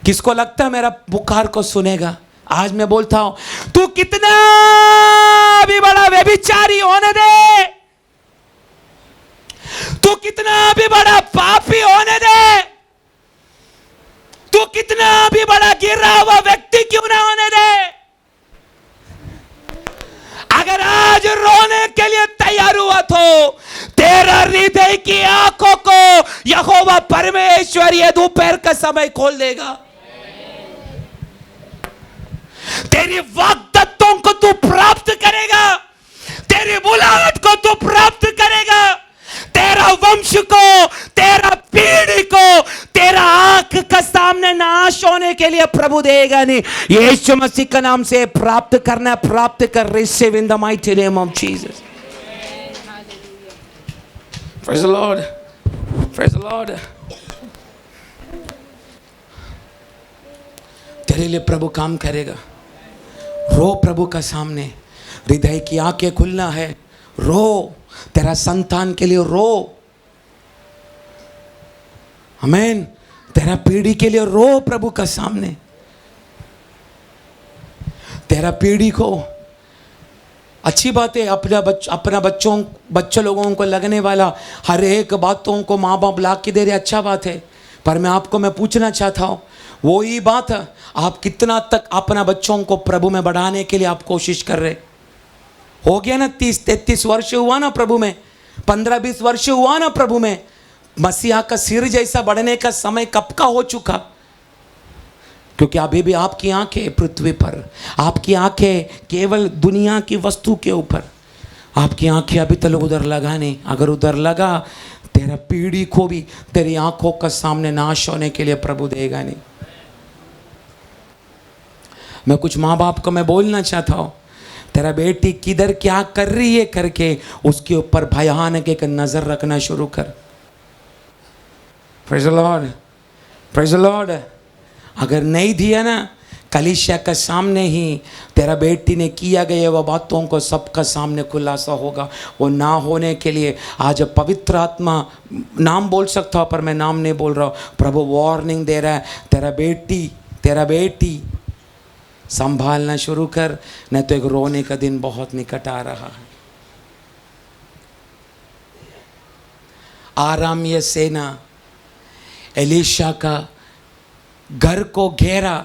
किसको लगता है मेरा पुकार को सुनेगा? आज मैं बोलता हूं, तू कितना भी बड़ा व्यभिचारी होने दे, तू कितना भी बड़ा पापी होने दे, तू कितना भी बड़ा गिरा हुआ व्यक्ति क्यों ना होने दे, अगर आज रोने के लिए तैयार हुआ तो तेरा हृदय की आंखों को यहोवा परमेश्वर ये दोपहर का समय खोल देगा। तेरी वाग्दत्तों को तू प्राप्त करेगा, तेरी बुलाहट को तू प्राप्त करेगा, तेरा वंश को, तेरा पीढ़ी को, तेरा आंख का सामने नाश होने के लिए प्रभु देगा नहीं। यीशु मसीह का नाम से प्राप्त करना, प्राप्त कर, receive in the mighty name of Jesus. Praise the lord, praise the Lord. तेरे लिए प्रभु काम करेगा। रो प्रभु का सामने, हृदय की आंखें खुलना है, रो, तेरा संतान के लिए रो, आमीन, तेरा पीढ़ी के लिए रो प्रभु का सामने। तेरा पीढ़ी को, अच्छी बात है अपना बच्चों लोगों को लगने वाला हर एक बातों को माँ बाप ला के दे रहे, अच्छा बात है, पर मैं पूछना चाहता हूँ, वो ही बात आप कितना तक अपना बच्चों को प्रभु में बढ़ाने के लिए आप कोशिश कर रहे? हो गया ना 30-33 वर्ष हुआ ना प्रभु में, 15-20 वर्ष हुआ ना प्रभु में, मसीहा का सिर जैसा बढ़ने का समय कब का हो चुका? क्योंकि अभी भी आपकी आंखें पृथ्वी पर, आपकी आंखें केवल दुनिया की वस्तु के ऊपर, आपकी आंखें अभी तक उधर लगा नहीं। अगर उधर लगा, तेरा पीढ़ी को भी तेरी आंखों का सामने नाश होने के लिए प्रभु देगा नहीं। मैं कुछ माँ बाप को मैं बोलना चाहता हूँ, तेरा बेटी किधर क्या कर रही है करके उसके ऊपर भयानक एक नजर रखना शुरू कर। Praise the Lord, praise the Lord. अगर नहीं दिया ना, कलीसिया के सामने ही तेरा बेटी ने किया गया वह बातों को सबका सामने खुलासा होगा। वो ना होने के लिए आज पवित्र आत्मा, नाम बोल सकता हूँ पर मैं नाम नहीं बोल रहा हूँ, प्रभु वार्निंग दे रहा है, तेरा बेटी संभालना शुरू कर, नहीं तो एक रोने का दिन बहुत निकट आ रहा है। आराम ये सेना एलीशा का घर को घेरा,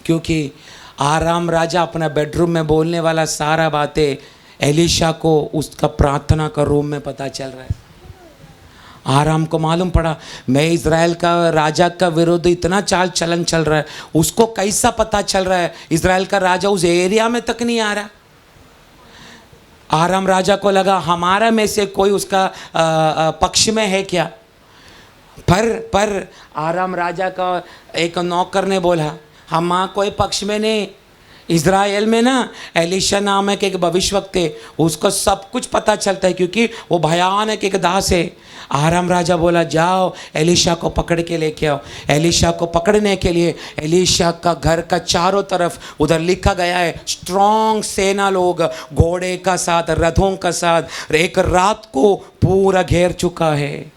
क्योंकि आराम राजा अपना बेडरूम में बोलने वाला सारा बातें एलीशा को उसका प्रार्थना का रूम में पता चल रहा है। आराम को मालूम पड़ा मैं इज़राइल का राजा का विरोध इतना चाल चलन चल रहा है, उसको कैसा पता चल रहा है इज़राइल का राजा उस एरिया में तक नहीं आ रहा। आराम राजा को लगा हमारा में से कोई उसका पक्ष में है क्या, पर आराम राजा का एक नौकर ने बोला हम कोई पक्ष में नहीं, इज़राइल में ना एलीशा नाम है कि एक भविष्यवक्ता है, उसको सब कुछ पता चलता है क्योंकि वो भयानक एक दास है। आराम राजा बोला जाओ एलीशा को पकड़ के लेके आओ। एलीशा को पकड़ने के लिए एलीशा का घर का चारों तरफ उधर लिखा गया है स्ट्रॉन्ग सेना लोग घोड़े का साथ, रथों का साथ एक रात को पूरा घेर चुका है।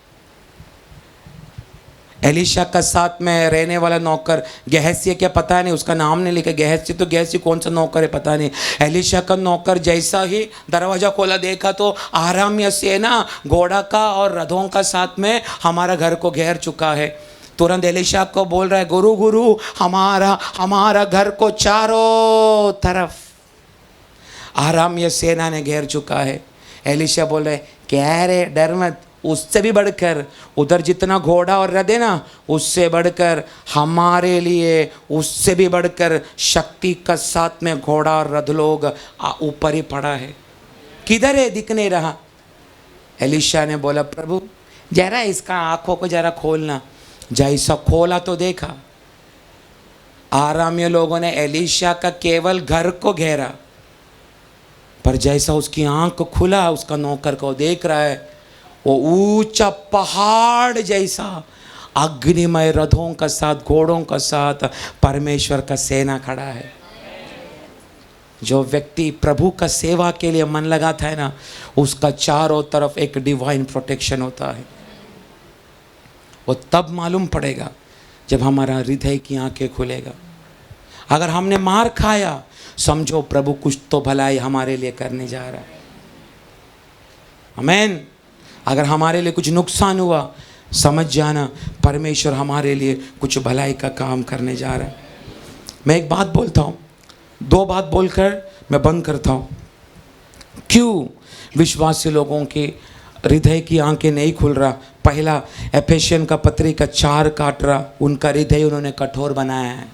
एलिशा का साथ में रहने वाला नौकर गेहसी है क्या पता नहीं, उसका नाम नहीं लिखा गेहसी, तो गेहसी कौन सा नौकर है पता नहीं। एलिशा का नौकर जैसा ही दरवाजा खोला देखा तो आराम्य सेना घोड़ा का और रथों का साथ में हमारा घर को घेर चुका है। तुरंत एलिशा को बोल रहा है, गुरु गुरु हमारा घर को चारों तरफ आराम्य सेना ने घेर चुका है। एलिशा बोल रहे, क्या रे डर मत, उससे भी बढ़कर उधर जितना घोड़ा और रथ है ना, उससे बढ़कर हमारे लिए उससे भी बढ़कर शक्ति का साथ में घोड़ा और रथ लोग ऊपर ही पड़ा है, किधर है दिख नहीं रहा। एलिशा ने बोला, प्रभु जरा इसका आंखों को जरा खोलना। जैसा खोला तो देखा आराम्य लोगों ने एलिशा का केवल घर को घेरा, पर जैसा उसकी आंख खुला उसका नौकर को देख रहा है, वो ऊंचा पहाड़ जैसा अग्निमय रथों का साथ घोड़ों का साथ परमेश्वर का सेना खड़ा है। जो व्यक्ति प्रभु का सेवा के लिए मन लगाता है ना, उसका चारों तरफ एक डिवाइन प्रोटेक्शन होता है। वो तब मालूम पड़ेगा जब हमारा हृदय की आंखें खुलेगा। अगर हमने मार खाया, समझो प्रभु कुछ तो भलाई हमारे लिए करने जा रहा है। आमीन। अगर हमारे लिए कुछ नुकसान हुआ, समझ जाना परमेश्वर हमारे लिए कुछ भलाई का काम करने जा रहा है। मैं एक बात बोलता हूँ, दो बात बोलकर मैं बंद करता हूँ। क्यों विश्वासी लोगों के हृदय की आंखें नहीं खुल रहा? पहला, एफेसियन का पत्री का 4 काट रहा, उनका हृदय उन्होंने कठोर बनाया है।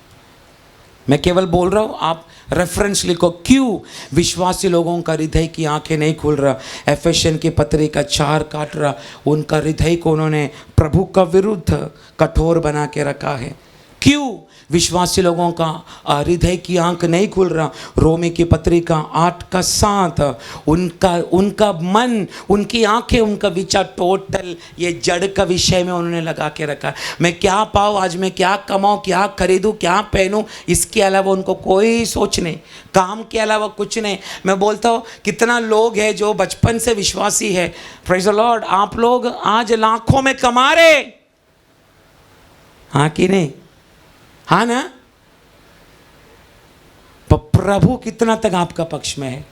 मैं केवल बोल रहा हूँ, आप रेफरेंस लिखो, क्यों विश्वासी लोगों का हृदय की आंखें नहीं खुल रहा? एफेसियन की पत्री का 4 काट रहा, उनका हृदय को उन्होंने प्रभु का विरुद्ध कठोर बना के रखा है। क्यों विश्वासी लोगों का हृदय की आंख नहीं खुल रहा? रोमी की पत्री का 8 का 7, उनका मन, उनकी आंखें, उनका विचार टोटल ये जड़ का विषय में उन्होंने लगा के रखा। मैं क्या पाऊँ, आज मैं क्या कमाऊँ, क्या खरीदूँ, क्या पहनूँ, इसके अलावा उनको कोई सोच नहीं, काम के अलावा कुछ नहीं। मैं बोलता हूँ कितना लोग हैं जो बचपन से विश्वासी है, प्रेज़ द लॉर्ड, आप लोग आज लाखों में कमा रहे, हाँ कि नहीं? हाँ ना? पर प्रभु कितना तक आपका पक्ष में है?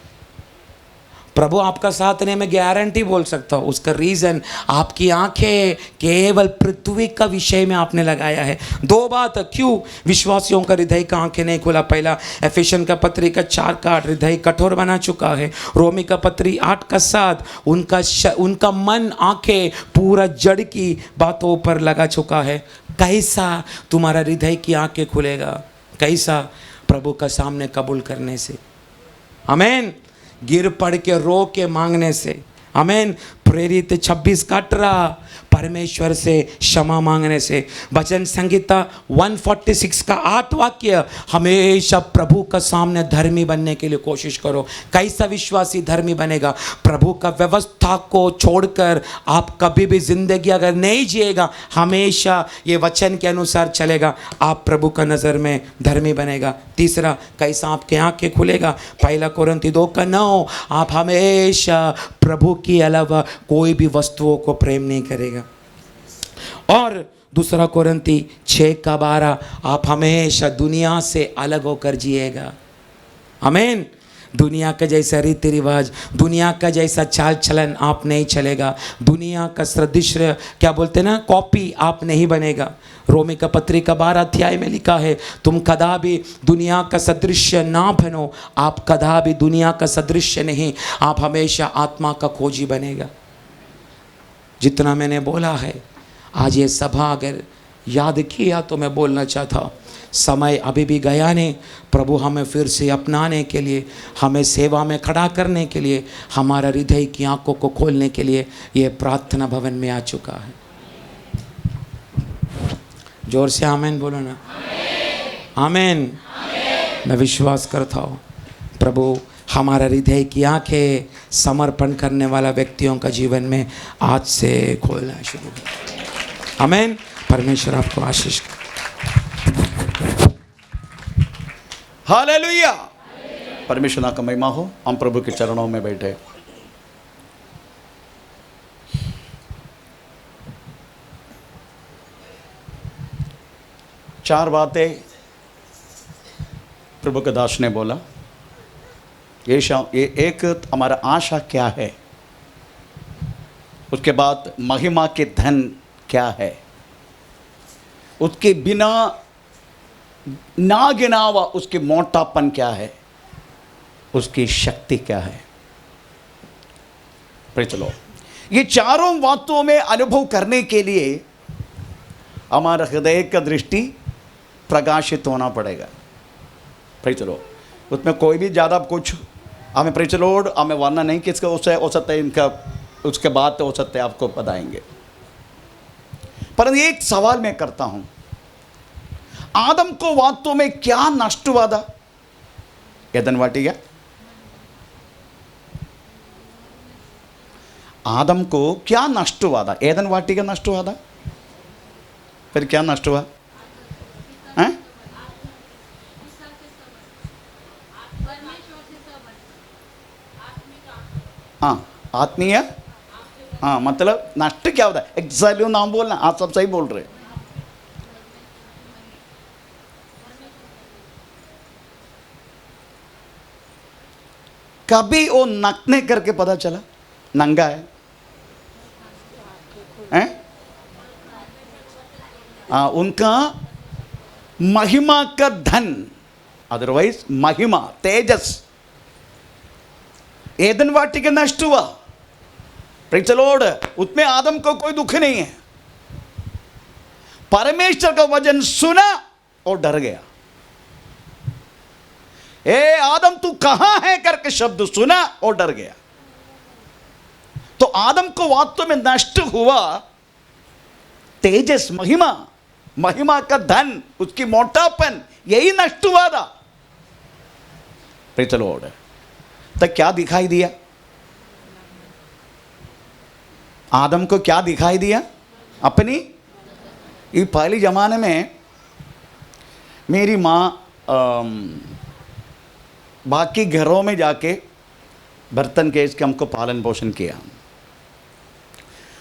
प्रभु आपका साथ नहीं, मैं गारंटी बोल सकता हूँ। उसका रीज़न, आपकी आंखें केवल पृथ्वी का विषय में आपने लगाया है। 2 बात क्यों विश्वासियों का हृदय का आंखें नहीं खुला? पहला, एफेसियन का पत्री का 4 का 8 हृदय कठोर बना चुका है। रोमी का पत्री 8 का 7 उनका मन, आंखें पूरा जड़ की बातों पर लगा चुका है। कैसा तुम्हारा हृदय की आंखें खुलेगा? कैसा? प्रभु का सामने कबूल करने से, आमीन। गिर पड़ के रो के मांगने से, आमीन। प्रेरित 26 काट रहा, परमेश्वर से क्षमा मांगने से। वचन संहिता 146 का 8 वाक्य, हमेशा प्रभु का सामने धर्मी बनने के लिए कोशिश करो। कैसा विश्वासी धर्मी बनेगा? प्रभु का व्यवस्था को छोड़कर आप कभी भी जिंदगी अगर नहीं जिएगा, हमेशा ये वचन के अनुसार चलेगा, आप प्रभु का नज़र में धर्मी बनेगा। तीसरा, कैसा आपके आंखें खुलेगा? 1 कोरिन्थी 2 का 9, आप हमेशा प्रभु के अलावा कोई भी वस्तुओं को प्रेम नहीं करेगा। और 2 कोरिन्थी 6 का 12, आप हमेशा दुनिया से अलग होकर जिएगा, आमीन। दुनिया का जैसा रीति रिवाज, दुनिया का जैसा चाल चलन आप नहीं चलेगा। दुनिया का सदृश्य, क्या बोलते ना, कॉपी आप नहीं बनेगा। रोमी का पत्री का 12 अध्याय में लिखा है, तुम कदा भी दुनिया का सदृश्य ना बनो। आप कदा भी दुनिया का सदृश्य नहीं, आप हमेशा आत्मा का खोजी बनेगा। जितना मैंने बोला है आज ये सभा अगर याद किया तो मैं बोलना चाहता हूँ, समय अभी भी गया नहीं। प्रभु हमें फिर से अपनाने के लिए, हमें सेवा में खड़ा करने के लिए, हमारा हृदय की आंखों को खोलने के लिए ये प्रार्थना भवन में आ चुका है। जोर से आमीन बोलो ना, आमीन। मैं विश्वास करता हूँ प्रभु हमारा हृदय की आंखें समर्पण करने वाला व्यक्तियों का जीवन में आज से खोलना शुरू कर। आमीन। परमेश्वर आपको आशीष करे। हालेलुया। परमेश्वर ना का महिमा हो। हम प्रभु के चरणों में बैठे। 4 बातें प्रभु के दास ने बोला। ये एक हमारा आशा क्या है, उसके बाद महिमा के धन क्या है, उसके बिना ना गिना हुआ उसके मोटापन क्या है, उसकी शक्ति क्या है। चलो, ये चारों बातों में अनुभव करने के लिए हमारा हृदय का दृष्टि प्रकाशित होना पड़ेगा। चलो, उसमें कोई भी ज़्यादा कुछ हमें प्रेचलोड हमें वर्णन नहीं किसका उससे हो सकता है, इनका उसके बाद तो हो सकता है आपको बताएंगे। परंतु एक सवाल मैं करता हूं, आदम को वास्तव में क्या नष्ट हुआ था एदन वाटिका? आदम को क्या नष्ट हुआ था? एदन वाटिका नष्ट हुआ था, फिर क्या नष्ट हुआ? हैं? हाँ, आत्मीय, हाँ, मतलब नष्ट क्या होता है? एग्जैक्टली नाम बोलना, आप सब सही बोल रहे। कभी वो नकने करके पता चला नंगा है, हैं? उनका महिमा का धन, अदरवाइज महिमा तेजस एदन वाटिका नष्ट हुआ। प्रेज़ द लॉर्ड, उसमें आदम को कोई दुख नहीं है। परमेश्वर का वचन सुना और डर गया। ए आदम तू कहां है करके शब्द सुना और डर गया। तो आदम को वास्तव में नष्ट हुआ तेजस, महिमा, महिमा का धन, उसकी मोटापन, यही नष्ट हुआ था। प्रेज़ द लॉर्ड, तो क्या दिखाई दिया आदम को? क्या दिखाई दिया? अपनी ये पहले ज़माने में मेरी माँ बाकी घरों में जाके बर्तन केस के हमको पालन पोषण किया।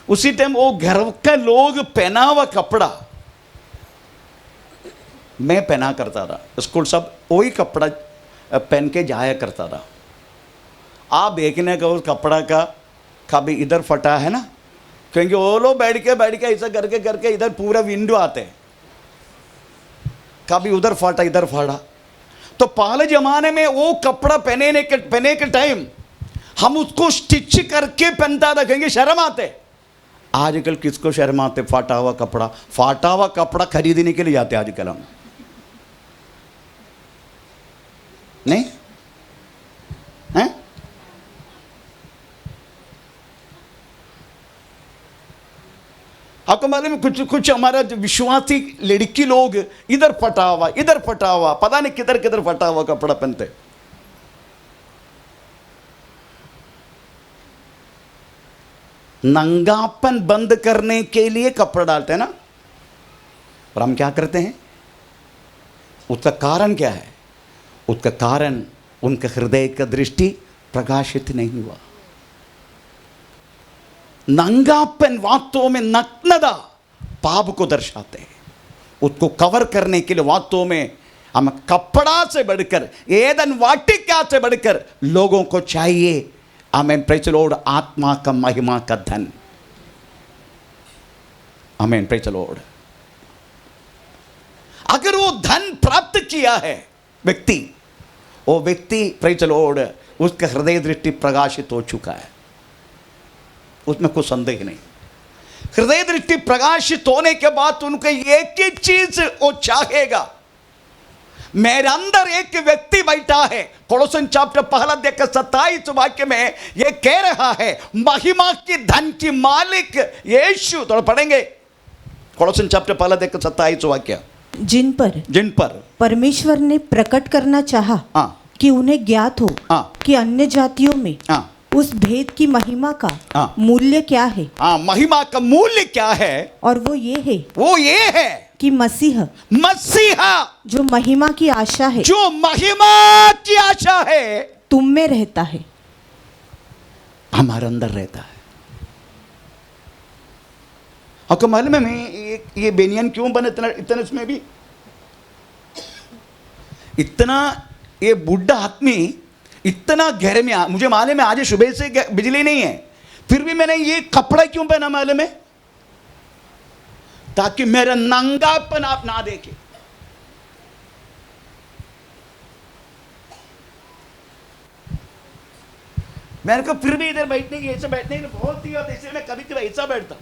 उसी टाइम वो घर का लोग पहना हुआ कपड़ा मैं पहना करता था। स्कूल सब वही कपड़ा पहन के जाया करता था। आप देखने का उस कपड़ा का कभी इधर फटा है ना, क्योंकि वो लोग बैठ के ऐसा करके करके इधर पूरा विंडो आते हैं, कभी उधर फटा इधर फटा। तो पहले जमाने में वो कपड़ा पहने के टाइम हम उसको स्टिच करके पहनता था, कहेंगे शर्म आते। आजकल किसको शर्म आते? फाटा हुआ कपड़ा खरीदने के लिए जाते आजकल हम, नहीं हैं? आपको मालूम है कुछ हमारा जो विश्वासी लड़की लोग इधर फटा हुआ पता नहीं किधर किधर फटा हुआ कपड़ा पहनते। नंगापन बंद करने के लिए कपड़ा डालते हैं ना, और हम क्या करते हैं? उसका कारण क्या है? उसका कारण उनके हृदय का दृष्टि प्रकाशित नहीं हुआ। नंगापन वास्तव में नग्नता पाप को दर्शाते हैं। उसको कवर करने के लिए वास्तव में हम कपड़ा से बढ़कर, एदन वाटिका से बढ़कर लोगों को चाहिए हमें प्रेज़ द लॉर्ड आत्मा का महिमा का धन। आमीन, प्रेज़ द लॉर्ड। अगर वो धन प्राप्त किया है वो व्यक्ति प्रेज़ द लॉर्ड, उसका हृदय दृष्टि प्रकाशित हो चुका है, उसमें कोई संदेह नहीं। हृदय दृष्टि प्रकाशित होने के बाद उनको एक ही चीज वो चाहेगा। मेरे अंदर एक व्यक्ति बैठा है। कोलोसन चैप्टर 1:27 वाक्य में ये कह रहा है, महिमा की धन की मालिक यीशु। तो पढ़ेंगे कोलोसन चैप्टर 1:27 वाक्य। जिन पर परमेश्वर ने प्रकट करना चाहा कि उन्हें ज्ञात हो कि अन्य जातियों में उस भेद की महिमा का मूल्य क्या है। महिमा का मूल्य क्या है? और वो ये है कि मसीहा जो महिमा की आशा है तुम में रहता है, हमारे अंदर रहता है। आपको मालूम है मैं ये बेनियन क्यों बने इतना इसमें भी? इतना ये बुढ़ा आदमी इतना गहरे में मुझे मालूम है आज सुबह से बिजली नहीं है, फिर भी मैंने ये कपड़ा क्यों पहना मालूम है? ताकि मेरा नंगापन आप ना देखें। मेरे को फिर भी इधर बैठने की, ऐसे बैठने की बहुत ही होती है, इसलिए मैं कभी कभी ऐसा बैठता।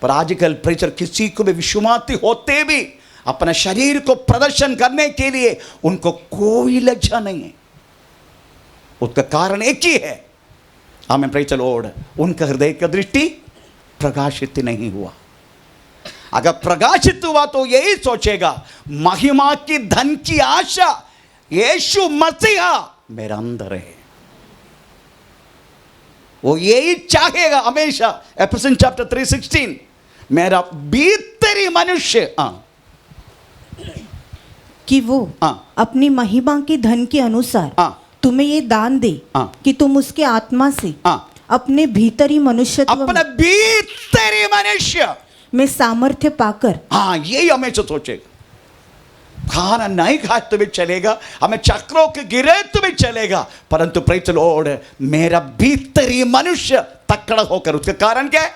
पर आजकल प्रेचर किसी को भी विश्वासी होते भी अपने शरीर को प्रदर्शन करने के लिए उनको कोई लज्जा नहीं है। उसका कारण एक ही है, हमें प्रेचर लॉर्ड, उनका हृदय का दृष्टि प्रकाशित नहीं हुआ। अगर प्रकाशित हुआ तो यही सोचेगा महिमा की धन की आशा यीशु मसीहा मेरा अंदर है, वो यही चाहेगा हमेशा। एफेसियंस चैप्टर 3:16, मेरा भीतरी मनुष्य कि वो अपनी महिमा की धन के अनुसार तुम्हें ये दान दे कि तुम उसके आत्मा से अपने भीतरी मनुष्यत्व अपने भीतरी मनुष्य में सामर्थ्य पाकर, यही हमेशा सोचेगा। खाना नहीं खाए तो भी चलेगा, हमें चक्रों के गिरे तो भी चलेगा, परंतु प्रेज़ द लॉर्ड मेरा भीतरी मनुष्य तकड़ा होकर, उसका कारण क्या है?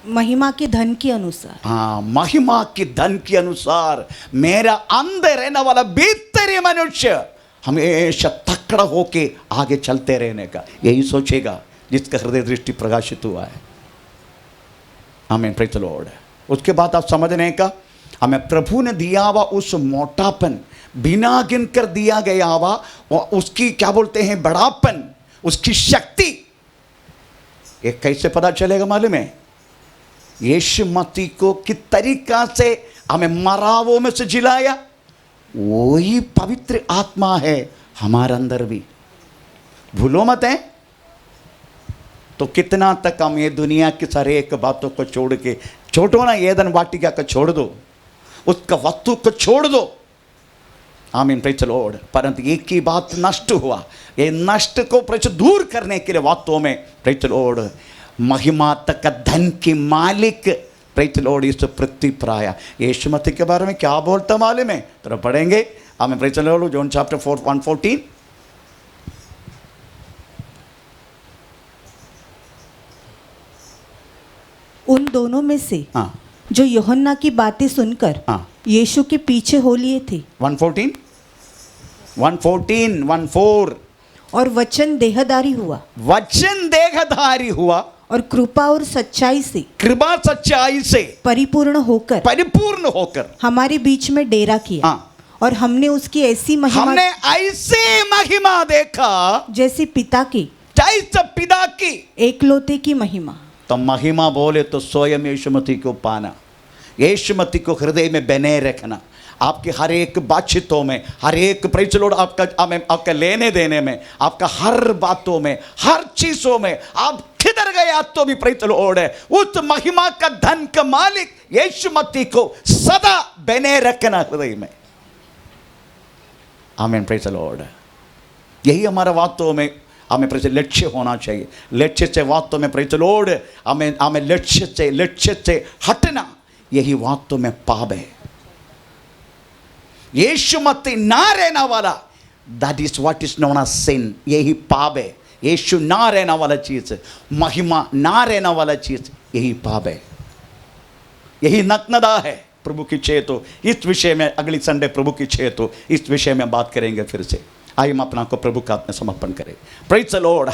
महिमा के धन के अनुसार। महिमा के धन के अनुसार मेरा अंदर रहने वाला भीतरी मनुष्य हमेशा तकड़ा होके आगे चलते रहने का यही सोचेगा, जिसका हृदय दृष्टि प्रकाशित हुआ है। आमीन, प्रेज़ द लॉर्ड। उसके बाद आप समझने का, हमें प्रभु ने दिया हुआ उस मोटापन, बिना गिन कर दिया गया हुआ उसकी क्या बोलते हैं बड़ापन, उसकी शक्ति, ये कैसे पता चलेगा मालूम है? यीशु मसीह को किस तरीका से हमें मरावों में से जिलाया, वही पवित्र आत्मा है हमारे अंदर भी, भूलो मत है। तो कितना तक हम ये दुनिया की सारे एक बातों को छोड़ के, छोड़ो ना, एदन वाटिका को छोड़ दो, उसका वस्तु को छोड़ दो। आमीन, प्रेज़ द लॉर्ड। परंतु एक ही बात नष्ट हुआ, ये नष्ट को प्रेज़ दूर करने के लिए वास्तव में प्रेज़ द लॉर्ड महिमा तक धन की मालिक प्रेज़ द लॉर्ड इस पृथ्वी पर आया। यीशु मसीह के बारे में क्या बोलता मालूम है? तो पढ़ेंगे, आमीन, praise the Lord, John chapter 4:1-14। उन दोनों में से जो यूहन्ना की बातें सुनकर यीशु के पीछे हो लिए थे। 1:14 और वचन देहधारी हुआ, वचन देहधारी हुआ और कृपा और सच्चाई से परिपूर्ण होकर हमारे बीच में डेरा किया। और हमने उसकी ऐसी महिमा देखा जैसे पिता की एकलौते की महिमा। तो महिमा बोले तो स्वयं यीशु मसीह को पाना, यीशु मसीह को हृदय में बने रखना, आपके हर एक बातचीतों में, हर एक प्रेज़ द लॉर्ड आपका लेने देने में, आपका हर बातों में, हर चीजों में, आप किधर गए तो भी प्रेज़ द लॉर्ड है उस महिमा का धन का मालिक यीशु मसीह को सदा बने रखना हृदय में। आमीन, प्रेज़ द लॉर्ड। यही हमारा वास्तव में हमें प्रेज़ लक्ष्य होना चाहिए। लक्ष्य से वास्तव में प्रेज़ द लॉर्ड हमें लक्ष्य से हटना, यही वास्तव में पाप है। यीशु मसीह ना रहना वाला, that is what is known as sin, यही पाप है। यीशु ना रहना वाला चीज, महिमा ना रहना वाला चीज, यही पाप है, यही नग्नता है। प्रभु की इच्छा तो इस विषय में अगली संडे प्रभु की इच्छा तो इस विषय में बात करेंगे फिर से। आइए हम अपना को प्रभु का समर्पण करें। Praise the Lord.